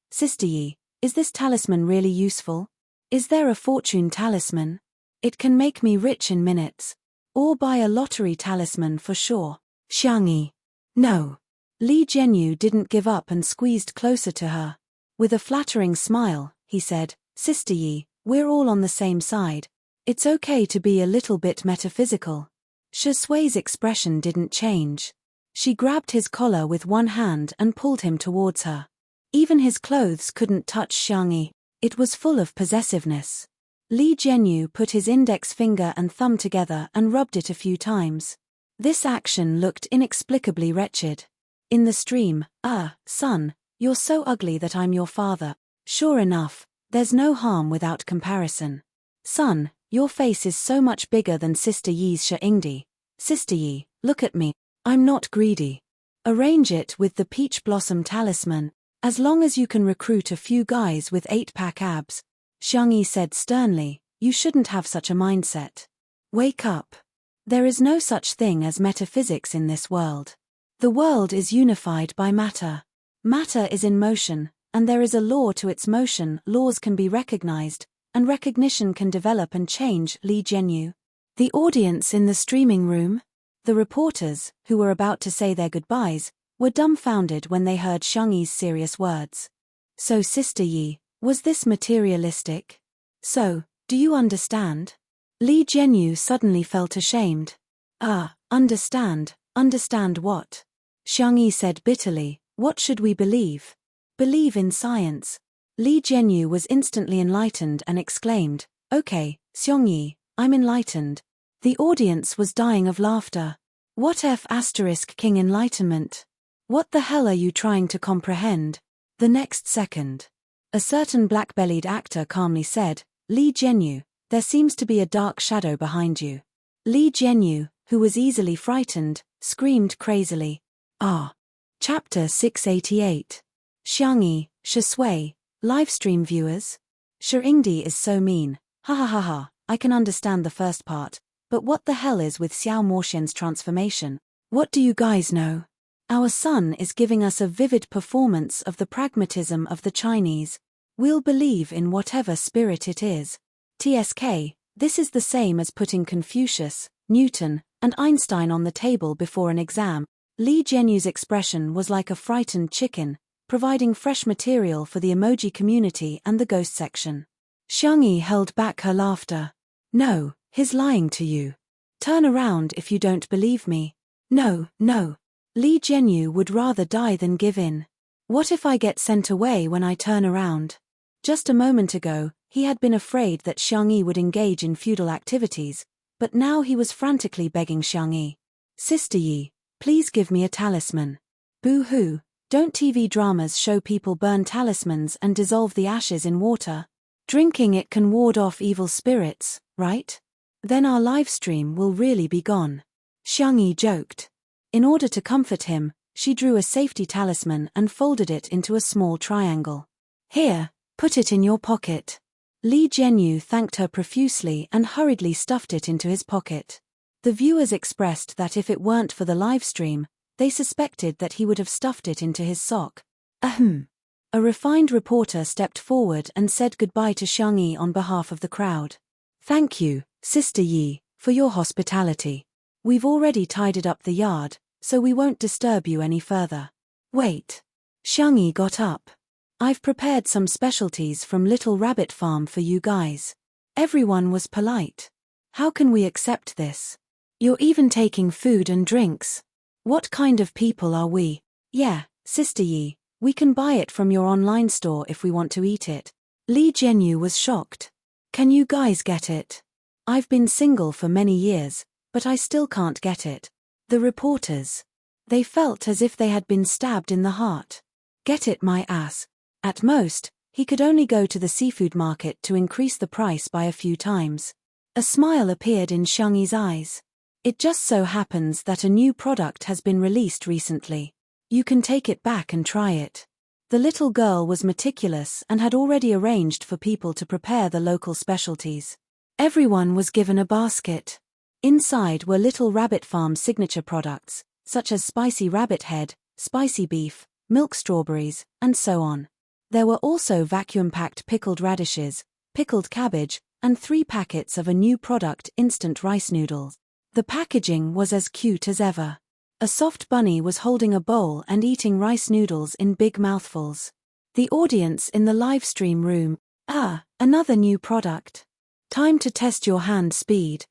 is this talisman really useful? Is there a fortune talisman? It can make me rich in minutes. Or buy a lottery talisman for sure. Xiangyi. No. Li Jianyu didn't give up and squeezed closer to her. With a flattering smile, he said, Sister Yi, we're all on the same side. It's okay to be a little bit metaphysical. Shui's expression didn't change. She grabbed his collar with one hand and pulled him towards her. Even his clothes couldn't touch Xiangyi. It was full of possessiveness. Li Jianyu put his index finger and thumb together and rubbed it a few times. This action looked inexplicably wretched. In the stream, son, you're so ugly that I'm your father. Sure enough, there's no harm without comparison. Son, your face is so much bigger than Sister Yi's Shengdi. Sister Yi, look at me. I'm not greedy. Arrange it with the peach blossom talisman. As long as you can recruit a few guys with 8-pack abs, Xiangyi said sternly, you shouldn't have such a mindset. Wake up. There is no such thing as metaphysics in this world. The world is unified by matter. Matter is in motion, and there is a law to its motion. Laws can be recognized, and recognition can develop and change. Li Jianyu. The audience in the streaming room, the reporters, who were about to say their goodbyes, were dumbfounded when they heard Xiangyi's serious words. So Sister Yi, was this materialistic? So, do you understand? Li Jianyu suddenly felt ashamed. Understand what? Xiang Yi said bitterly, what should we believe? Believe in science. Li Jianyu was instantly enlightened and exclaimed, okay, Xiang Yi, I'm enlightened. The audience was dying of laughter. What King enlightenment? What the hell are you trying to comprehend? The next second, a certain black-bellied actor calmly said, Li Jianyu, there seems to be a dark shadow behind you. Li Jianyu, who was easily frightened, screamed crazily. Chapter 688. Xiang Yi, Shui, livestream viewers? Shiringdi is so mean, ha ha ha ha, I can understand the first part, but what the hell is with Xiao Moxian's transformation? What do you guys know? Our son is giving us a vivid performance of the pragmatism of the Chinese. We'll believe in whatever spirit it is. TSK, this is the same as putting Confucius, Newton, and Einstein on the table before an exam. Li Jianyu's expression was like a frightened chicken, providing fresh material for the emoji community and the ghost section. Xiang Yi held back her laughter. No, he's lying to you. Turn around if you don't believe me. No. Li Jianyu would rather die than give in. What if I get sent away when I turn around? Just a moment ago, he had been afraid that Xiang Yi would engage in feudal activities, but now he was frantically begging Xiang Yi. Sister Yi, please give me a talisman. Boo-hoo, don't TV dramas show people burn talismans and dissolve the ashes in water? Drinking it can ward off evil spirits, right? Then our live stream will really be gone. Xiang Yi joked. In order to comfort him, she drew a safety talisman and folded it into a small triangle. Here, put it in your pocket. Li Jianyu thanked her profusely and hurriedly stuffed it into his pocket. The viewers expressed that if it weren't for the live stream, they suspected that he would have stuffed it into his sock. Ahem. A refined reporter stepped forward and said goodbye to Xiang Yi on behalf of the crowd. Thank you, Sister Yi, for your hospitality. We've already tidied up the yard, so we won't disturb you any further. Wait. Xiang Yi got up. I've prepared some specialties from Little Rabbit Farm for you guys. Everyone was polite. How can we accept this? You're even taking food and drinks. What kind of people are we? Yeah, Sister Yi, we can buy it from your online store if we want to eat it. Li Jianyu was shocked. Can you guys get it? I've been single for many years, but I still can't get it. The reporters. They felt as if they had been stabbed in the heart. Get it, my ass. At most, he could only go to the seafood market to increase the price by a few times. A smile appeared in Xiang Yi's eyes. It just so happens that a new product has been released recently. You can take it back and try it. The little girl was meticulous and had already arranged for people to prepare the local specialties. Everyone was given a basket. Inside were Little Rabbit Farm signature products, such as spicy rabbit head, spicy beef, milk strawberries, and so on. There were also vacuum-packed pickled radishes, pickled cabbage, and 3 packets of a new product, instant rice noodles. The packaging was as cute as ever. A soft bunny was holding a bowl and eating rice noodles in big mouthfuls. The audience in the live stream room, another new product. Time to test your hand speed.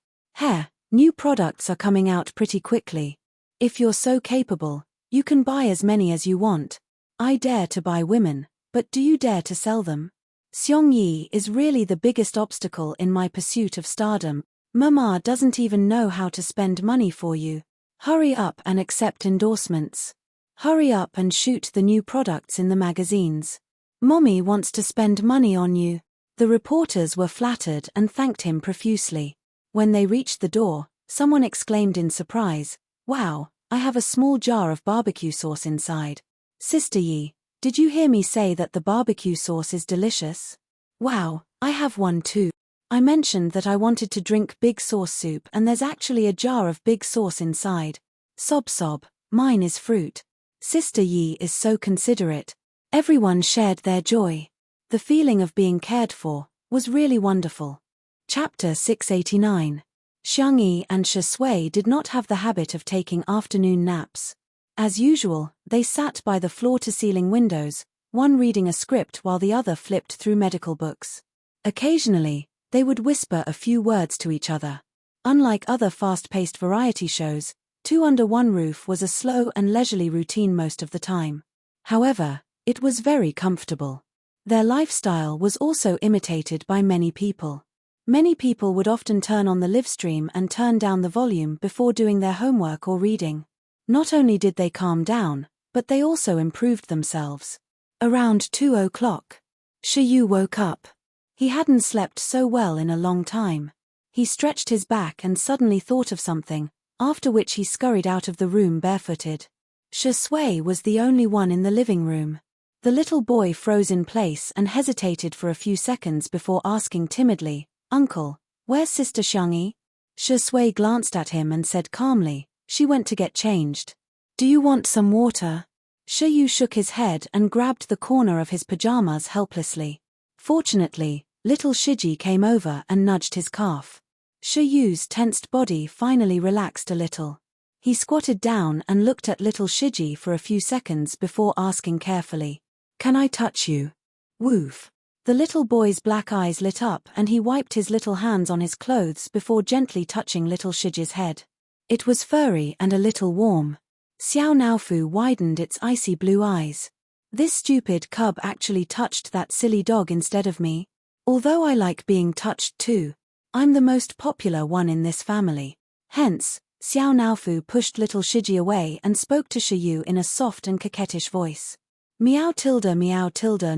New products are coming out pretty quickly. If you're so capable, you can buy as many as you want. I dare to buy women, but do you dare to sell them? Xiang Yi is really the biggest obstacle in my pursuit of stardom. Mama doesn't even know how to spend money for you. Hurry up and accept endorsements. Hurry up and shoot the new products in the magazines. Mommy wants to spend money on you. The reporters were flattered and thanked him profusely. When they reached the door, someone exclaimed in surprise, "Wow, I have a small jar of barbecue sauce inside. Sister Yi, did you hear me say that the barbecue sauce is delicious? Wow, I have one too. I mentioned that I wanted to drink big sauce soup and there's actually a jar of big sauce inside. Sob, mine is fruit. Sister Yi is so considerate." Everyone shared their joy. The feeling of being cared for was really wonderful. Chapter 689. Xiang Yi and Shui did not have the habit of taking afternoon naps. As usual, they sat by the floor-to-ceiling windows, one reading a script while the other flipped through medical books. Occasionally, They would whisper a few words to each other. Unlike other fast-paced variety shows, Two Under One Roof was a slow and leisurely routine most of the time. However, it was very comfortable. Their lifestyle was also imitated by many people. Many people would often turn on the live stream and turn down the volume before doing their homework or reading. Not only did they calm down, but they also improved themselves. Around 2 o'clock, Shiyu woke up. He hadn't slept so well in a long time. He stretched his back and suddenly thought of something, after which he scurried out of the room barefooted. Shui was the only one in the living room. The little boy froze in place and hesitated for a few seconds before asking timidly, "Uncle, where's Sister Xiangyi?" Shui glanced at him and said calmly, "She went to get changed. Do you want some water?" Shiyu shook his head and grabbed the corner of his pajamas helplessly. Fortunately, little Shiji came over and nudged his calf. Shiyu's tensed body finally relaxed a little. He squatted down and looked at little Shiji for a few seconds before asking carefully, "Can I touch you?" Woof. The little boy's black eyes lit up and he wiped his little hands on his clothes before gently touching little Shiji's head. It was furry and a little warm. Xiao Naofu widened its icy blue eyes. This stupid cub actually touched that silly dog instead of me. Although I like being touched too, I'm the most popular one in this family. Hence, Xiao Naofu pushed little Shiji away and spoke to Shiyu in a soft and coquettish voice. Meow tilde,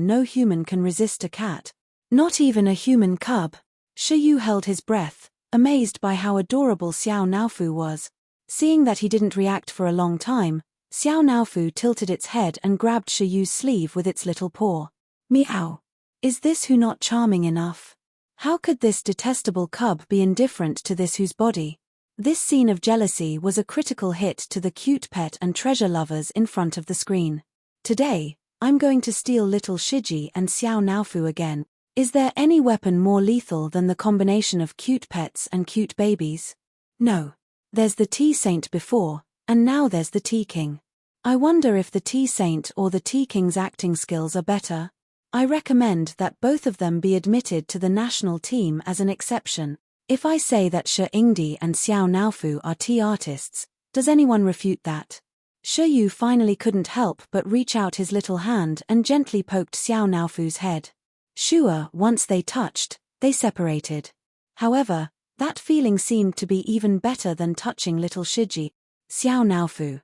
no human can resist a cat. Not even a human cub. Shiyu held his breath, amazed by how adorable Xiao Naofu was. Seeing that he didn't react for a long time, Xiao Naofu tilted its head and grabbed Shiyu's sleeve with its little paw. Meow. Is this who not charming enough? How could this detestable cub be indifferent to this whose body? This scene of jealousy was a critical hit to the cute pet and treasure lovers in front of the screen. Today, I'm going to steal little Shiji and Xiao Naofu again. Is there any weapon more lethal than the combination of cute pets and cute babies? No. There's the Tea Saint before, and now there's the Tea King. I wonder if the Tea Saint or the Tea King's acting skills are better. I recommend that both of them be admitted to the national team as an exception. If I say that Shi Yingdi and Xiao Naofu are tea artists, does anyone refute that? Shiyu finally couldn't help but reach out his little hand and gently poked Xiao Naofu's head. Sure, once they touched, they separated. However, that feeling seemed to be even better than touching little Shiji. Xiao Naofu,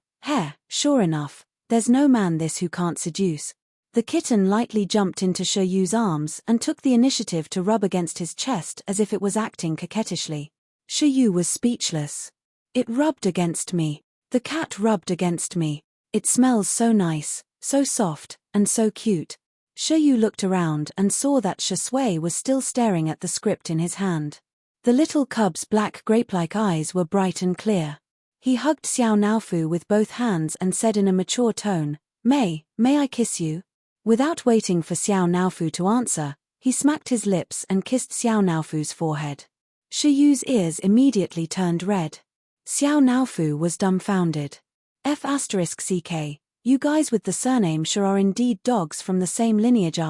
sure enough, there's no man this who can't seduce. The kitten lightly jumped into Shiyu's arms and took the initiative to rub against his chest as if it was acting coquettishly. Shiyu was speechless. It rubbed against me. The cat rubbed against me. It smells so nice, so soft, and so cute. Shiyu looked around and saw that Shui was still staring at the script in his hand. The little cub's black grape-like eyes were bright and clear. He hugged Xiao Naofu with both hands and said in a mature tone, May I kiss you?" Without waiting for Xiao Naofu to answer, he smacked his lips and kissed Xiao Naofu's forehead. Shiyu's ears immediately turned red. Xiao Naofu was dumbfounded. F***ck, you guys with the surname sure are indeed dogs from the same lineage.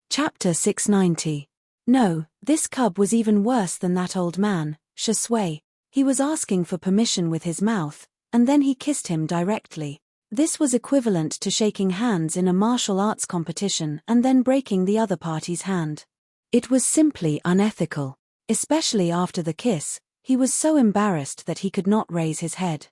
Chapter 690. No, this cub was even worse than that old man, Shui. He was asking for permission with his mouth, and then he kissed him directly. This was equivalent to shaking hands in a martial arts competition and then breaking the other party's hand. It was simply unethical. Especially after the kiss, he was so embarrassed that he could not raise his head.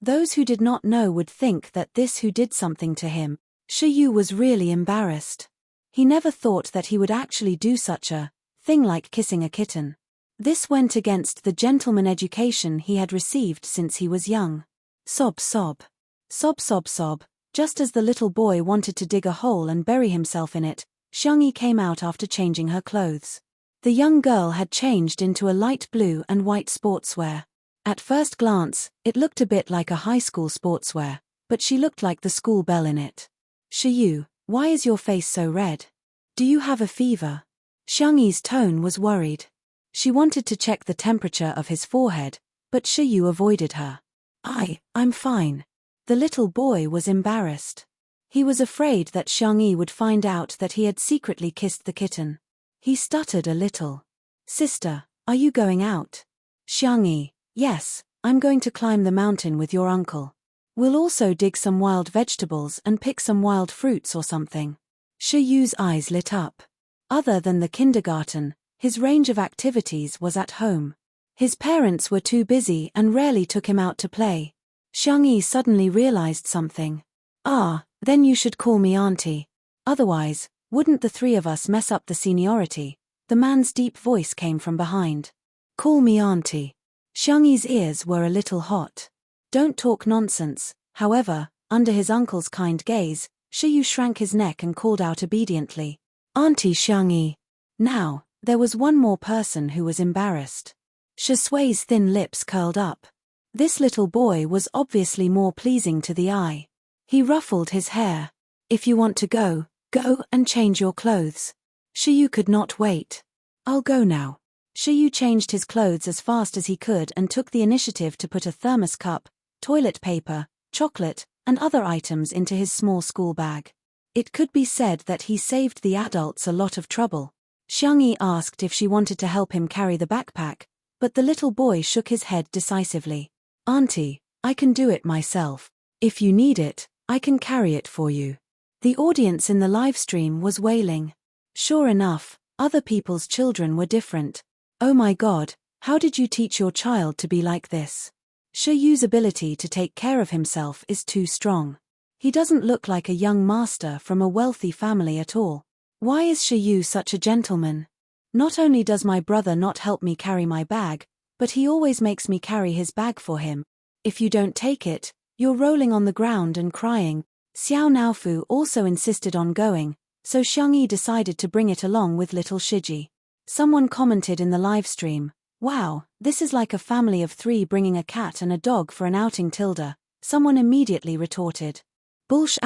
Those who did not know would think that this who did something to him. Shiyu was really embarrassed. He never thought that he would actually do such a thing like kissing a kitten. This went against the gentleman education he had received since he was young. Sob sob. Sob sob sob. Just as the little boy wanted to dig a hole and bury himself in it, Xiangyi came out after changing her clothes. The young girl had changed into a light blue and white sportswear. At first glance, it looked a bit like a high school sportswear, but she looked like the school bell in it. Shiyu, why is your face so red? Do you have a fever? Xiangyi's tone was worried. She wanted to check the temperature of his forehead, but Shiyu avoided her. I'm fine. The little boy was embarrassed. He was afraid that Xiangyi would find out that he had secretly kissed the kitten. He stuttered a little. Sister, are you going out? Xiangyi, yes, I'm going to climb the mountain with your uncle. We'll also dig some wild vegetables and pick some wild fruits or something. Shi Yu's eyes lit up. Other than the kindergarten, his range of activities was at home. His parents were too busy and rarely took him out to play. Xiangyi suddenly realized something. Ah, then you should call me auntie. Otherwise, wouldn't the three of us mess up the seniority? The man's deep voice came from behind. Call me auntie. Xiangyi's ears were a little hot. Don't talk nonsense. However, under his uncle's kind gaze, Shi Yu shrank his neck and called out obediently. Auntie Xiangyi. Now, there was one more person who was embarrassed. Shi Sui's thin lips curled up. This little boy was obviously more pleasing to the eye. He ruffled his hair. If you want to go, go and change your clothes. Shi Yu could not wait. I'll go now. Shi Yu changed his clothes as fast as he could and took the initiative to put a thermos cup, toilet paper, chocolate, and other items into his small school bag. It could be said that he saved the adults a lot of trouble. Xiangyi asked if she wanted to help him carry the backpack, but the little boy shook his head decisively. Auntie, I can do it myself. If you need it, I can carry it for you. The audience in the live stream was wailing. Sure enough, other people's children were different. Oh my God, how did you teach your child to be like this? Shi Yu's ability to take care of himself is too strong. He doesn't look like a young master from a wealthy family at all. Why is Shi Yu such a gentleman? Not only does my brother not help me carry my bag, but he always makes me carry his bag for him. If you don't take it, you're rolling on the ground and crying. Xiao Naofu also insisted on going, so Xiangyi decided to bring it along with little Shiji. Someone commented in the live stream, wow, this is like a family of 3 bringing a cat and a dog for an outing tilde. Someone immediately retorted. Bullsh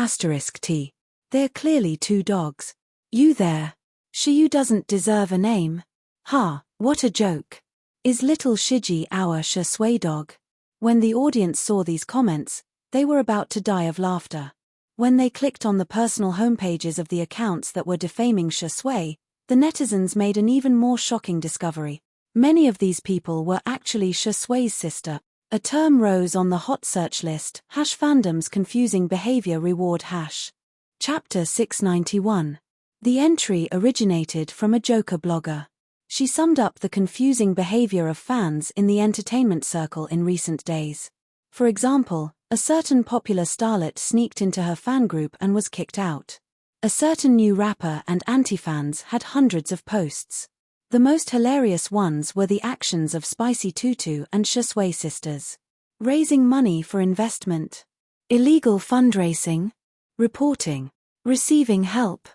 *T. They're clearly 2 dogs. You there. Shi Yu doesn't deserve a name. Ha, what a joke. Is little Shiji our Shi Sui dog? When the audience saw these comments, they were about to die of laughter. When they clicked on the personal homepages of the accounts that were defaming Shi Sui, the netizens made an even more shocking discovery. Many of these people were actually Shi Sui's sister. A term rose on the hot search list, #fandom's confusing behavior reward #. Chapter 691. The entry originated from a Joker blogger. She summed up the confusing behavior of fans in the entertainment circle in recent days. For example, a certain popular starlet sneaked into her fan group and was kicked out. A certain new rapper and anti-fans had hundreds of posts. The most hilarious ones were the actions of Spicy Tutu and Shi Sui sisters. Raising money for investment. Illegal fundraising. Reporting. Receiving help.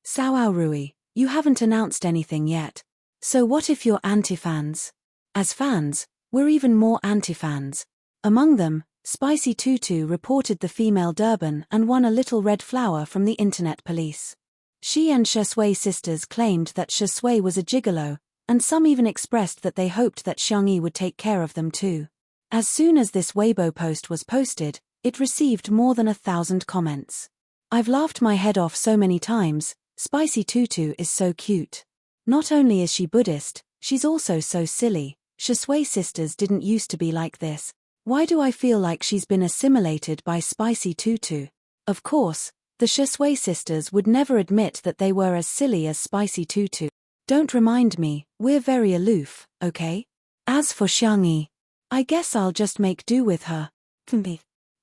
Sao Rui, you haven't announced anything yet. So what if you're anti-fans? As fans, we're even more anti-fans. Among them, Spicy Tutu reported the female Durban and won a little red flower from the internet police. She and Shi Sui sisters claimed that Shi Sui was a gigolo, and some even expressed that they hoped that Xiangyi would take care of them too. As soon as this Weibo post was posted, it received more than 1,000 comments. I've laughed my head off so many times. Spicy Tutu is so cute. Not only is she Buddhist, she's also so silly. Shi Sui sisters didn't used to be like this. Why do I feel like she's been assimilated by Spicy Tutu? Of course, the Shi Sui sisters would never admit that they were as silly as Spicy Tutu. Don't remind me, we're very aloof, okay? As for Xiangyi, I guess I'll just make do with her.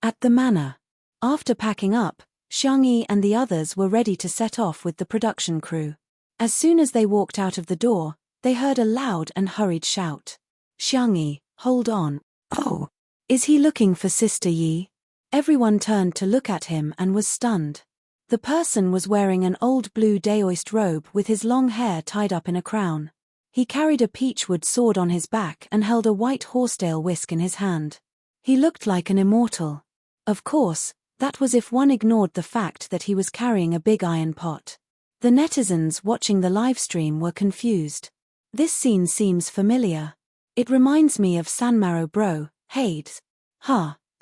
At the manor. After packing up, Xiangyi and the others were ready to set off with the production crew. As soon as they walked out of the door, they heard a loud and hurried shout. Xiangyi, hold on. Oh, is he looking for Sister Yi? Everyone turned to look at him and was stunned. The person was wearing an old blue daoist robe with his long hair tied up in a crown. He carried a peachwood sword on his back and held a white horsetail whisk in his hand. He looked like an immortal. Of course, that was if one ignored the fact that he was carrying a big iron pot. The netizens watching the livestream were confused. This scene seems familiar. It reminds me of Sanmaro Bro, Hades.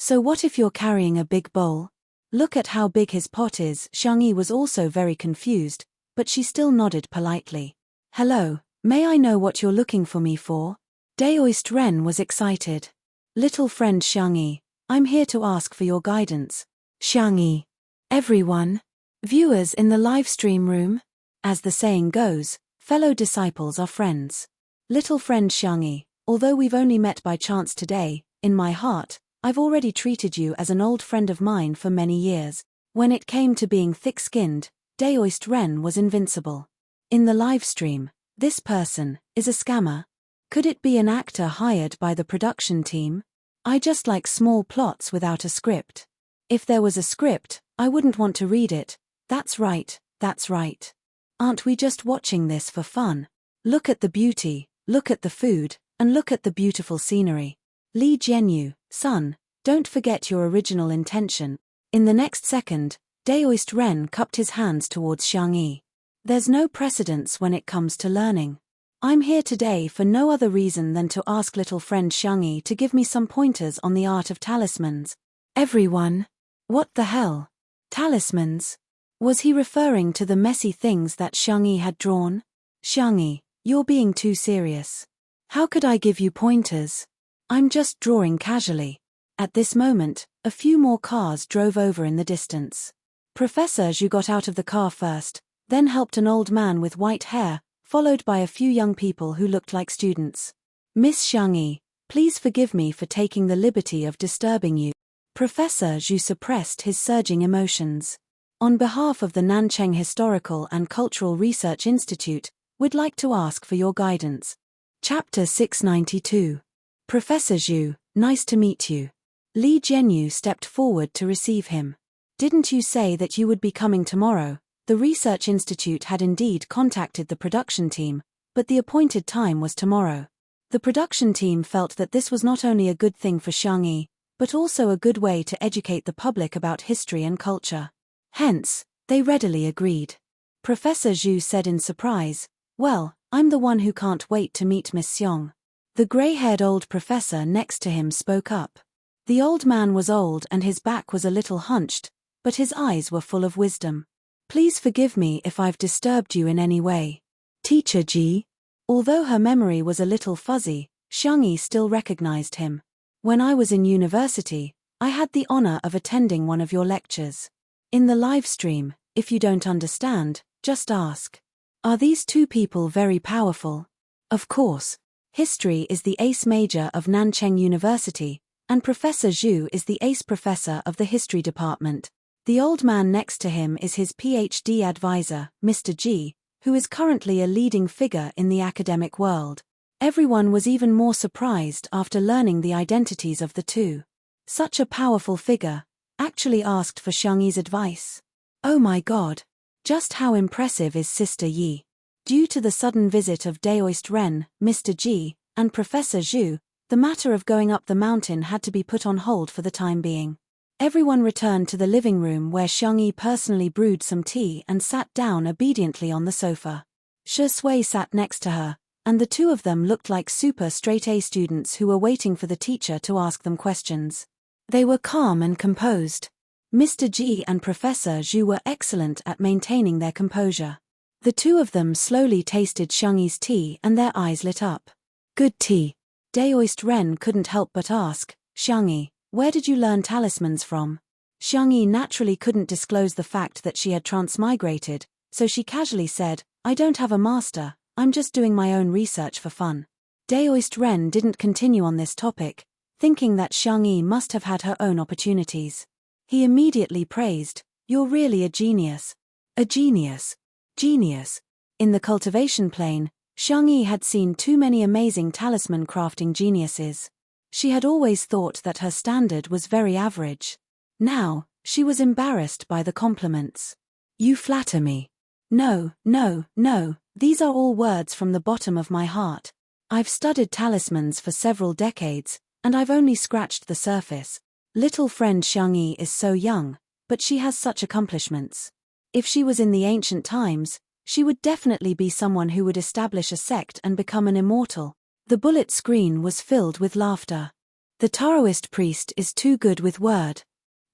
So what if you're carrying a big bowl? Look at how big his pot is. Xiangyi was also very confused, but she still nodded politely. Hello, May I know what you're looking for me for? Daoist Ren was excited. Little friend Xiangyi, I'm here to ask for your guidance. Xiangyi. Everyone. Viewers in the live stream room? As the saying goes, fellow disciples are friends. Little friend Xiangyi, although we've only met by chance today, in my heart, I've already treated you as an old friend of mine for many years. When it came to being thick-skinned, Daoist Ren was invincible. In the live stream, this person is a scammer. Could it be an actor hired by the production team? I just like small plots without a script. If there was a script, I wouldn't want to read it. That's right, that's right. Aren't we just watching this for fun? Look at the beauty, look at the food, and look at the beautiful scenery. Li Jianyu, son, don't forget your original intention. In the next second, Daoist Ren cupped his hands towards Xiangyi. There's no precedence when it comes to learning. I'm here today for no other reason than to ask little friend Xiangyi to give me some pointers on the art of talismans. Everyone. What the hell? Talismans? Was he referring to the messy things that Xiangyi had drawn? Xiangyi, you're being too serious. How could I give you pointers? I'm just drawing casually. At this moment, a few more cars drove over in the distance. Professor Zhu got out of the car first, then helped an old man with white hair, followed by a few young people who looked like students. Miss Xiangyi, please forgive me for taking the liberty of disturbing you. Professor Zhu suppressed his surging emotions. On behalf of the Nancheng Historical and Cultural Research Institute, we'd like to ask for your guidance. Chapter 692. Professor Zhu, nice to meet you. Li Jianyu stepped forward to receive him. Didn't you say that you would be coming tomorrow? The Research Institute had indeed contacted the production team, but the appointed time was tomorrow. The production team felt that this was not only a good thing for Xiangyi, but also a good way to educate the public about history and culture. Hence, they readily agreed. Professor Zhu said in surprise, "Well, I'm the one who can't wait to meet Miss Xiong." The grey-haired old professor next to him spoke up. The old man was old and his back was a little hunched, but his eyes were full of wisdom. Please forgive me if I've disturbed you in any way. Teacher Ji. Although her memory was a little fuzzy, Xiangyi still recognized him. When I was in university, I had the honor of attending one of your lectures. In the live stream, if you don't understand, just ask. Are these two people very powerful? Of course. History is the ace major of Nancheng University, and Professor Zhu is the ace professor of the history department. The old man next to him is his PhD advisor, Mr. Ji, who is currently a leading figure in the academic world. Everyone was even more surprised after learning the identities of the two. Such a powerful figure actually asked for Xiangyi's advice. Oh my god! Just how impressive is Sister Yi? Due to the sudden visit of Daoist Ren, Mr. Ji, and Professor Zhu, the matter of going up the mountain had to be put on hold for the time being. Everyone returned to the living room where Xiangyi personally brewed some tea and sat down obediently on the sofa. Shi Sui sat next to her, and the two of them looked like super straight-A students who were waiting for the teacher to ask them questions. They were calm and composed. Mr. Ji and Professor Zhu were excellent at maintaining their composure. The two of them slowly tasted Xiangyi's tea and their eyes lit up. Good tea. Daoist Ren couldn't help but ask, Xiangyi, where did you learn talismans from? Xiangyi naturally couldn't disclose the fact that she had transmigrated, so she casually said, I don't have a master, I'm just doing my own research for fun. Daoist Ren didn't continue on this topic, thinking that Xiangyi must have had her own opportunities. He immediately praised, you're really a genius. A genius. Genius. In the cultivation plane, Xiangyi had seen too many amazing talisman crafting geniuses. She had always thought that her standard was very average. Now, she was embarrassed by the compliments. You flatter me. No, no, no, these are all words from the bottom of my heart. I've studied talismans for several decades, and I've only scratched the surface. Little friend Xiangyi is so young, but she has such accomplishments. If she was in the ancient times, she would definitely be someone who would establish a sect and become an immortal. The bullet screen was filled with laughter. The Taoist priest is too good with word.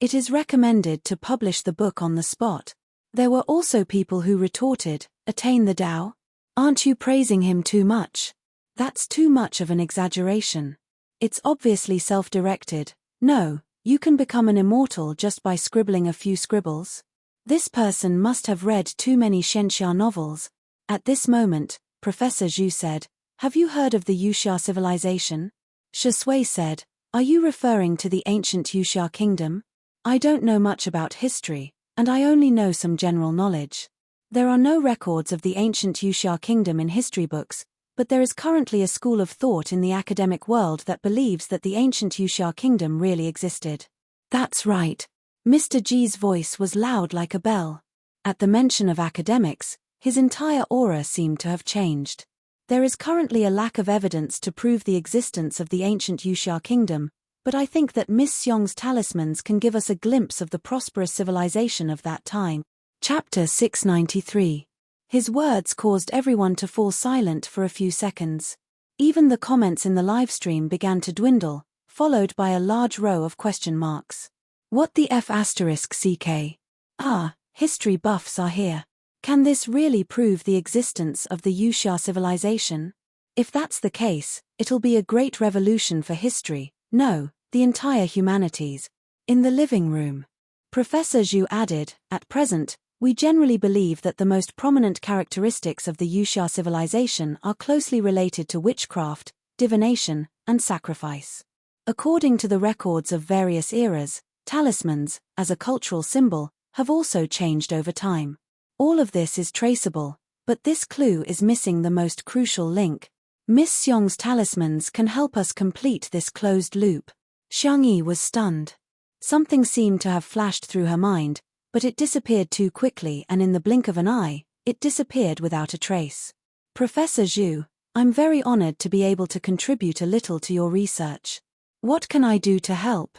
It is recommended to publish the book on the spot. There were also people who retorted, attain the Tao? Aren't you praising him too much? That's too much of an exaggeration. It's obviously self-directed. No, you can become an immortal just by scribbling a few scribbles. This person must have read too many Shenxia novels. At this moment, Professor Zhu said, "Have you heard of the Yuxia civilization?" Shui said, "Are you referring to the ancient Yuxia kingdom? I don't know much about history, and I only know some general knowledge. There are no records of the ancient Yuxia kingdom in history books, but there is currently a school of thought in the academic world that believes that the ancient Yuxia kingdom really existed." That's right. Mr. G's voice was loud like a bell. At the mention of academics, his entire aura seemed to have changed. There is currently a lack of evidence to prove the existence of the ancient Yuxia kingdom, but I think that Miss Xiong's talismans can give us a glimpse of the prosperous civilization of that time. Chapter 693. His words caused everyone to fall silent for a few seconds. Even the comments in the livestream began to dwindle, followed by a large row of question marks. What the F***CK? Ah, history buffs are here. Can this really prove the existence of the Yuxia civilization? If that's the case, it'll be a great revolution for history, no, the entire humanities. In the living room, Professor Zhu added, "At present, we generally believe that the most prominent characteristics of the Yuxia civilization are closely related to witchcraft, divination, and sacrifice. According to the records of various eras, talismans, as a cultural symbol, have also changed over time. All of this is traceable, but this clue is missing the most crucial link. Miss Xiong's talismans can help us complete this closed loop." Xiang Yi was stunned. Something seemed to have flashed through her mind, but it disappeared too quickly, and in the blink of an eye, it disappeared without a trace. "Professor Zhu, I'm very honored to be able to contribute a little to your research. What can I do to help?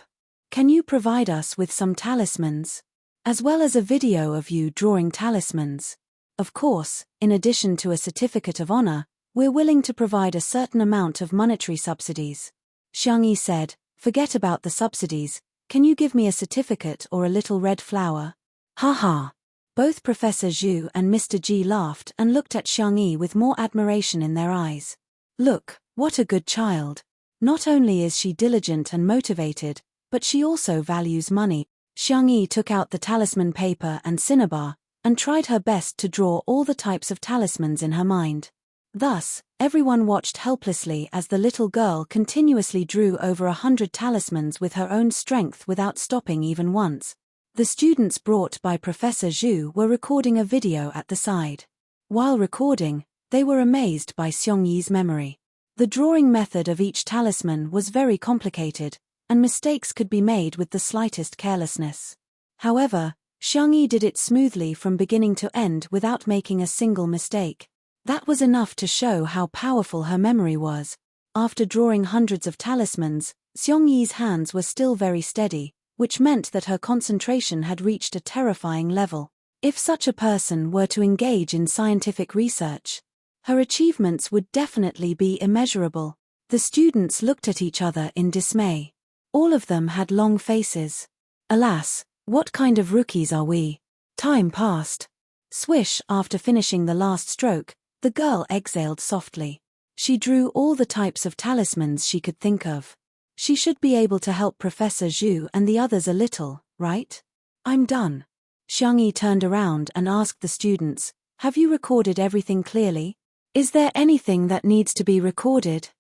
Can you provide us with some talismans? As well as a video of you drawing talismans? Of course, in addition to a certificate of honor, we're willing to provide a certain amount of monetary subsidies." Xiang Yi said, "Forget about the subsidies, can you give me a certificate or a little red flower?" Haha. Both Professor Zhu and Mr. G laughed and looked at Xiang Yi with more admiration in their eyes. "Look, what a good child. Not only is she diligent and motivated, but she also values money." Xiang Yi took out the talisman paper and cinnabar, and tried her best to draw all the types of talismans in her mind. Thus, everyone watched helplessly as the little girl continuously drew over 100 talismans with her own strength without stopping even once. The students brought by Professor Zhu were recording a video at the side. While recording, they were amazed by Xiang Yi's memory. The drawing method of each talisman was very complicated, and mistakes could be made with the slightest carelessness. However, Xiang Yi did it smoothly from beginning to end without making a single mistake. That was enough to show how powerful her memory was. After drawing hundreds of talismans, Xiang Yi's hands were still very steady, which meant that her concentration had reached a terrifying level. If such a person were to engage in scientific research, her achievements would definitely be immeasurable. The students looked at each other in dismay. All of them had long faces. Alas, what kind of rookies are we? Time passed. Swish, after finishing the last stroke, the girl exhaled softly. She drew all the types of talismans she could think of. She should be able to help Professor Zhu and the others a little, right? "I'm done." Xiang Yi turned around and asked the students, "Have you recorded everything clearly? Is there anything that needs to be recorded?"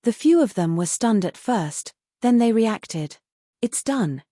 The few of them were stunned at first, then they reacted. It's done,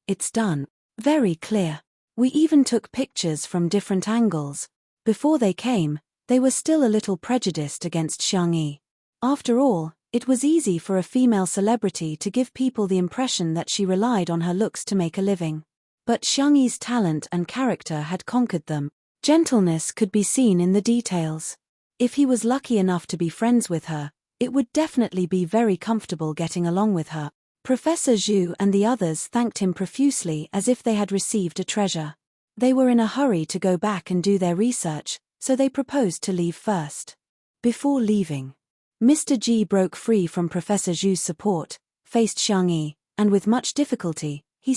very clear. We even took pictures from different angles." Before they came, they were still a little prejudiced against Xiang Yi. After all, it was easy for a female celebrity to give people the impression that she relied on her looks to make a living. But Xiang Yi's talent and character had conquered them. Gentleness could be seen in the details. If he was lucky enough to be friends with her, it would definitely be very comfortable getting along with her. Professor Zhu and the others thanked him profusely as if they had received a treasure. They were in a hurry to go back and do their research, so they proposed to leave first. Before leaving, Mr. G broke free from Professor Zhu's support, faced Xiang Yi, and with much difficulty, he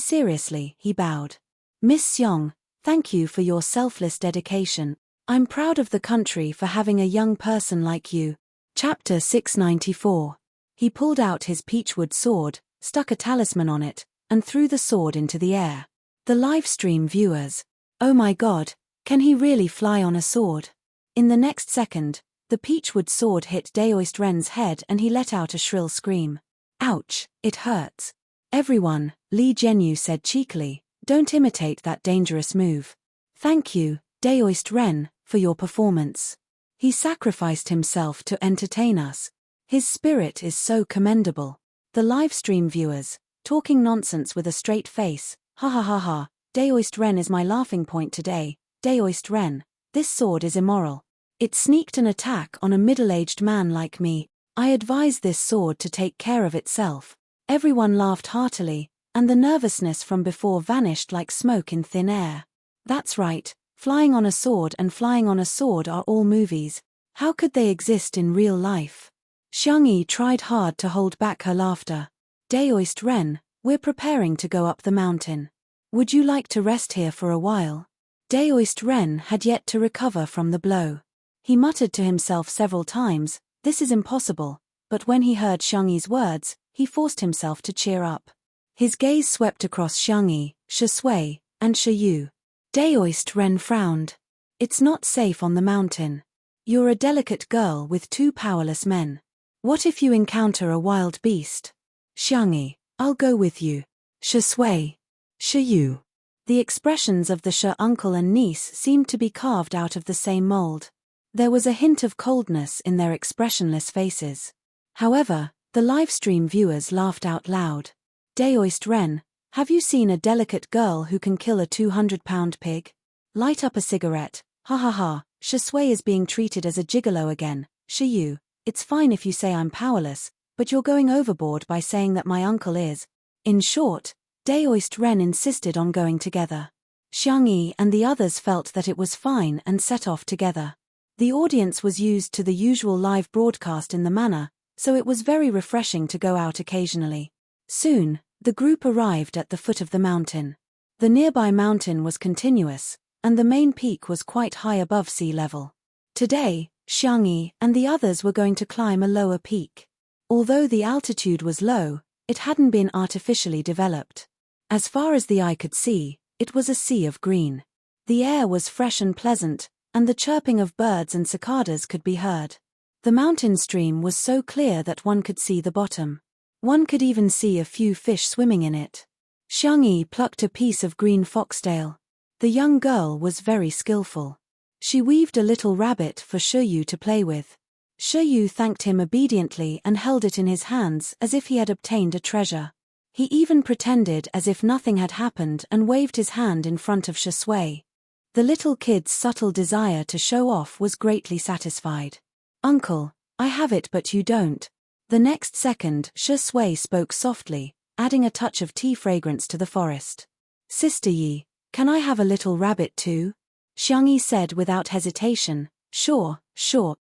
bowed. "Miss Xiong, thank you for your selfless dedication. I'm proud of the country for having a young person like you. Chapter 694. He pulled out his peachwood sword, stuck a talisman on it, and threw the sword into the air. The livestream viewers. Oh my God, can he really fly on a sword? In the next second, the peachwood sword hit Daoist Ren's head and he let out a shrill scream. Ouch, it hurts. Everyone, Li Jianyu said cheekily, don't imitate that dangerous move. Thank you, Daoist Ren, for your performance. He sacrificed himself to entertain us. His spirit is so commendable. The livestream viewers, talking nonsense with a straight face, ha ha ha ha, Daoist Ren is my laughing point today, Daoist Ren, this sword is immoral. It sneaked an attack on a middle-aged man like me. I advise this sword to take care of itself. Everyone laughed heartily, and the nervousness from before vanished like smoke in thin air. That's right, flying on a sword and flying on a sword are all movies. How could they exist in real life? Xiangyi tried hard to hold back her laughter. Daoist Ren, we're preparing to go up the mountain. Would you like to rest here for a while? Daoist Ren had yet to recover from the blow. He muttered to himself several times, this is impossible, but when he heard Xiangyi's words, he forced himself to cheer up. His gaze swept across Xiangyi, Shui, and Shiyu. Daoist Ren frowned. It's not safe on the mountain. You're a delicate girl with two powerless men. What if you encounter a wild beast? Xiangyi, I'll go with you. Shui. Shiyu. The expressions of the Shi uncle and niece seemed to be carved out of the same mold. There was a hint of coldness in their expressionless faces. However, the livestream viewers laughed out loud. Daoist Ren, have you seen a delicate girl who can kill a 200-pound pig? Light up a cigarette, ha ha ha, Shui is being treated as a gigolo again. Shiyu, it's fine if you say I'm powerless, but you're going overboard by saying that my uncle is. In short, Daoist Ren insisted on going together. Xiangyi and the others felt that it was fine and set off together. The audience was used to the usual live broadcast in the manor, so it was very refreshing to go out occasionally. Soon, the group arrived at the foot of the mountain. The nearby mountain was continuous, and the main peak was quite high above sea level. Today, Xiangyi and the others were going to climb a lower peak. Although the altitude was low, it hadn't been artificially developed. As far as the eye could see, it was a sea of green. The air was fresh and pleasant, and the chirping of birds and cicadas could be heard. The mountain stream was so clear that one could see the bottom. One could even see a few fish swimming in it. Xiangyi plucked a piece of green foxtail. The young girl was very skillful. She weaved a little rabbit for Shiyu to play with. Shiyu thanked him obediently and held it in his hands as if he had obtained a treasure. He even pretended as if nothing had happened and waved his hand in front of Shui. The little kid's subtle desire to show off was greatly satisfied. Uncle, I have it but you don't. The next second, Shui spoke softly, adding a touch of tea fragrance to the forest. Sister Yi, can I have a little rabbit too? Xiangyi said without hesitation, sure.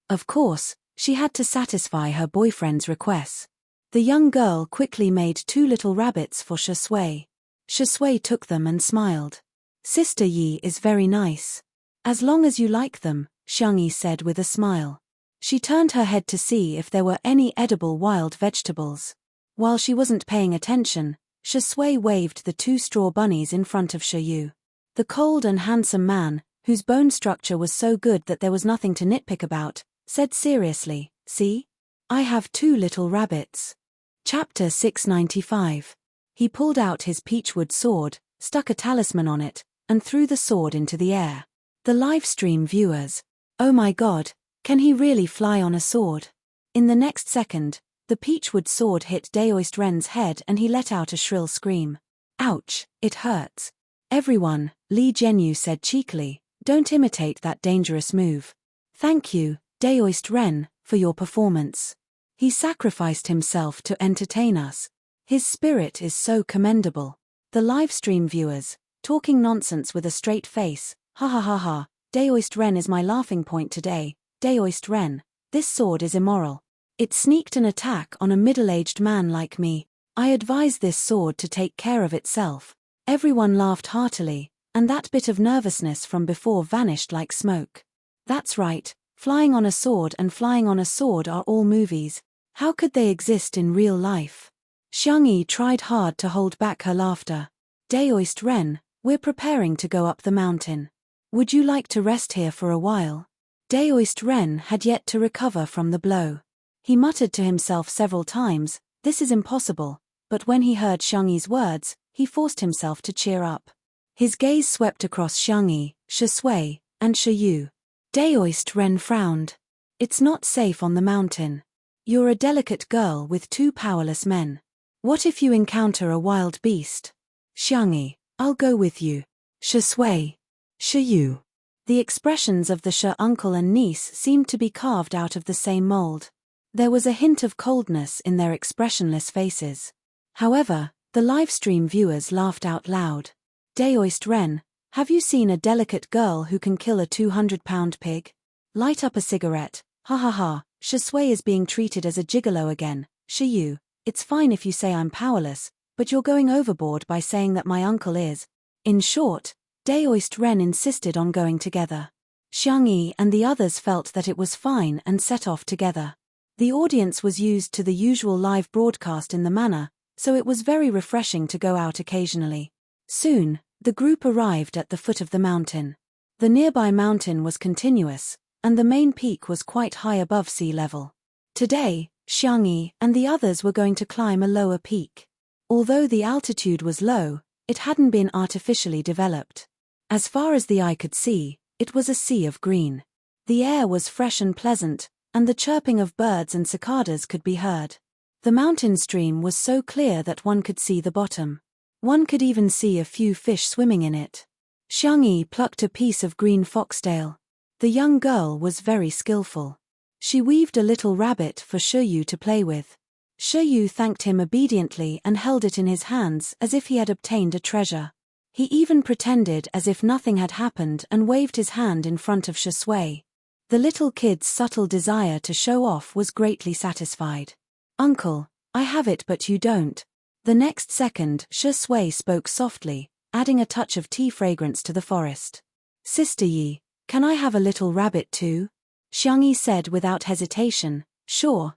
Of course, she had to satisfy her boyfriend's requests. The young girl quickly made 2 little rabbits for Shui. Shui took them and smiled. Sister Yi is very nice. As long as you like them, Xiangyi said with a smile. She turned her head to see if there were any edible wild vegetables. While she wasn't paying attention, Shui waved the 2 straw bunnies in front of Shiyu. The cold and handsome man, whose bone structure was so good that there was nothing to nitpick about, said seriously, see? I have 2 little rabbits. Chapter 695. He pulled out his peachwood sword, stuck a talisman on it, and threw the sword into the air. The livestream viewers. Oh my God, can he really fly on a sword? In the next second, the peachwood sword hit Daoist Ren's head and he let out a shrill scream. Ouch, it hurts. Everyone, Li Jianyu said cheekily, don't imitate that dangerous move. Thank you, Daoist Ren, for your performance. He sacrificed himself to entertain us. His spirit is so commendable. The livestream viewers, talking nonsense with a straight face, ha ha ha ha, Daoist Ren is my laughing point today, Daoist Ren, this sword is immoral. It sneaked an attack on a middle-aged man like me. I advise this sword to take care of itself. Everyone laughed heartily, and that bit of nervousness from before vanished like smoke. That's right, flying on a sword and flying on a sword are all movies. How could they exist in real life? Xiangyi tried hard to hold back her laughter. Daoist Ren, we're preparing to go up the mountain. Would you like to rest here for a while? Daoist Ren had yet to recover from the blow. He muttered to himself several times, this is impossible, but when he heard Xiangyi's words, he forced himself to cheer up. His gaze swept across Xiangyi, Shui, and Shiyu. Daoist Ren frowned. It's not safe on the mountain. You're a delicate girl with two powerless men. What if you encounter a wild beast? Xiangyi, I'll go with you. Shui. Shiyu. The expressions of the Shi uncle and niece seemed to be carved out of the same mold. There was a hint of coldness in their expressionless faces. However, the livestream viewers laughed out loud. Daoist Ren, have you seen a delicate girl who can kill a 200-pound pig? Light up a cigarette, ha ha ha, Shui is being treated as a gigolo again. Shiyu, it's fine if you say I'm powerless, but you're going overboard by saying that my uncle is. In short, Daoist Ren insisted on going together. Xiangyi and the others felt that it was fine and set off together. The audience was used to the usual live broadcast in the manor, so it was very refreshing to go out occasionally. Soon, the group arrived at the foot of the mountain. The nearby mountain was continuous, and the main peak was quite high above sea level. Today, Xiangyi and the others were going to climb a lower peak. Although the altitude was low, it hadn't been artificially developed. As far as the eye could see, it was a sea of green. The air was fresh and pleasant, and the chirping of birds and cicadas could be heard. The mountain stream was so clear that one could see the bottom. One could even see a few fish swimming in it. Xiangyi plucked a piece of green foxtail. The young girl was very skillful. She weaved a little rabbit for Shiyu to play with. Shiyu thanked him obediently and held it in his hands as if he had obtained a treasure. He even pretended as if nothing had happened and waved his hand in front of Shui. The little kid's subtle desire to show off was greatly satisfied. Uncle, I have it but you don't. The next second, Shui spoke softly, adding a touch of tea fragrance to the forest. Sister Yi, can I have a little rabbit too? Xiangyi said without hesitation. Sure.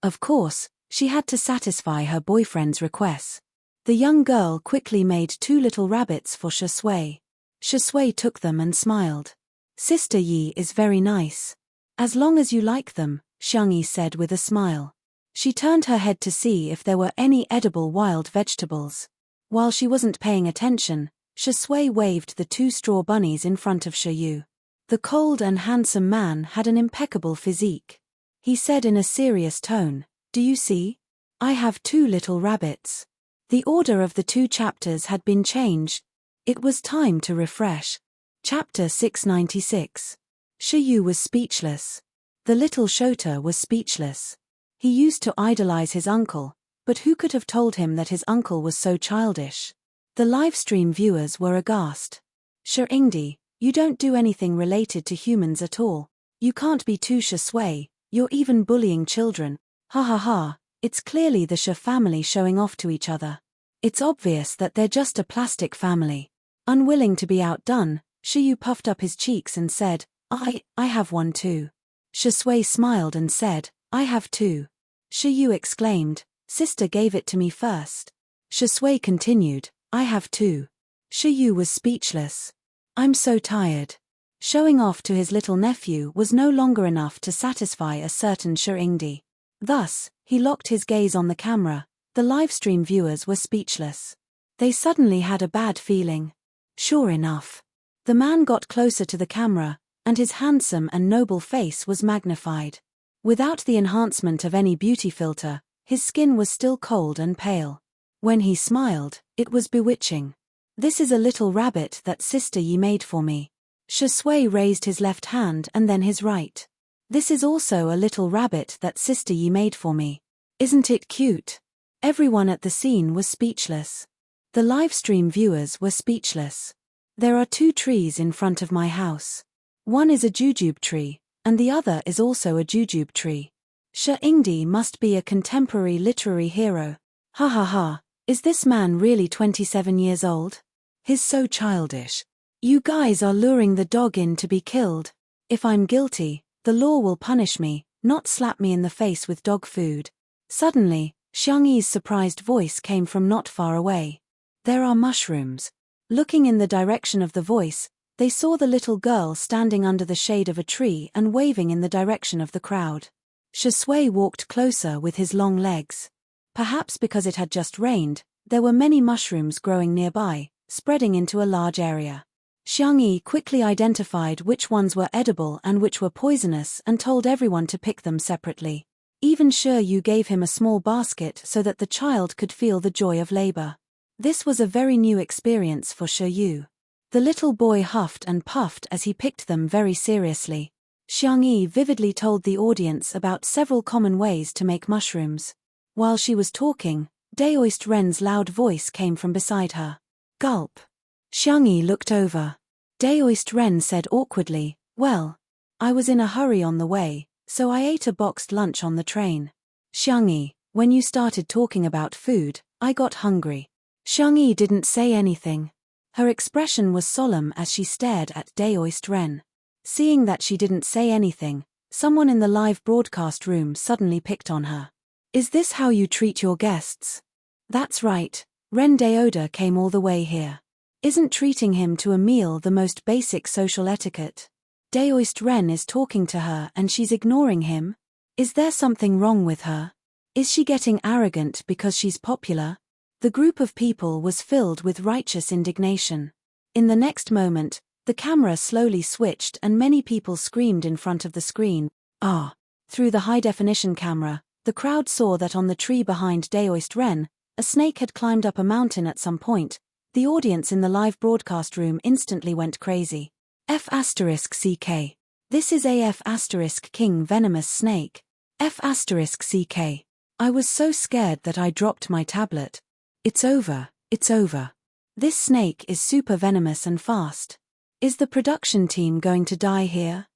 Of course, she had to satisfy her boyfriend's requests. The young girl quickly made 2 little rabbits for Shui. Shui took them and smiled. Sister Yi is very nice. As long as you like them, Xiangyi said with a smile. She turned her head to see if there were any edible wild vegetables. While she wasn't paying attention, Shui waved the 2 straw bunnies in front of Shiyu. The cold and handsome man had an impeccable physique. He said in a serious tone, do you see? I have 2 little rabbits. The order of the 2 chapters had been changed. It was time to refresh. Chapter 696. Shiyu was speechless. The little Shota was speechless. He used to idolize his uncle, but who could have told him that his uncle was so childish? The livestream viewers were aghast. Shiringdi, you don't do anything related to humans at all. You can't be too Shui, you're even bullying children. Ha ha ha. It's clearly the Shi family showing off to each other. It's obvious that they're just a plastic family. Unwilling to be outdone, Shiyu puffed up his cheeks and said, I have one too. Shui smiled and said, I have 2. Shiyu exclaimed, sister gave it to me first. Shui continued, I have 2. Shiyu was speechless. I'm so tired. Showing off to his little nephew was no longer enough to satisfy a certain Shiringdi. Thus, he locked his gaze on the camera. The livestream viewers were speechless. They suddenly had a bad feeling. Sure enough. The man got closer to the camera, and his handsome and noble face was magnified. Without the enhancement of any beauty filter, his skin was still cold and pale. When he smiled, it was bewitching. This is a little rabbit that Sister Yi made for me. Shui raised his left hand and then his right. This is also a little rabbit that Sister Yi made for me. Isn't it cute? Everyone at the scene was speechless. The livestream viewers were speechless. There are 2 trees in front of my house. One is a jujube tree, and the other is also a jujube tree. Shiringdi must be a contemporary literary hero. Ha ha ha, is this man really 27 years old? He's so childish. You guys are luring the dog in to be killed. If I'm guilty, the law will punish me, not slap me in the face with dog food. Suddenly, Xiang Yi's surprised voice came from not far away. There are mushrooms. Looking in the direction of the voice, they saw the little girl standing under the shade of a tree and waving in the direction of the crowd. Shui walked closer with his long legs. Perhaps because it had just rained, there were many mushrooms growing nearby, spreading into a large area. Xiang Yi quickly identified which ones were edible and which were poisonous and told everyone to pick them separately. Even Shi Yu gave him a small basket so that the child could feel the joy of labor. This was a very new experience for Shi Yu. The little boy huffed and puffed as he picked them very seriously. Xiang Yi vividly told the audience about several common ways to make mushrooms. While she was talking, Daoist Ren's loud voice came from beside her. Gulp. Xiang Yi looked over. Daoist Ren said awkwardly, "Well, I was in a hurry on the way, so I ate a boxed lunch on the train." Xiang Yi, when you started talking about food, I got hungry. Xiang Yi didn't say anything. Her expression was solemn as she stared at Daoist Ren. Seeing that she didn't say anything, someone in the live broadcast room suddenly picked on her. "Is this how you treat your guests?" "That's right, Ren Daoda came all the way here. Isn't treating him to a meal the most basic social etiquette? Daoist Ren is talking to her and she's ignoring him? Is there something wrong with her? Is she getting arrogant because she's popular?" The group of people was filled with righteous indignation. In the next moment, the camera slowly switched and many people screamed in front of the screen, "Ah!" Through the high-definition camera, the crowd saw that on the tree behind Daoist Ren, a snake had climbed up a mountain at some point. The audience in the live broadcast room instantly went crazy. F***CK. This is a F***King venomous snake. F***CK. I was so scared that I dropped my tablet. It's over, it's over. This snake is super venomous and fast. Is the production team going to die here?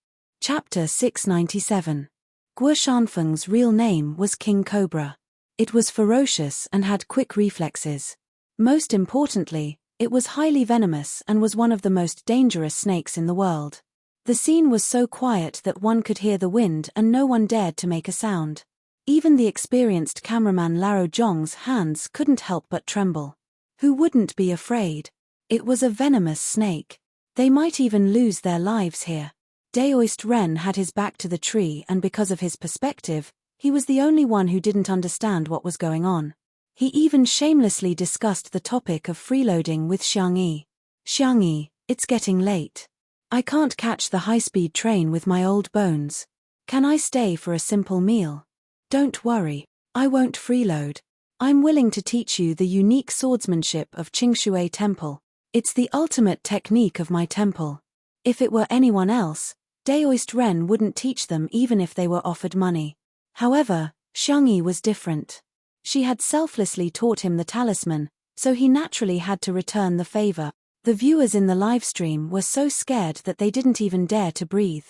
Chapter 697. Guo Shanfeng's real name was King Cobra. It was ferocious and had quick reflexes. Most importantly, it was highly venomous and was one of the most dangerous snakes in the world. The scene was so quiet that one could hear the wind and no one dared to make a sound. Even the experienced cameraman Laro Zhong's hands couldn't help but tremble. Who wouldn't be afraid? It was a venomous snake. They might even lose their lives here. Daoist Ren had his back to the tree and because of his perspective, he was the only one who didn't understand what was going on. He even shamelessly discussed the topic of freeloading with Xiang Yi. "Xiang Yi, it's getting late. I can't catch the high-speed train with my old bones. Can I stay for a simple meal?" "Don't worry, I won't freeload. I'm willing to teach you the unique swordsmanship of Qingshui Temple. It's the ultimate technique of my temple." If it were anyone else, Daoist Ren wouldn't teach them even if they were offered money. However, Xiang Yi was different. She had selflessly taught him the talisman, so he naturally had to return the favor. The viewers in the livestream were so scared that they didn't even dare to breathe.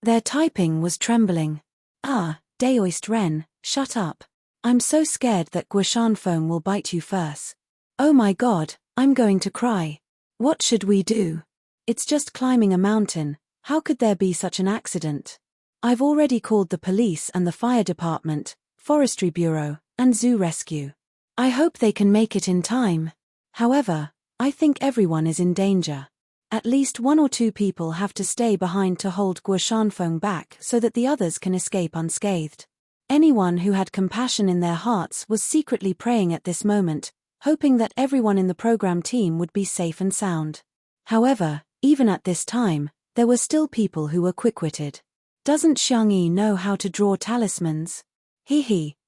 Their typing was trembling. "Ah, Daoist Ren, shut up. I'm so scared that Guo Shanfeng will bite you first. Oh my god, I'm going to cry. What should we do? It's just climbing a mountain, how could there be such an accident? I've already called the police and the fire department, forestry bureau, and zoo rescue. I hope they can make it in time. However, I think everyone is in danger. At least 1 or 2 people have to stay behind to hold Guo Shanfeng back so that the others can escape unscathed." Anyone who had compassion in their hearts was secretly praying at this moment, hoping that everyone in the program team would be safe and sound. However, even at this time, there were still people who were quick-witted. "Doesn't Xiang Yi know how to draw talismans?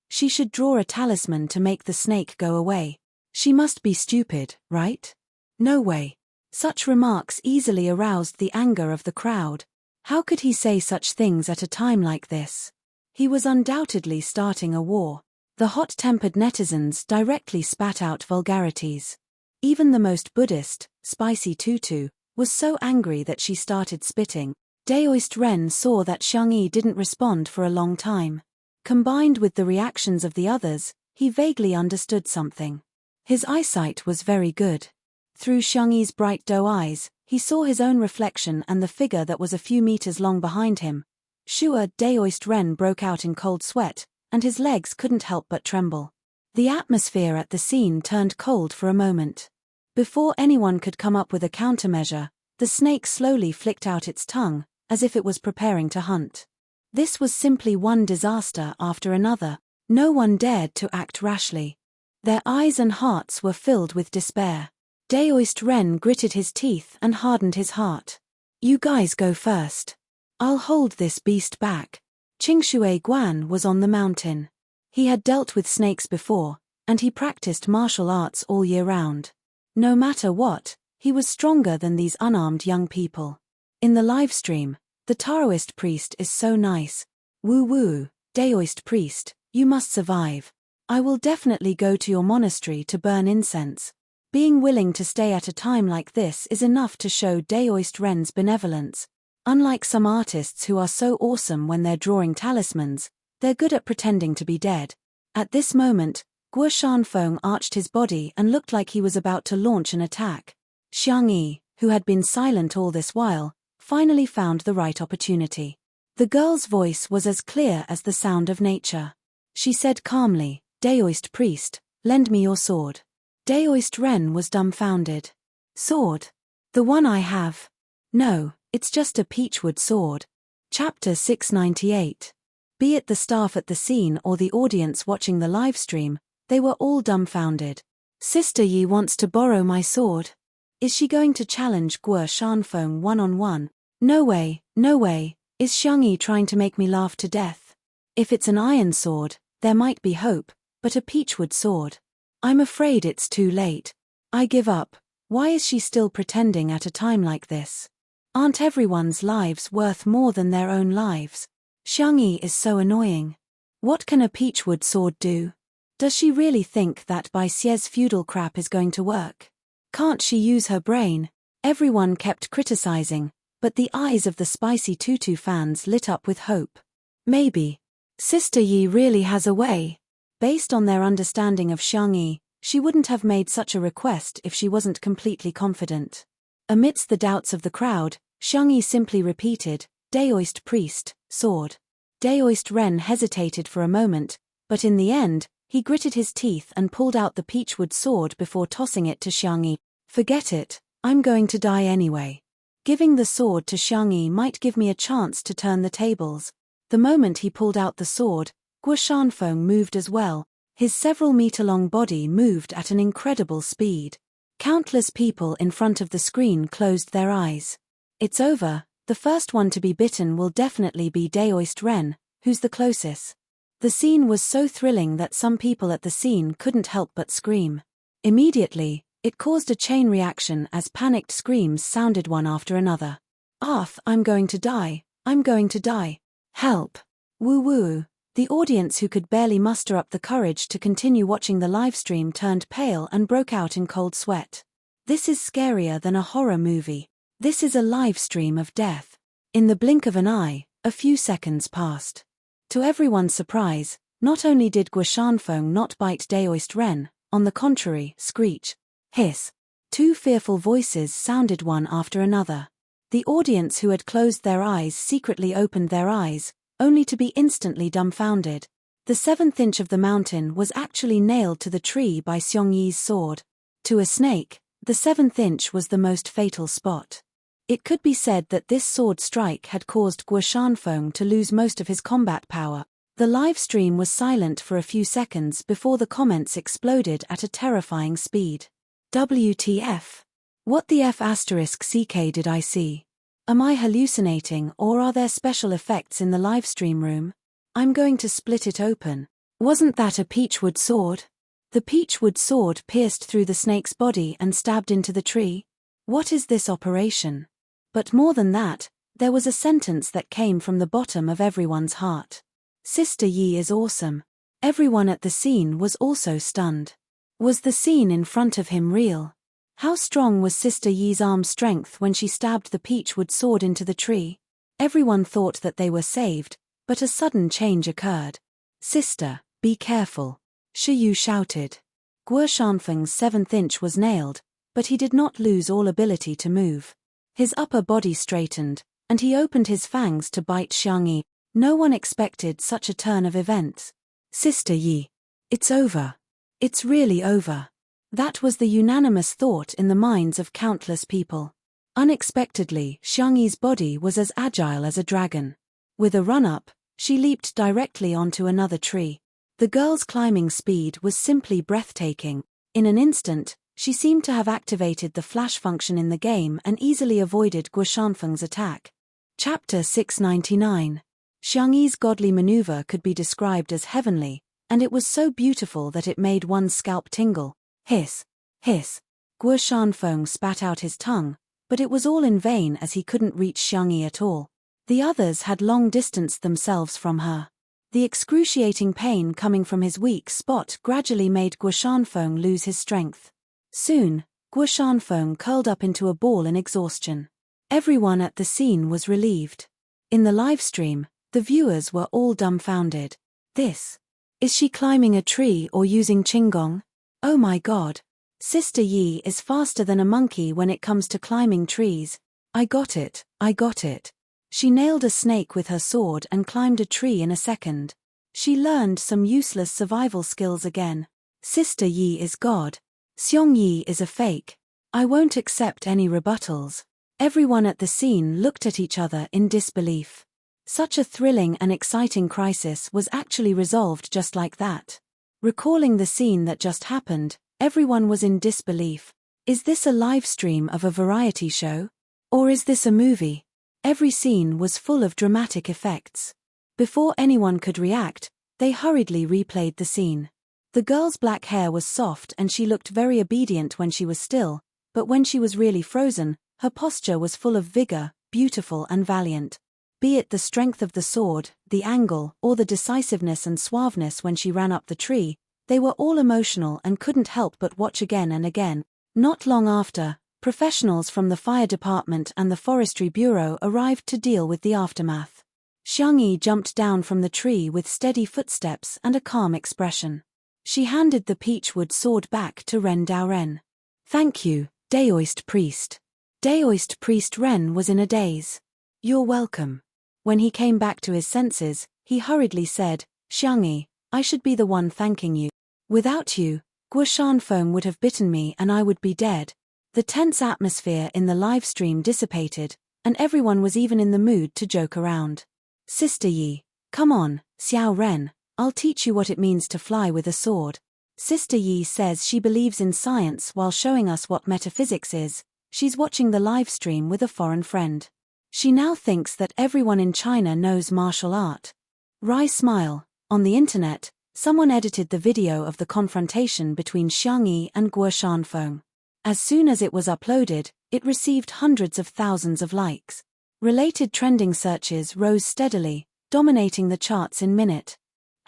She should draw a talisman to make the snake go away. She must be stupid, right? No way." Such remarks easily aroused the anger of the crowd. How could he say such things at a time like this? He was undoubtedly starting a war. The hot-tempered netizens directly spat out vulgarities. Even the most Buddhist, Spicy Tutu, was so angry that she started spitting. Daoist Ren saw that Xiang Yi didn't respond for a long time. Combined with the reactions of the others, he vaguely understood something. His eyesight was very good. Through Xiangyi's bright doe eyes, he saw his own reflection and the figure that was a few meters long behind him. Shu'er Daoist Ren broke out in cold sweat, and his legs couldn't help but tremble. The atmosphere at the scene turned cold for a moment. Before anyone could come up with a countermeasure, the snake slowly flicked out its tongue, as if it was preparing to hunt. This was simply one disaster after another. No one dared to act rashly. Their eyes and hearts were filled with despair. Daoist Ren gritted his teeth and hardened his heart. You guys go first. I'll hold this beast back. Qingshui Guan was on the mountain. He had dealt with snakes before, and he practiced martial arts all year round. No matter what, he was stronger than these unarmed young people. In the livestream, the Taoist priest is so nice. Woo woo, Daoist priest, you must survive. I will definitely go to your monastery to burn incense. Being willing to stay at a time like this is enough to show Daoist Ren's benevolence. Unlike some artists who are so awesome when they're drawing talismans, they're good at pretending to be dead. At this moment, Guo Shanfeng arched his body and looked like he was about to launch an attack. Xiangyi, who had been silent all this while, finally found the right opportunity. The girl's voice was as clear as the sound of nature. She said calmly, Daoist priest, lend me your sword. Daoist Ren was dumbfounded. Sword? The one I have? No, it's just a peachwood sword. Chapter 698. Be it the staff at the scene or the audience watching the livestream, they were all dumbfounded. Sister Yi wants to borrow my sword. Is she going to challenge Guo Shanfeng one-on-one? No way, no way. Is Xiangyi trying to make me laugh to death? If it's an iron sword, there might be hope, but a peachwood sword. I'm afraid it's too late. I give up. Why is she still pretending at a time like this? Aren't everyone's lives worth more than their own lives? Xiangyi is so annoying. What can a peachwood sword do? Does she really think that Bai Xie's feudal crap is going to work? Can't she use her brain? Everyone kept criticizing, but the eyes of the Spicy Tutu fans lit up with hope. Maybe. Sister Yi really has a way. Based on their understanding of Xiangyi, she wouldn't have made such a request if she wasn't completely confident. Amidst the doubts of the crowd, Xiangyi simply repeated, Daoist priest, sword. Daoist Ren hesitated for a moment, but in the end, he gritted his teeth and pulled out the peachwood sword before tossing it to Xiangyi. Forget it, I'm going to die anyway. Giving the sword to Xiangyi might give me a chance to turn the tables. The moment he pulled out the sword, Guo Shanfeng moved as well. His several-meter-long body moved at an incredible speed. Countless people in front of the screen closed their eyes. It's over. The first one to be bitten will definitely be Daoist Ren, who's the closest. The scene was so thrilling that some people at the scene couldn't help but scream. Immediately, it caused a chain reaction as panicked screams sounded one after another. Arth, I'm going to die. I'm going to die. Help. Woo woo. The audience, who could barely muster up the courage to continue watching the livestream, turned pale and broke out in cold sweat. This is scarier than a horror movie. This is a livestream of death. In the blink of an eye, a few seconds passed. To everyone's surprise, not only did Guo Shanfeng not bite Daoist Ren, on the contrary, screech, hiss. Two fearful voices sounded one after another. The audience, who had closed their eyes, secretly opened their eyes, only to be instantly dumbfounded. The 7th inch of the mountain was actually nailed to the tree by Xiangyi's sword. To a snake, the 7th inch was the most fatal spot. It could be said that this sword strike had caused Guo Shanfeng to lose most of his combat power. The live stream was silent for a few seconds before the comments exploded at a terrifying speed. WTF? What the F***CK did I see? Am I hallucinating, or are there special effects in the livestream room? I'm going to split it open. Wasn't that a peachwood sword? The peachwood sword pierced through the snake's body and stabbed into the tree. What is this operation? But more than that, there was a sentence that came from the bottom of everyone's heart. Sister Yi is awesome. Everyone at the scene was also stunned. Was the scene in front of him real? How strong was Sister Yi's arm strength when she stabbed the peachwood sword into the tree? Everyone thought that they were saved, but a sudden change occurred. Sister, be careful. Shi Yu shouted. Guo Shanfeng's 7th inch was nailed, but he did not lose all ability to move. His upper body straightened, and he opened his fangs to bite Xiangyi. No one expected such a turn of events. Sister Yi. It's over. It's really over. That was the unanimous thought in the minds of countless people. Unexpectedly, Xiangyi's body was as agile as a dragon. With a run-up, she leaped directly onto another tree. The girl's climbing speed was simply breathtaking. In an instant, she seemed to have activated the flash function in the game and easily avoided Guo Shanfeng's attack. Chapter 699. Xiangyi's godly maneuver could be described as heavenly, and it was so beautiful that it made one's scalp tingle. Hiss! Hiss! Guo Shanfeng spat out his tongue, but it was all in vain as he couldn't reach Xiangyi at all. The others had long distanced themselves from her. The excruciating pain coming from his weak spot gradually made Guo Shanfeng lose his strength. Soon, Guo Shanfeng curled up into a ball in exhaustion. Everyone at the scene was relieved. In the livestream, the viewers were all dumbfounded. This. Is she climbing a tree or using Qinggong? Oh my god. Sister Yi is faster than a monkey when it comes to climbing trees. I got it, I got it. She nailed a snake with her sword and climbed a tree in a second. She learned some useless survival skills again. Sister Yi is God. Xiong Yi is a fake. I won't accept any rebuttals. Everyone at the scene looked at each other in disbelief. Such a thrilling and exciting crisis was actually resolved just like that. Recalling the scene that just happened, everyone was in disbelief. Is this a live stream of a variety show? Or is this a movie? Every scene was full of dramatic effects. Before anyone could react, they hurriedly replayed the scene. The girl's black hair was soft and she looked very obedient when she was still, but when she was really frozen, her posture was full of vigor, beautiful and valiant. Be it the strength of the sword, the angle, or the decisiveness and suaveness when she ran up the tree, they were all emotional and couldn't help but watch again and again. Not long after, professionals from the fire department and the forestry bureau arrived to deal with the aftermath. Xiangyi jumped down from the tree with steady footsteps and a calm expression. She handed the peachwood sword back to Ren Daoren. Thank you, Daoist priest. Daoist priest Ren was in a daze. You're welcome. When he came back to his senses, he hurriedly said, Xiangyi, I should be the one thanking you. Without you, Guo Shanfeng would have bitten me and I would be dead. The tense atmosphere in the live stream dissipated, and everyone was even in the mood to joke around. Sister Yi, come on, Xiao Ren, I'll teach you what it means to fly with a sword. Sister Yi says she believes in science while showing us what metaphysics is. She's watching the live stream with a foreign friend. She now thinks that everyone in China knows martial art. Wry smile. On the internet, someone edited the video of the confrontation between Xiangyi and Guo Shanfeng. As soon as it was uploaded, it received hundreds of thousands of likes. Related trending searches rose steadily, dominating the charts in minute.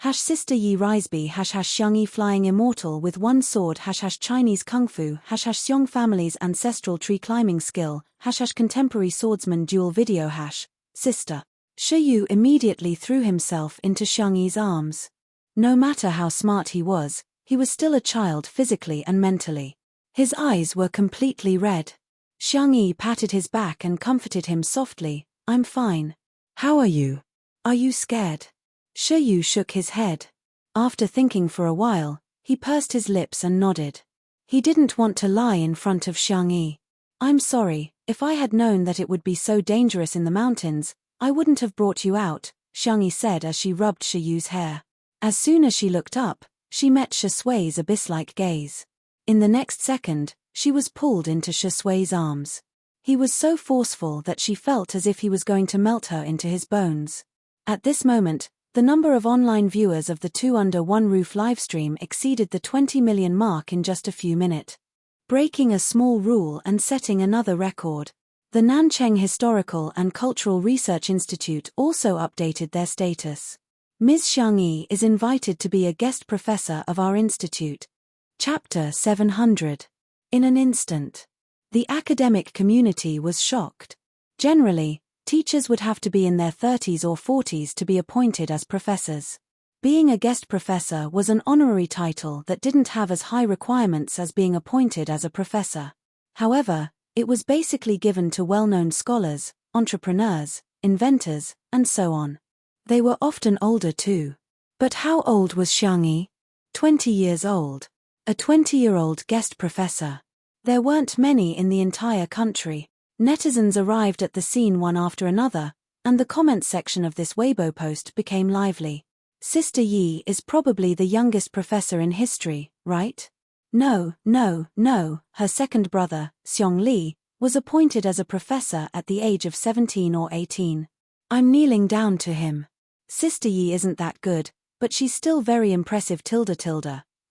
Sister Yi Riseby Xiangyi flying immortal with one sword Chinese Kung Fu Xiong family's ancestral tree climbing skill contemporary swordsman dual video Sister. Shiyu immediately threw himself into Xiangyi's arms. No matter how smart he was still a child physically and mentally. His eyes were completely red. Xiangyi patted his back and comforted him softly. I'm fine. How are you? Are you scared? Shiyu shook his head. After thinking for a while, he pursed his lips and nodded. He didn't want to lie in front of Xiangyi. I'm sorry, if I had known that it would be so dangerous in the mountains, I wouldn't have brought you out, Xiangyi said as she rubbed Shiyu's hair. As soon as she looked up, she met Shisui's abyss-like gaze. In the next second, she was pulled into Shisui's arms. He was so forceful that she felt as if he was going to melt her into his bones. At this moment, the number of online viewers of the Two Under One Roof livestream exceeded the 20 million mark in just a few minutes. Breaking a small rule and setting another record. The Nancheng Historical and Cultural Research Institute also updated their status. Ms. Xiangyi is invited to be a guest professor of our institute. Chapter 700. In an instant. The academic community was shocked. Generally, teachers would have to be in their 30s or 40s to be appointed as professors. Being a guest professor was an honorary title that didn't have as high requirements as being appointed as a professor. However, it was basically given to well-known scholars, entrepreneurs, inventors, and so on. They were often older too. But how old was Xiangyi? 20 years old. A 20-year-old guest professor. There weren't many in the entire country. Netizens arrived at the scene one after another, and the comments section of this Weibo post became lively. Sister Yi is probably the youngest professor in history, right? No. Her second brother, Xiong Li, was appointed as a professor at the age of 17 or 18. I'm kneeling down to him. Sister Yi isn't that good, but she's still very impressive.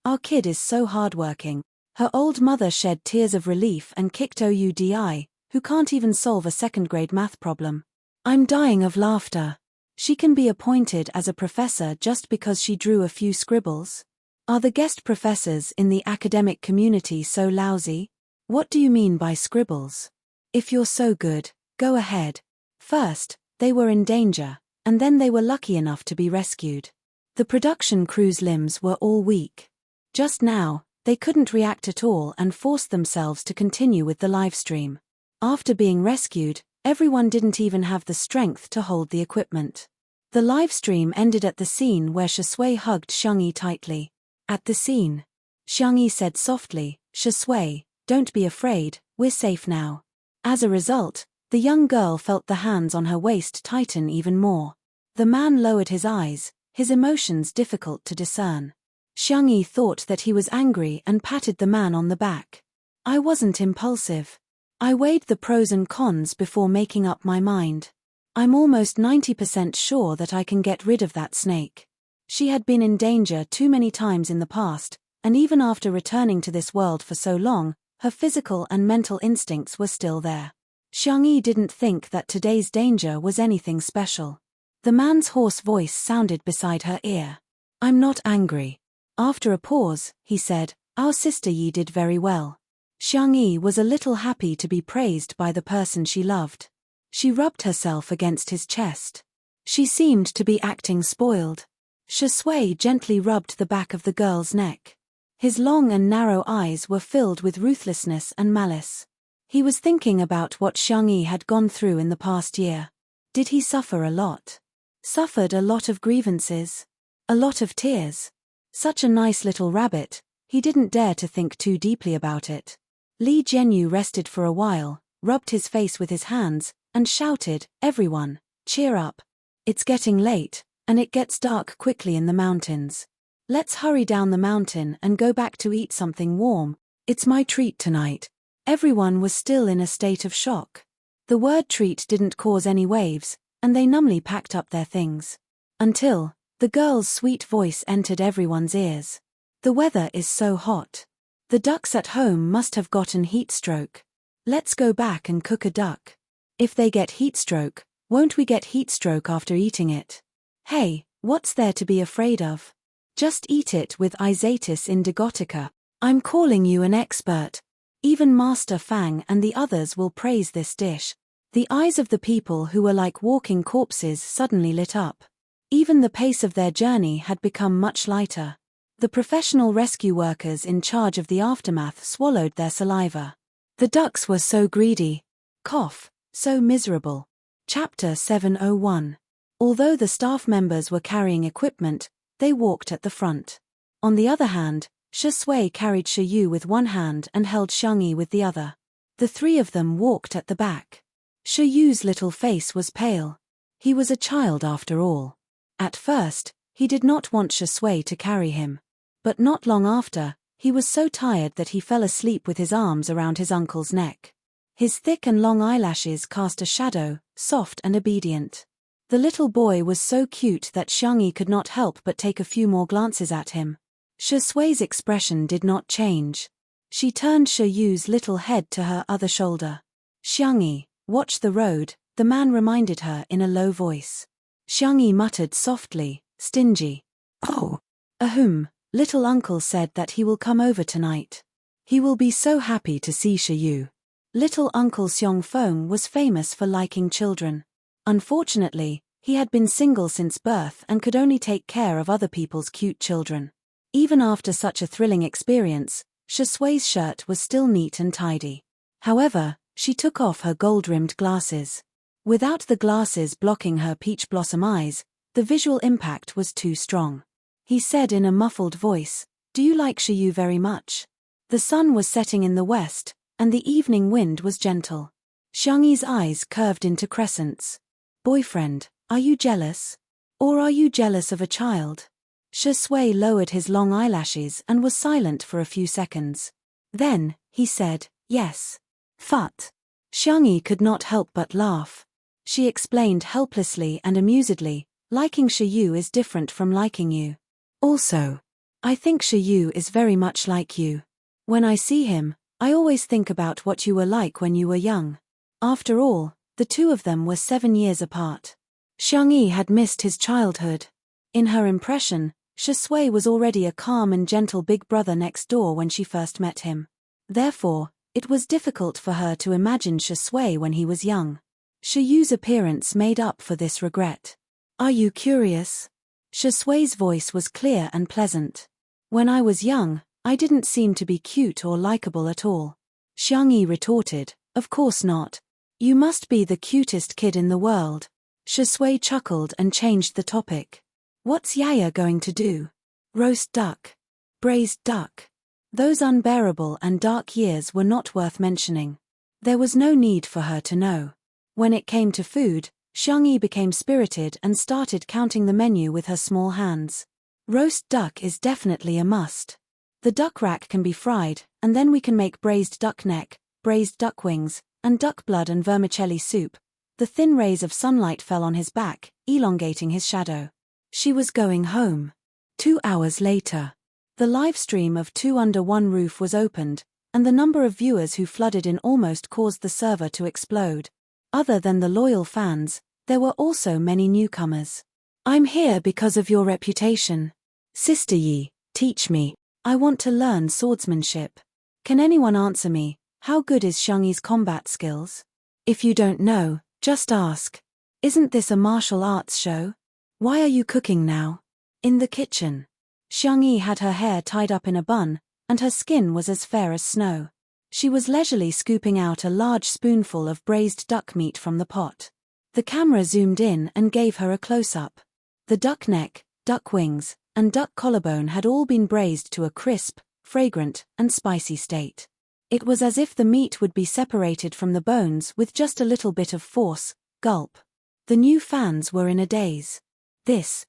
Our kid is so hardworking. Her old mother shed tears of relief and kicked Oudi, who can't even solve a second-grade math problem. I'm dying of laughter. She can be appointed as a professor just because she drew a few scribbles? Are the guest professors in the academic community so lousy? What do you mean by scribbles? If you're so good, go ahead. First, they were in danger, and then they were lucky enough to be rescued. The production crew's limbs were all weak. Just now, they couldn't react at all and forced themselves to continue with the livestream. After being rescued, everyone didn't even have the strength to hold the equipment. The livestream ended at the scene where Shui hugged Xiangyi tightly. At the scene, Xiangyi said softly, "Shui, don't be afraid, we're safe now." As a result, the young girl felt the hands on her waist tighten even more. The man lowered his eyes, his emotions difficult to discern. Xiangyi thought that he was angry and patted the man on the back. "I wasn't impulsive. I weighed the pros and cons before making up my mind. I'm almost 90% sure that I can get rid of that snake." She had been in danger too many times in the past, and even after returning to this world for so long, her physical and mental instincts were still there. Xiangyi didn't think that today's danger was anything special. The man's hoarse voice sounded beside her ear. "I'm not angry." After a pause, he said, "Our sister Yi did very well." Xiangyi was a little happy to be praised by the person she loved. She rubbed herself against his chest. She seemed to be acting spoiled. Shui gently rubbed the back of the girl's neck. His long and narrow eyes were filled with ruthlessness and malice. He was thinking about what Xiangyi had gone through in the past year. Did he suffer a lot? Suffered a lot of grievances? A lot of tears? Such a nice little rabbit, he didn't dare to think too deeply about it. Li Jianyu rested for a while, rubbed his face with his hands, and shouted, "Everyone, cheer up. It's getting late, and it gets dark quickly in the mountains. Let's hurry down the mountain and go back to eat something warm. It's my treat tonight." Everyone was still in a state of shock. The word treat didn't cause any waves, and they numbly packed up their things. Until the girl's sweet voice entered everyone's ears. "The weather is so hot. The ducks at home must have gotten heat stroke. Let's go back and cook a duck. If they get heat stroke, won't we get heat stroke after eating it? Hey, what's there to be afraid of? Just eat it with Isatis indigotica. I'm calling you an expert. Even Master Fang and the others will praise this dish." The eyes of the people who were like walking corpses suddenly lit up. Even the pace of their journey had become much lighter. The professional rescue workers in charge of the aftermath swallowed their saliva. The ducks were so greedy. Cough, so miserable. Chapter 701. Although the staff members were carrying equipment, they walked at the front. On the other hand, Shui carried Shiyu with one hand and held Xiangyi with the other. The three of them walked at the back. Shiyu's little face was pale. He was a child after all. At first, he did not want Shui to carry him. But not long after, he was so tired that he fell asleep with his arms around his uncle's neck. His thick and long eyelashes cast a shadow, soft and obedient. The little boy was so cute that Xiangyi could not help but take a few more glances at him. Shui's expression did not change. She turned Shiyu's little head to her other shoulder. "Xiangyi, watch the road," the man reminded her in a low voice. Xiangyi muttered softly, "Stingy." "Oh. Ahem, little uncle said that he will come over tonight. He will be so happy to see Shiyu." Little Uncle Xiongfeng was famous for liking children. Unfortunately, he had been single since birth and could only take care of other people's cute children. Even after such a thrilling experience, Shui's shirt was still neat and tidy. However, she took off her gold-rimmed glasses. Without the glasses blocking her peach blossom eyes, the visual impact was too strong. He said in a muffled voice, "Do you like Shiyu very much?" The sun was setting in the west, and the evening wind was gentle. Xiangyi's eyes curved into crescents. "Boyfriend, are you jealous? Or are you jealous of a child?" Shui lowered his long eyelashes and was silent for a few seconds. Then, he said, "Yes." "Phut." Xiangyi could not help but laugh. She explained helplessly and amusedly, "Liking Shiyu is different from liking you. Also, I think Shiyu is very much like you. When I see him, I always think about what you were like when you were young." After all, the two of them were 7 years apart. Xiangyi had missed his childhood. In her impression, Shui was already a calm and gentle big brother next door when she first met him. Therefore, it was difficult for her to imagine Shui when he was young. Shiyu's appearance made up for this regret. "Are you curious?" Shui's voice was clear and pleasant. "When I was young, I didn't seem to be cute or likable at all." Xiangyi retorted, "Of course not. You must be the cutest kid in the world." Shui chuckled and changed the topic. "What's Yaya going to do? Roast duck? Braised duck?" Those unbearable and dark years were not worth mentioning. There was no need for her to know. When it came to food, Xiangyi became spirited and started counting the menu with her small hands. "Roast duck is definitely a must. The duck rack can be fried, and then we can make braised duck neck, braised duck wings, and duck blood and vermicelli soup." The thin rays of sunlight fell on his back, elongating his shadow. She was going home. 2 hours later, the live stream of Two Under One Roof was opened, and the number of viewers who flooded in almost caused the server to explode. Other than the loyal fans, there were also many newcomers. "I'm here because of your reputation. Sister Yi, teach me. I want to learn swordsmanship. Can anyone answer me? How good is Xiangyi's combat skills? If you don't know, just ask. Isn't this a martial arts show? Why are you cooking now?" In the kitchen, Xiangyi had her hair tied up in a bun, and her skin was as fair as snow. She was leisurely scooping out a large spoonful of braised duck meat from the pot. The camera zoomed in and gave her a close-up. The duck neck, duck wings, and duck collarbone had all been braised to a crisp, fragrant, and spicy state. It was as if the meat would be separated from the bones with just a little bit of force. Gulp. The new fans were in a daze. This.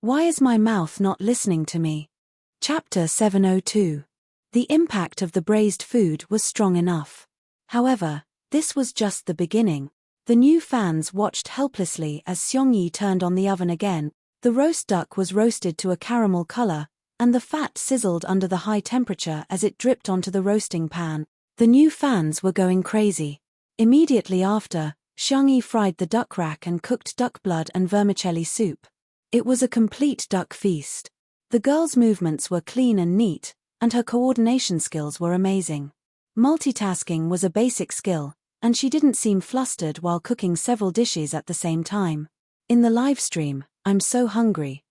Why is my mouth not listening to me? Chapter 702. The impact of the braised food was strong enough. However, this was just the beginning. The new fans watched helplessly as Xiangyi turned on the oven again. The roast duck was roasted to a caramel color, and the fat sizzled under the high temperature as it dripped onto the roasting pan. The new fans were going crazy. Immediately after, Xiangyi fried the duck rack and cooked duck blood and vermicelli soup. It was a complete duck feast. The girl's movements were clean and neat, and her coordination skills were amazing. Multitasking was a basic skill, and she didn't seem flustered while cooking several dishes at the same time. In the live stream, "I'm so hungry,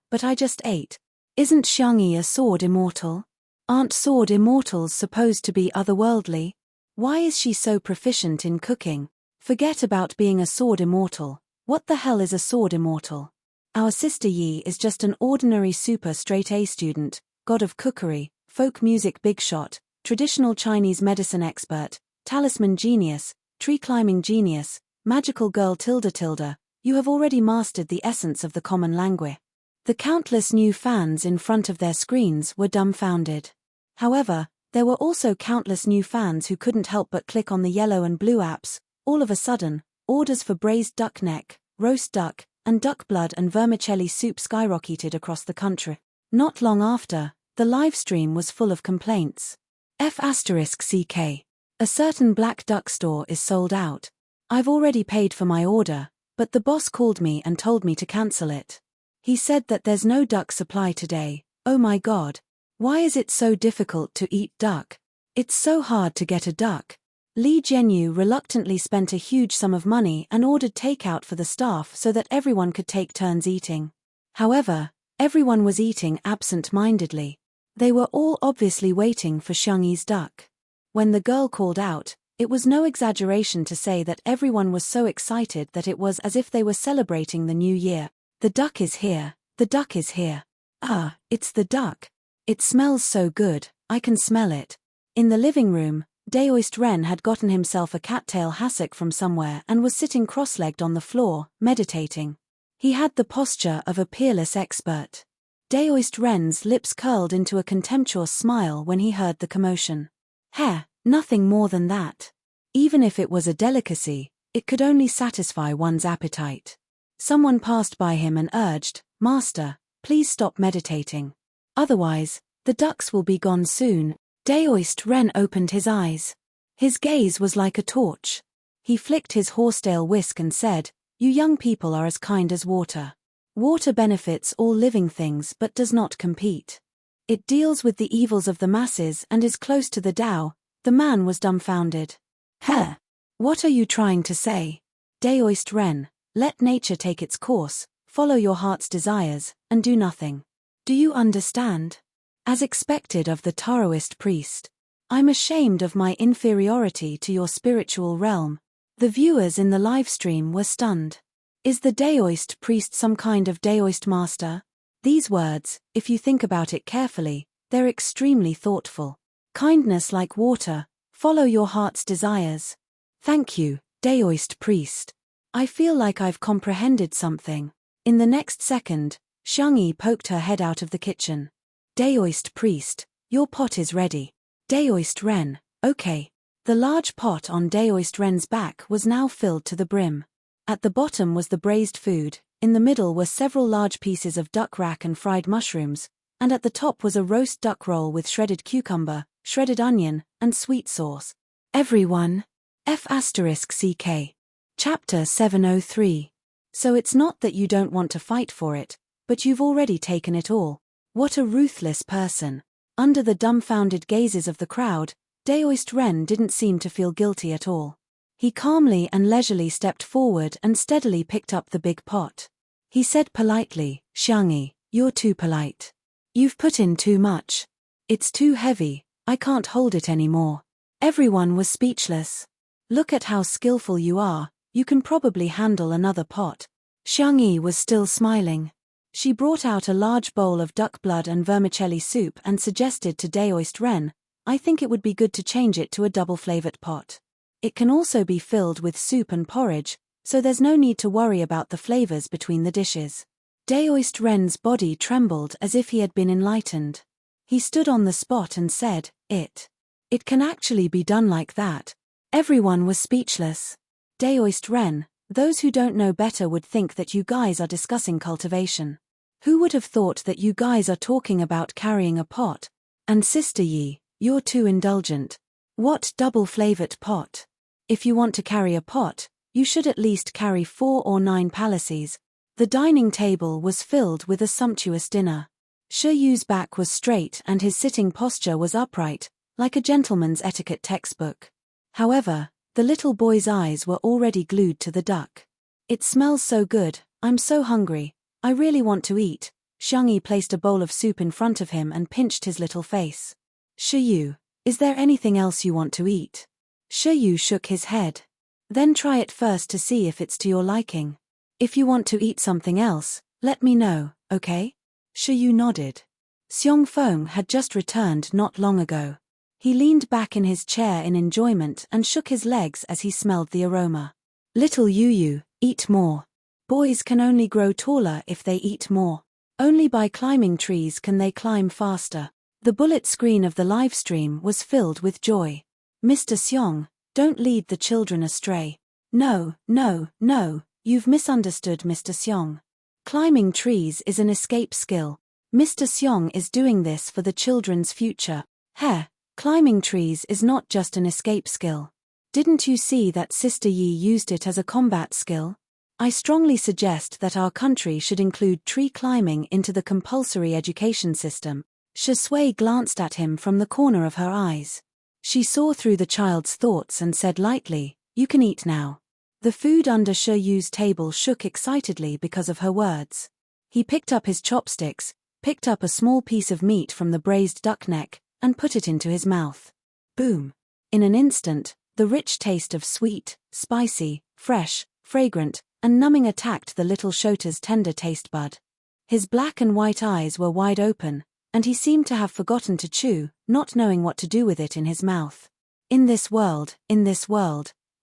but I just ate. Isn't Xiangyi a sword immortal? Aren't sword immortals supposed to be otherworldly? Why is she so proficient in cooking? Forget about being a sword immortal. What the hell is a sword immortal? Our sister Yi is just an ordinary super straight A student, god of cookery, folk music big shot, traditional Chinese medicine expert, talisman genius, tree climbing genius, magical girl tilde. You have already mastered the essence of the common language." The countless new fans in front of their screens were dumbfounded. However, there were also countless new fans who couldn't help but click on the yellow and blue apps. All of a sudden, orders for braised duck neck, roast duck, and duck blood and vermicelli soup skyrocketed across the country. Not long after, the live stream was full of complaints. F***CK. A certain black duck store is sold out. I've already paid for my order, but the boss called me and told me to cancel it. He said that there's no duck supply today. Oh my god. Why is it so difficult to eat duck? It's so hard to get a duck. Li Jianyu reluctantly spent a huge sum of money and ordered takeout for the staff so that everyone could take turns eating. However, everyone was eating absent-mindedly. They were all obviously waiting for Xiangyi's duck. When the girl called out, it was no exaggeration to say that everyone was so excited that it was as if they were celebrating the new year. The duck is here, the duck is here. Ah, it's the duck. It smells so good, I can smell it. In the living room, Daoist Ren had gotten himself a cattail hassock from somewhere and was sitting cross-legged on the floor, meditating. He had the posture of a peerless expert. Daoist Ren's lips curled into a contemptuous smile when he heard the commotion. Nothing more than that. Even if it was a delicacy, it could only satisfy one's appetite. Someone passed by him and urged, "Master, please stop meditating. Otherwise, the ducks will be gone soon." Daoist Ren opened his eyes. His gaze was like a torch. He flicked his horsetail whisk and said, "You young people are as kind as water. Water benefits all living things but does not compete. It deals with the evils of the masses and is close to the Tao." The man was dumbfounded. What are you trying to say? Daoist Ren, let nature take its course, follow your heart's desires, and do nothing. Do you understand? As expected of the Taoist priest. I'm ashamed of my inferiority to your spiritual realm. The viewers in the live stream were stunned. Is the Daoist priest some kind of Daoist master? These words, if you think about it carefully, they're extremely thoughtful. Kindness like water, follow your heart's desires. Thank you, Daoist priest. I feel like I've comprehended something. In the next second, Xiangyi poked her head out of the kitchen. Daoist priest, your pot is ready. Daoist Ren, okay. The large pot on Daoist Ren's back was now filled to the brim. At the bottom was the braised food, in the middle were several large pieces of duck rack and fried mushrooms, and at the top was a roast duck roll with shredded cucumber, shredded onion, and sweet sauce. Everyone. F***CK. Chapter 703. So it's not that you don't want to fight for it, but you've already taken it all. What a ruthless person. Under the dumbfounded gazes of the crowd, Daoist Ren didn't seem to feel guilty at all. He calmly and leisurely stepped forward and steadily picked up the big pot. He said politely, "Xiangyi, you're too polite. You've put in too much. It's too heavy, I can't hold it anymore." Everyone was speechless. "Look at how skillful you are, you can probably handle another pot." Xiangyi was still smiling. She brought out a large bowl of duck blood and vermicelli soup and suggested to Daoist Ren, "I think it would be good to change it to a double-flavored pot. It can also be filled with soup and porridge, so there's no need to worry about the flavors between the dishes." Daoist Ren's body trembled as if he had been enlightened. He stood on the spot and said, It can actually be done like that." Everyone was speechless. Daoist Ren, those who don't know better would think that you guys are discussing cultivation. Who would have thought that you guys are talking about carrying a pot? And Sister Yi, you're too indulgent. What double-flavored pot? If you want to carry a pot, you should at least carry 4 or 9 palaces. The dining table was filled with a sumptuous dinner. Shiyu's back was straight and his sitting posture was upright, like a gentleman's etiquette textbook. However, the little boy's eyes were already glued to the duck. "It smells so good, I'm so hungry, I really want to eat." Xiangyi placed a bowl of soup in front of him and pinched his little face. "Shiyu, is there anything else you want to eat?" Shiyu shook his head. "Then try it first to see if it's to your liking. If you want to eat something else, let me know, okay?" Shiyu nodded. Xiongfeng had just returned not long ago. He leaned back in his chair in enjoyment and shook his legs as he smelled the aroma. "Little Yuyu, eat more. Boys can only grow taller if they eat more. Only by climbing trees can they climb faster." The bullet screen of the live stream was filled with joy. "Mr. Xiong, don't lead the children astray." No, you've misunderstood Mr. Xiong. Climbing trees is an escape skill. Mr. Xiong is doing this for the children's future. Climbing trees is not just an escape skill. Didn't you see that Sister Yi used it as a combat skill? I strongly suggest that our country should include tree climbing into the compulsory education system. Shui glanced at him from the corner of her eyes. She saw through the child's thoughts and said lightly, "You can eat now." The food under Shiyu's table shook excitedly because of her words. He picked up his chopsticks, picked up a small piece of meat from the braised duck neck, and put it into his mouth. Boom! In an instant, the rich taste of sweet, spicy, fresh, fragrant, and numbing attacked the little Shota's tender taste bud. His black and white eyes were wide open, and he seemed to have forgotten to chew, not knowing what to do with it in his mouth. In this world,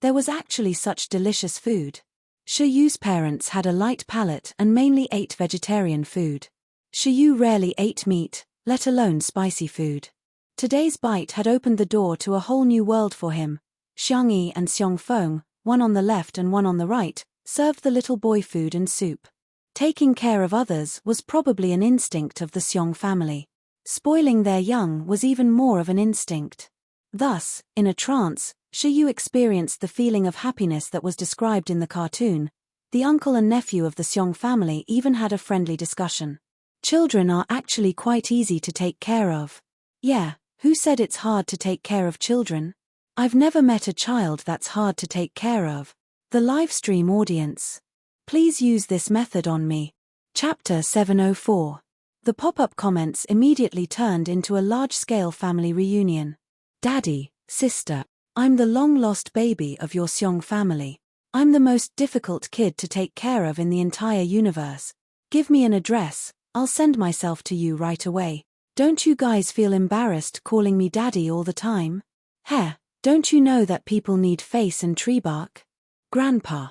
there was actually such delicious food. Shiyu's parents had a light palate and mainly ate vegetarian food. Shiyu rarely ate meat, let alone spicy food. Today's bite had opened the door to a whole new world for him. Xiangyi and Xiongfeng, one on the left and one on the right, served the little boy food and soup. Taking care of others was probably an instinct of the Xiong family. Spoiling their young was even more of an instinct. Thus, in a trance, Shiyu experienced the feeling of happiness that was described in the cartoon. The uncle and nephew of the Xiong family even had a friendly discussion. Children are actually quite easy to take care of. Yeah, who said it's hard to take care of children? I've never met a child that's hard to take care of. The livestream audience. Please use this method on me. Chapter 704. The pop-up comments immediately turned into a large-scale family reunion. Daddy, sister, I'm the long-lost baby of your Xiong family. I'm the most difficult kid to take care of in the entire universe. Give me an address, I'll send myself to you right away. Don't you guys feel embarrassed calling me daddy all the time? Heh, don't you know that people need face and tree bark? Grandpa,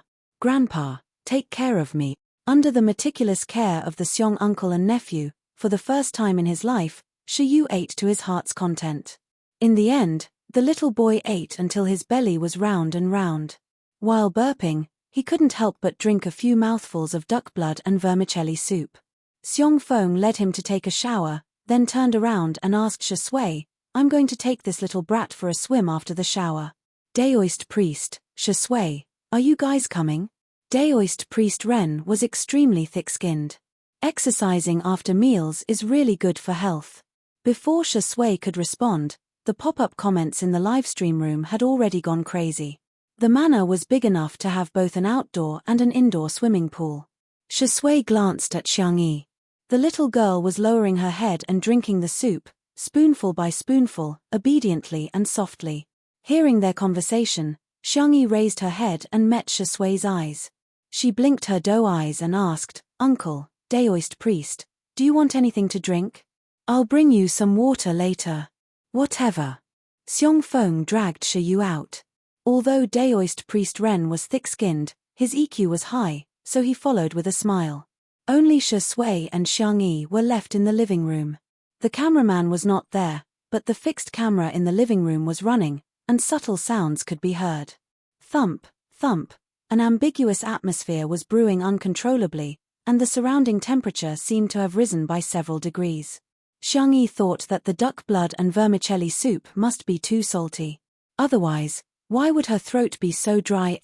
take care of me. Under the meticulous care of the Xiong uncle and nephew, for the first time in his life, Shiyu ate to his heart's content. In the end, the little boy ate until his belly was round and round. While burping, he couldn't help but drink a few mouthfuls of duck blood and vermicelli soup. Xiongfeng led him to take a shower, then turned around and asked Shui, I'm going to take this little brat for a swim after the shower. Daoist priest, Shui, are you guys coming? Daoist priest Ren was extremely thick-skinned. Exercising after meals is really good for health. Before Shui could respond, the pop-up comments in the livestream room had already gone crazy. The manor was big enough to have both an outdoor and an indoor swimming pool. Shui glanced at Xiangyi. The little girl was lowering her head and drinking the soup, spoonful by spoonful, obediently and softly. Hearing their conversation, Xiangyi raised her head and met Shui's eyes. She blinked her doe eyes and asked, Uncle, Daoist priest, do you want anything to drink? I'll bring you some water later. Whatever. Xiongfeng dragged Shiyu out. Although Daoist priest Ren was thick-skinned, his EQ was high, so he followed with a smile. Only Shui and Xiangyi were left in the living room. The cameraman was not there, but the fixed camera in the living room was running, and subtle sounds could be heard. Thump, thump. An ambiguous atmosphere was brewing uncontrollably, and the surrounding temperature seemed to have risen by several degrees. Xiangyi thought that the duck blood and vermicelli soup must be too salty. Otherwise, why would her throat be so dry?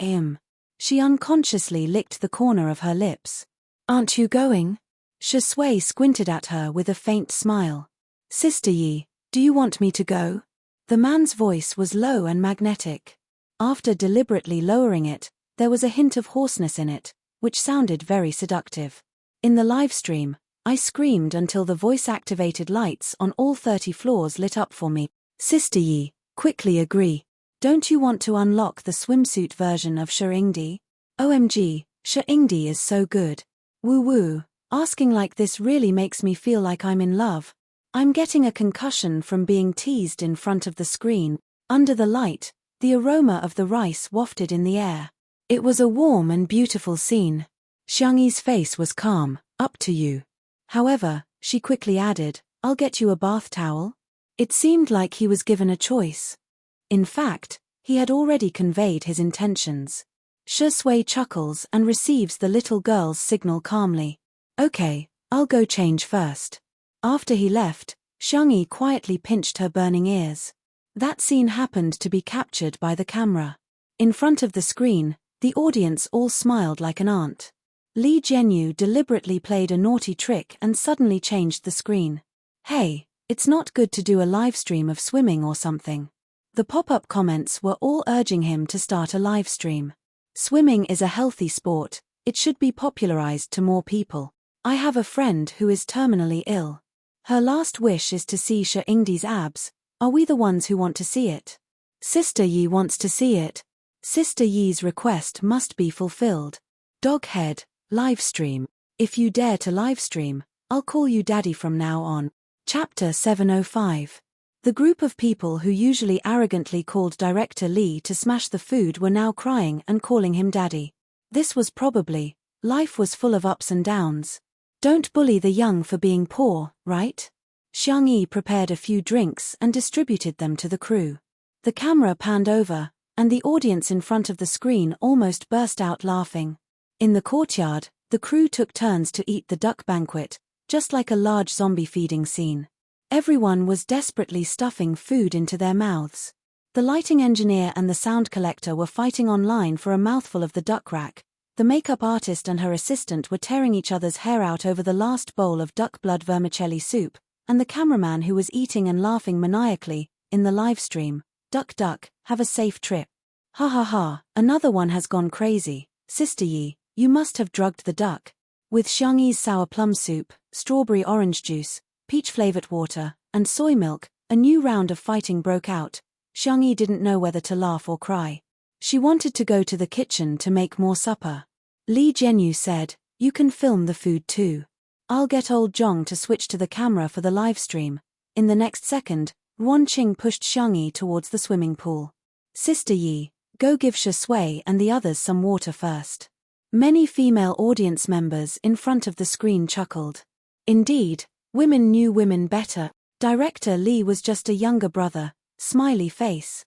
She unconsciously licked the corner of her lips. Aren't you going? Shui squinted at her with a faint smile. Sister Yi, do you want me to go? The man's voice was low and magnetic. After deliberately lowering it, there was a hint of hoarseness in it, which sounded very seductive. In the livestream, I screamed until the voice-activated lights on all 30 floors lit up for me. Sister Yi, quickly agree. Don't you want to unlock the swimsuit version of Shengdi? OMG, Shengdi is so good. Woo-woo, asking like this really makes me feel like I'm in love. I'm getting a concussion from being teased in front of the screen. Under the light, the aroma of the rice wafted in the air. It was a warm and beautiful scene. Xiangyi's face was calm, up to you. However, she quickly added, I'll get you a bath towel. It seemed like he was given a choice. In fact, he had already conveyed his intentions. Shui chuckles and receives the little girl's signal calmly. Okay, I'll go change first. After he left, Xiangyi quietly pinched her burning ears. That scene happened to be captured by the camera. In front of the screen, the audience all smiled like an ant. Li Jianyu deliberately played a naughty trick and suddenly changed the screen. Hey, it's not good to do a live stream of swimming or something. The pop-up comments were all urging him to start a live stream. Swimming is a healthy sport, it should be popularized to more people. I have a friend who is terminally ill. Her last wish is to see Sha Ingdi's abs. Are we the ones who want to see it? Sister Yi wants to see it. Sister Yi's request must be fulfilled. Doghead, livestream. If you dare to livestream, I'll call you daddy from now on. Chapter 705. The group of people who usually arrogantly called Director Lee to smash the food were now crying and calling him daddy. This was probably, life was full of ups and downs. Don't bully the young for being poor, right? Xiang Yi prepared a few drinks and distributed them to the crew. The camera panned over, and the audience in front of the screen almost burst out laughing. In the courtyard, the crew took turns to eat the duck banquet, just like a large zombie feeding scene. Everyone was desperately stuffing food into their mouths. The lighting engineer and the sound collector were fighting online for a mouthful of the duck rack. The makeup artist and her assistant were tearing each other's hair out over the last bowl of duck blood vermicelli soup, and the cameraman who was eating and laughing maniacally, in the livestream, "Duck duck, have a safe trip. Ha ha ha, another one has gone crazy. Sister Yi, you must have drugged the duck." With Xiang Yi's sour plum soup, strawberry orange juice, peach-flavored water, and soy milk, a new round of fighting broke out. Xiang Yi didn't know whether to laugh or cry. She wanted to go to the kitchen to make more supper. Li Jianyu said, "You can film the food too. I'll get old Zhong to switch to the camera for the livestream." In the next second, Ruan Qing pushed Xiang Yi towards the swimming pool. "Sister Yi, go give Sha Sui and the others some water first." Many female audience members in front of the screen chuckled. Indeed, women knew women better. Director Lee was just a younger brother, smiley face.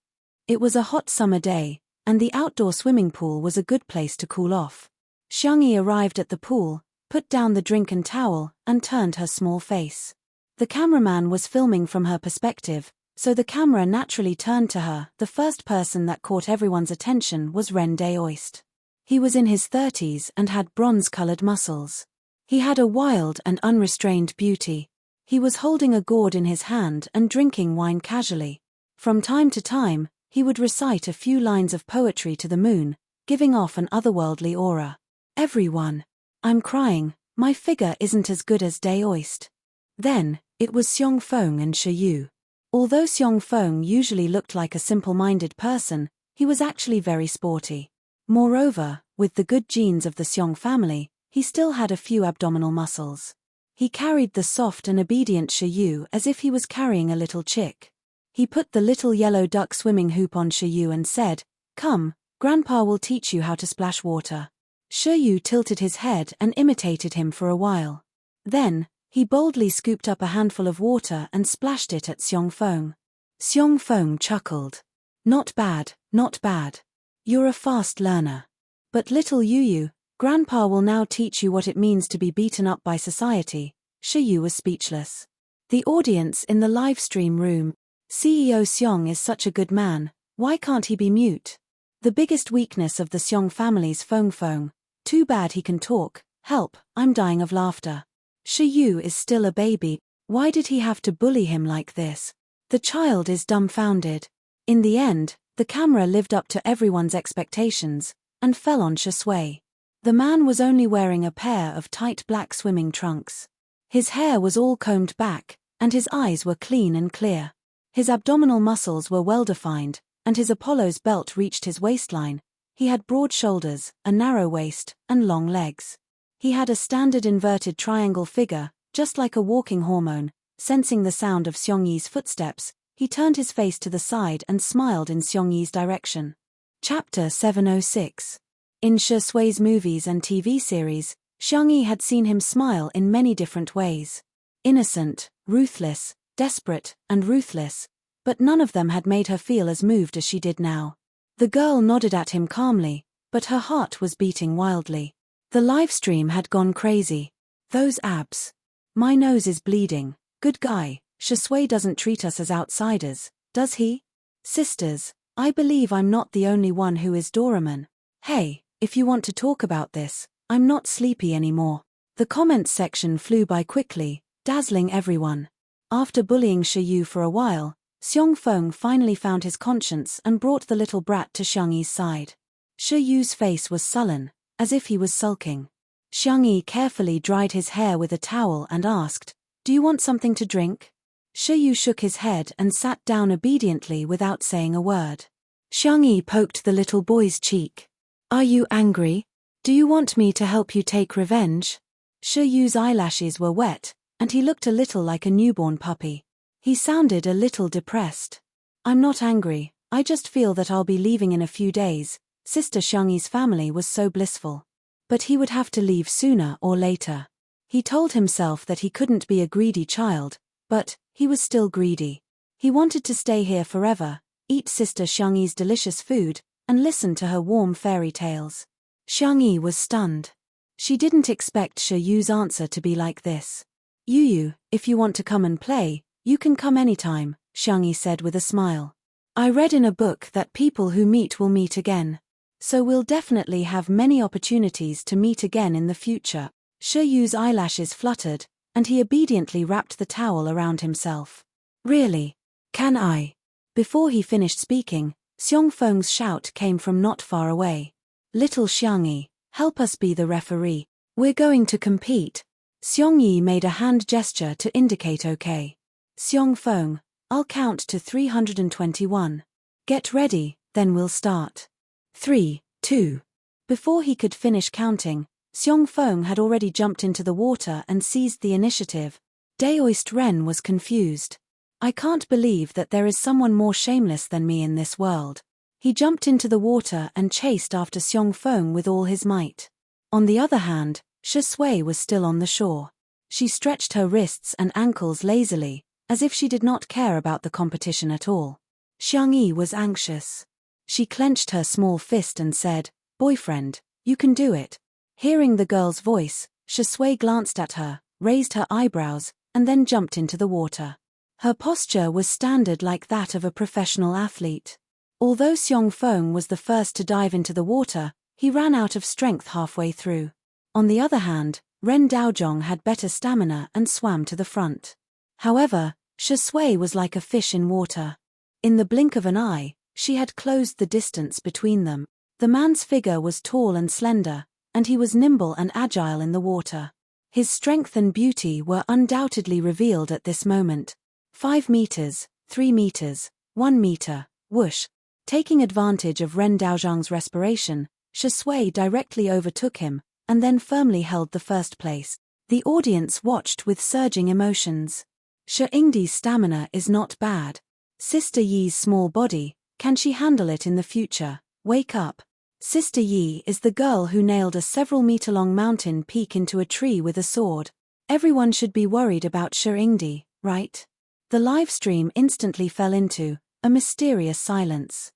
It was a hot summer day, and the outdoor swimming pool was a good place to cool off. Xiang Yi arrived at the pool, put down the drink and towel, and turned her small face. The cameraman was filming from her perspective, so the camera naturally turned to her. The first person that caught everyone's attention was Ren Daoist. He was in his 30s and had bronze-colored muscles. He had a wild and unrestrained beauty. He was holding a gourd in his hand and drinking wine casually. From time to time, he would recite a few lines of poetry to the moon, giving off an otherworldly aura. "Everyone. I'm crying, my figure isn't as good as Daoist." Then, it was Xiong Feng and Shi Yu. Although Xiong Feng usually looked like a simple-minded person, he was actually very sporty. Moreover, with the good genes of the Xiong family, he still had a few abdominal muscles. He carried the soft and obedient Shi Yu as if he was carrying a little chick. He put the little yellow duck swimming hoop on Shi Yu and said, "Come, Grandpa will teach you how to splash water." Shi Yu tilted his head and imitated him for a while. Then, he boldly scooped up a handful of water and splashed it at Xiong Feng. Xiong Feng chuckled. "Not bad, not bad. You're a fast learner. But little Yu, Grandpa will now teach you what it means to be beaten up by society." Shi Yu was speechless. The audience in the livestream room. "CEO Xiong is such a good man, why can't he be mute? The biggest weakness of the Xiong family's Feng. Too bad he can talk. Help, I'm dying of laughter. Shi Yu is still a baby, why did he have to bully him like this? The child is dumbfounded." In the end, the camera lived up to everyone's expectations, and fell on Sha Sui. The man was only wearing a pair of tight black swimming trunks. His hair was all combed back, and his eyes were clean and clear. His abdominal muscles were well defined, and his Apollo's belt reached his waistline. He had broad shoulders, a narrow waist, and long legs. He had a standard inverted triangle figure, just like a walking hormone. Sensing the sound of Xiong Yi's footsteps, he turned his face to the side and smiled in Xiong Yi's direction. Chapter 706. In Sha Sui's movies and TV series, Xiang Yi had seen him smile in many different ways. Innocent, ruthless, desperate, and ruthless, but none of them had made her feel as moved as she did now. The girl nodded at him calmly, but her heart was beating wildly. The livestream had gone crazy. "Those abs. My nose is bleeding. Good guy, Sha Sui doesn't treat us as outsiders, does he? Sisters, I believe I'm not the only one who is Doraemon. Hey, if you want to talk about this, I'm not sleepy anymore." The comments section flew by quickly, dazzling everyone. After bullying Shi Yu for a while, Xiong Feng finally found his conscience and brought the little brat to Xiang Yi's side. Shi Yu's face was sullen, as if he was sulking. Xiang Yi carefully dried his hair with a towel and asked, "Do you want something to drink?" Shi Yu shook his head and sat down obediently without saying a word. Xiang Yi poked the little boy's cheek. "Are you angry? Do you want me to help you take revenge?" Shi Yu's eyelashes were wet, and he looked a little like a newborn puppy. He sounded a little depressed. "I'm not angry, I just feel that I'll be leaving in a few days. Sister Xiang Yi's family was so blissful. But he would have to leave sooner or later." He told himself that he couldn't be a greedy child, but he was still greedy. He wanted to stay here forever, eat Sister Xiang Yi's delicious food, and listen to her warm fairy tales. Xiang Yi was stunned. She didn't expect Shi Yu's answer to be like this. "Yu, if you want to come and play, you can come anytime," Xiang Yi said with a smile. "I read in a book that people who meet will meet again. So we'll definitely have many opportunities to meet again in the future." Shi Yu's eyelashes fluttered, and he obediently wrapped the towel around himself. "Really? Can I?" Before he finished speaking, Xiong Feng's shout came from not far away. "Little Xiang Yi, help us be the referee. We're going to compete." Xiong Yi made a hand gesture to indicate okay. "Xiong Feng, I'll count to 321. Get ready, then we'll start. 3, 2. Before he could finish counting, Xiong Feng had already jumped into the water and seized the initiative. Daoist Ren was confused. "I can't believe that there is someone more shameless than me in this world." He jumped into the water and chased after Xiong Feng with all his might. On the other hand, Shi Sui was still on the shore. She stretched her wrists and ankles lazily, as if she did not care about the competition at all. Xiang Yi was anxious. She clenched her small fist and said, "Boyfriend, you can do it." Hearing the girl's voice, Shi Sui glanced at her, raised her eyebrows, and then jumped into the water. Her posture was standard like that of a professional athlete. Although Xiong Feng was the first to dive into the water, he ran out of strength halfway through. On the other hand, Ren Daozhong had better stamina and swam to the front. However, Shi Sui was like a fish in water. In the blink of an eye, she had closed the distance between them. The man's figure was tall and slender, and he was nimble and agile in the water. His strength and beauty were undoubtedly revealed at this moment. 5 meters, 3 meters, 1 meter, whoosh. Taking advantage of Ren Daozhang's respiration, Shi Sui directly overtook him, and then firmly held the first place. The audience watched with surging emotions. Shi Yingdi's stamina is not bad. Sister Yi's small body, can she handle it in the future? Wake up. Sister Yi is the girl who nailed a several-meter-long mountain peak into a tree with a sword. Everyone should be worried about Shi Yingdi, right? The live stream instantly fell into a mysterious silence.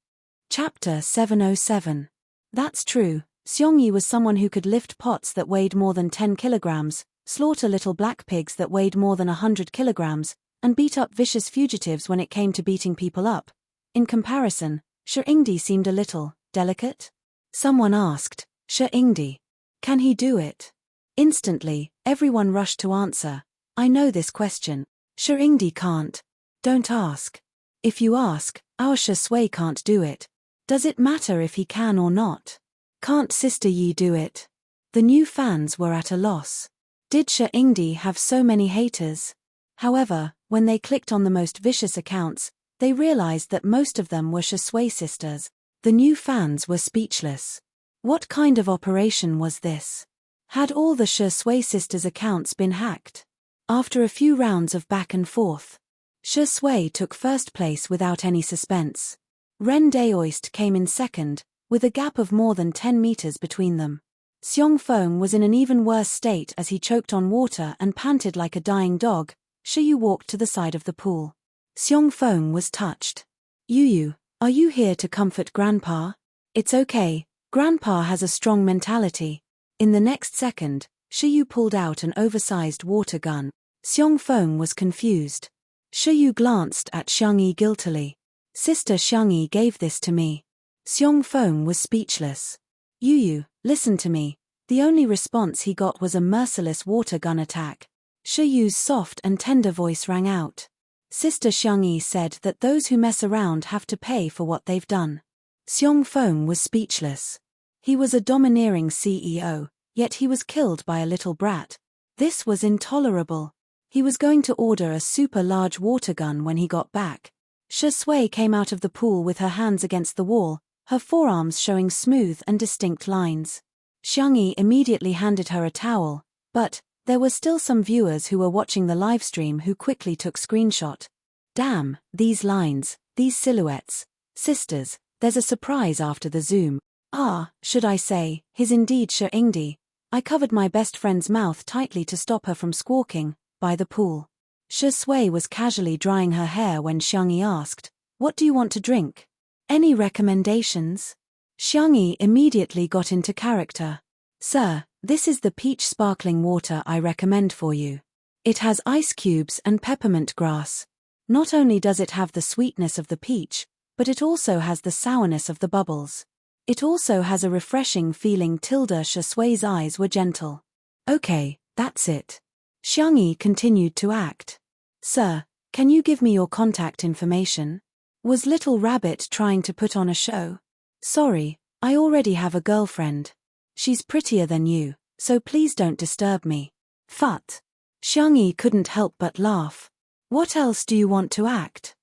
Chapter 707. That's true, Xiong Yi was someone who could lift pots that weighed more than 10 kilograms, slaughter little black pigs that weighed more than 100 kilograms, and beat up vicious fugitives when it came to beating people up. In comparison, Shi Yingdi seemed a little delicate. Someone asked, "Shi Yingdi, can he do it?" Instantly, everyone rushed to answer, "I know this question. Shi Yingdi can't." "Don't ask. If you ask, our Shi Sui can't do it. Does it matter if he can or not? Can't Sister Yi do it?" The new fans were at a loss. Did Shi Yingdi have so many haters? However, when they clicked on the most vicious accounts, they realized that most of them were Shi Sui sisters. The new fans were speechless. What kind of operation was this? Had all the Shi Sui sisters' accounts been hacked? After a few rounds of back and forth, Shi Sui took first place without any suspense. Ren Daoist came in second, with a gap of more than 10 meters between them. Xiong Feng was in an even worse state as he choked on water and panted like a dying dog. Shi Yu walked to the side of the pool. Xiong Feng was touched. "Yu, are you here to comfort Grandpa?" "It's okay, Grandpa has a strong mentality." In the next second, Shi Yu pulled out an oversized water gun. Xiong Feng was confused. Shi Yu glanced at Xiang Yi guiltily. "Sister Xiang Yi gave this to me." Xiong Feng was speechless. Yu, listen to me." The only response he got was a merciless water gun attack. Shi Yu's soft and tender voice rang out. "Sister Xiang Yi said that those who mess around have to pay for what they've done." Xiong Feng was speechless. He was a domineering CEO, yet he was killed by a little brat. This was intolerable. He was going to order a super large water gun when he got back. Shui came out of the pool with her hands against the wall, her forearms showing smooth and distinct lines. Xiangyi immediately handed her a towel, but there were still some viewers who were watching the livestream who quickly took screenshot. Damn, these lines, these silhouettes. Sisters, there's a surprise after the zoom. Should I say, his indeed Shi. I covered my best friend's mouth tightly to stop her from squawking, by the pool. Shui was casually drying her hair when Xiangyi asked, "What do you want to drink? Any recommendations?" Xiangyi immediately got into character. "Sir, this is the peach sparkling water I recommend for you. It has ice cubes and peppermint grass. Not only does it have the sweetness of the peach, but it also has the sourness of the bubbles. It also has a refreshing feeling." Shui's eyes were gentle. "Okay, that's it." Xiangyi continued to act. "Sir, can you give me your contact information?" Was Little Rabbit trying to put on a show? "Sorry, I already have a girlfriend. She's prettier than you, so please don't disturb me." Phut. Xiangyi couldn't help but laugh. "What else do you want to act?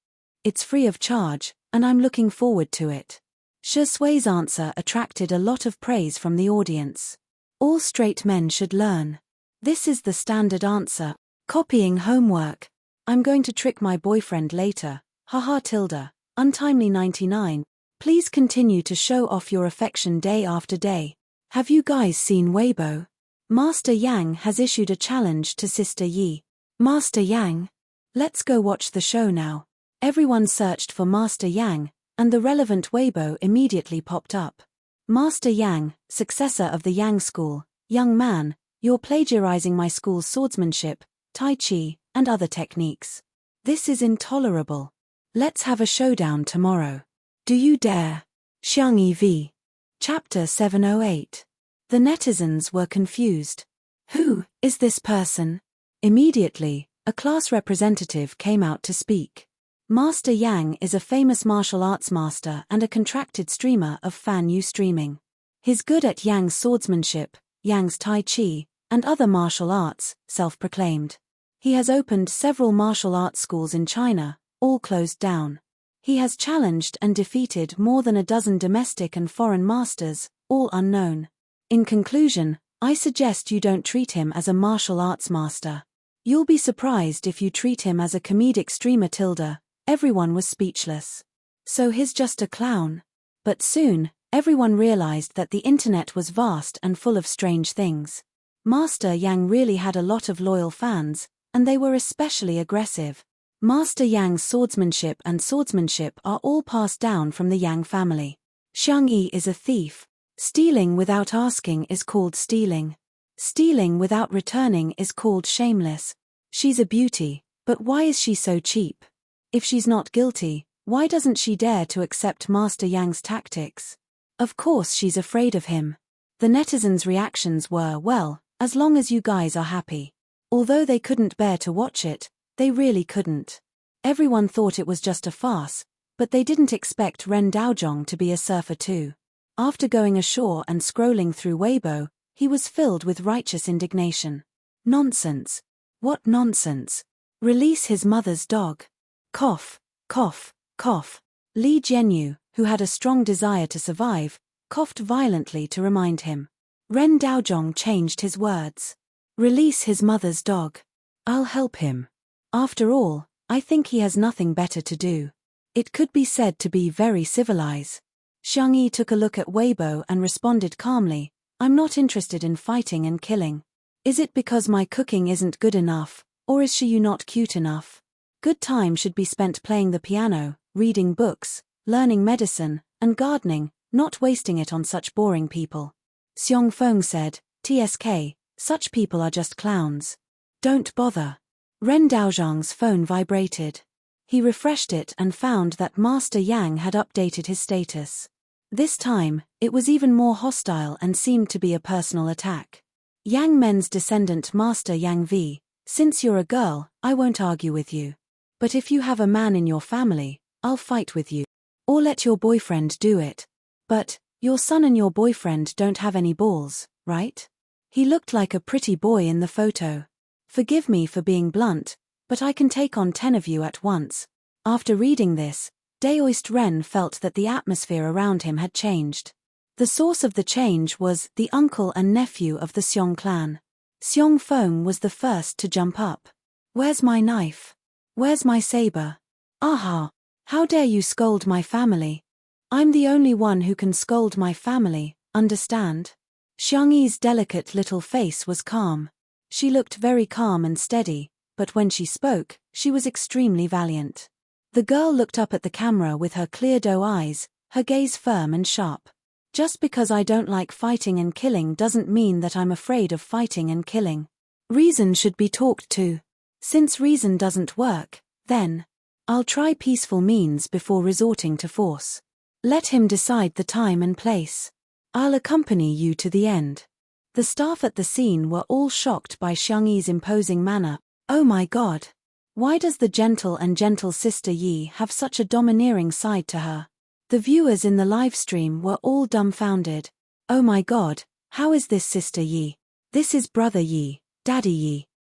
It's free of charge, and I'm looking forward to it." Shui's answer attracted a lot of praise from the audience. All straight men should learn. This is the standard answer. Copying homework. I'm going to trick my boyfriend later. Haha tilde. Untimely 99. Please continue to show off your affection day after day. Have you guys seen Weibo? Master Yang has issued a challenge to Sister Yi. Master Yang? Let's go watch the show now. Everyone searched for Master Yang, and the relevant Weibo immediately popped up. Master Yang, successor of the Yang school. Young man, you're plagiarizing my school's swordsmanship, tai chi, and other techniques. This is intolerable. Let's have a showdown tomorrow. Do you dare? Xiangyi v. Chapter 708. The netizens were confused. Who is this person? Immediately, a class representative came out to speak. Master Yang is a famous martial arts master and a contracted streamer of Fan Yu streaming. He's good at Yang's swordsmanship, Yang's tai chi, and other martial arts, self-proclaimed. He has opened several martial arts schools in China, all closed down. He has challenged and defeated more than a dozen domestic and foreign masters, all unknown. In conclusion, I suggest you don't treat him as a martial arts master. You'll be surprised if you treat him as a comedic streamer tilde. Everyone was speechless. So he's just a clown. But soon, everyone realized that the internet was vast and full of strange things. Master Yang really had a lot of loyal fans, and they were especially aggressive. Master Yang's swordsmanship and swordsmanship are all passed down from the Yang family. Xiangyi is a thief. Stealing without asking is called stealing. Stealing without returning is called shameless. She's a beauty, but why is she so cheap? If she's not guilty, why doesn't she dare to accept Master Yang's tactics? Of course she's afraid of him. The netizens' reactions were, well, as long as you guys are happy. Although they couldn't bear to watch it, they really couldn't. Everyone thought it was just a farce, but they didn't expect Ren Daozhong to be a surfer too. After going ashore and scrolling through Weibo, he was filled with righteous indignation. Nonsense. What nonsense? Release his mother's dog. Cough, cough, cough. Li Jianyu, who had a strong desire to survive, coughed violently to remind him. Ren Daozhong changed his words. Release his mother's dog. I'll help him. After all, I think he has nothing better to do. It could be said to be very civilized. Xiangyi took a look at Weibo and responded calmly, I'm not interested in fighting and killing. Is it because my cooking isn't good enough, or is she not cute enough? Good time should be spent playing the piano, reading books, learning medicine, and gardening, not wasting it on such boring people. Xiong Feng said, TSK, such people are just clowns. Don't bother. Ren Daozhong's phone vibrated. He refreshed it and found that Master Yang had updated his status. This time, it was even more hostile and seemed to be a personal attack. Yang Men's descendant Master Yang V, since you're a girl, I won't argue with you. But if you have a man in your family, I'll fight with you. Or let your boyfriend do it. But, your son and your boyfriend don't have any balls, right? He looked like a pretty boy in the photo. Forgive me for being blunt, but I can take on 10 of you at once. After reading this, Daoist Ren felt that the atmosphere around him had changed. The source of the change was the uncle and nephew of the Seong clan. Seong Fong was the first to jump up. Where's my knife? Where's my saber? Aha! How dare you scold my family? I'm the only one who can scold my family, understand? Xiang Yi's delicate little face was calm. She looked very calm and steady, but when she spoke, she was extremely valiant. The girl looked up at the camera with her clear doe eyes, her gaze firm and sharp. Just because I don't like fighting and killing doesn't mean that I'm afraid of fighting and killing. Reason should be talked to. Since reason doesn't work, then I'll try peaceful means before resorting to force. Let him decide the time and place. I'll accompany you to the end. The staff at the scene were all shocked by Xiang Yi's imposing manner. Oh my God! Why does the gentle Sister Yi have such a domineering side to her? The viewers in the live stream were all dumbfounded. Oh my God, how is this Sister Yi? This is Brother Yi, Daddy Yi.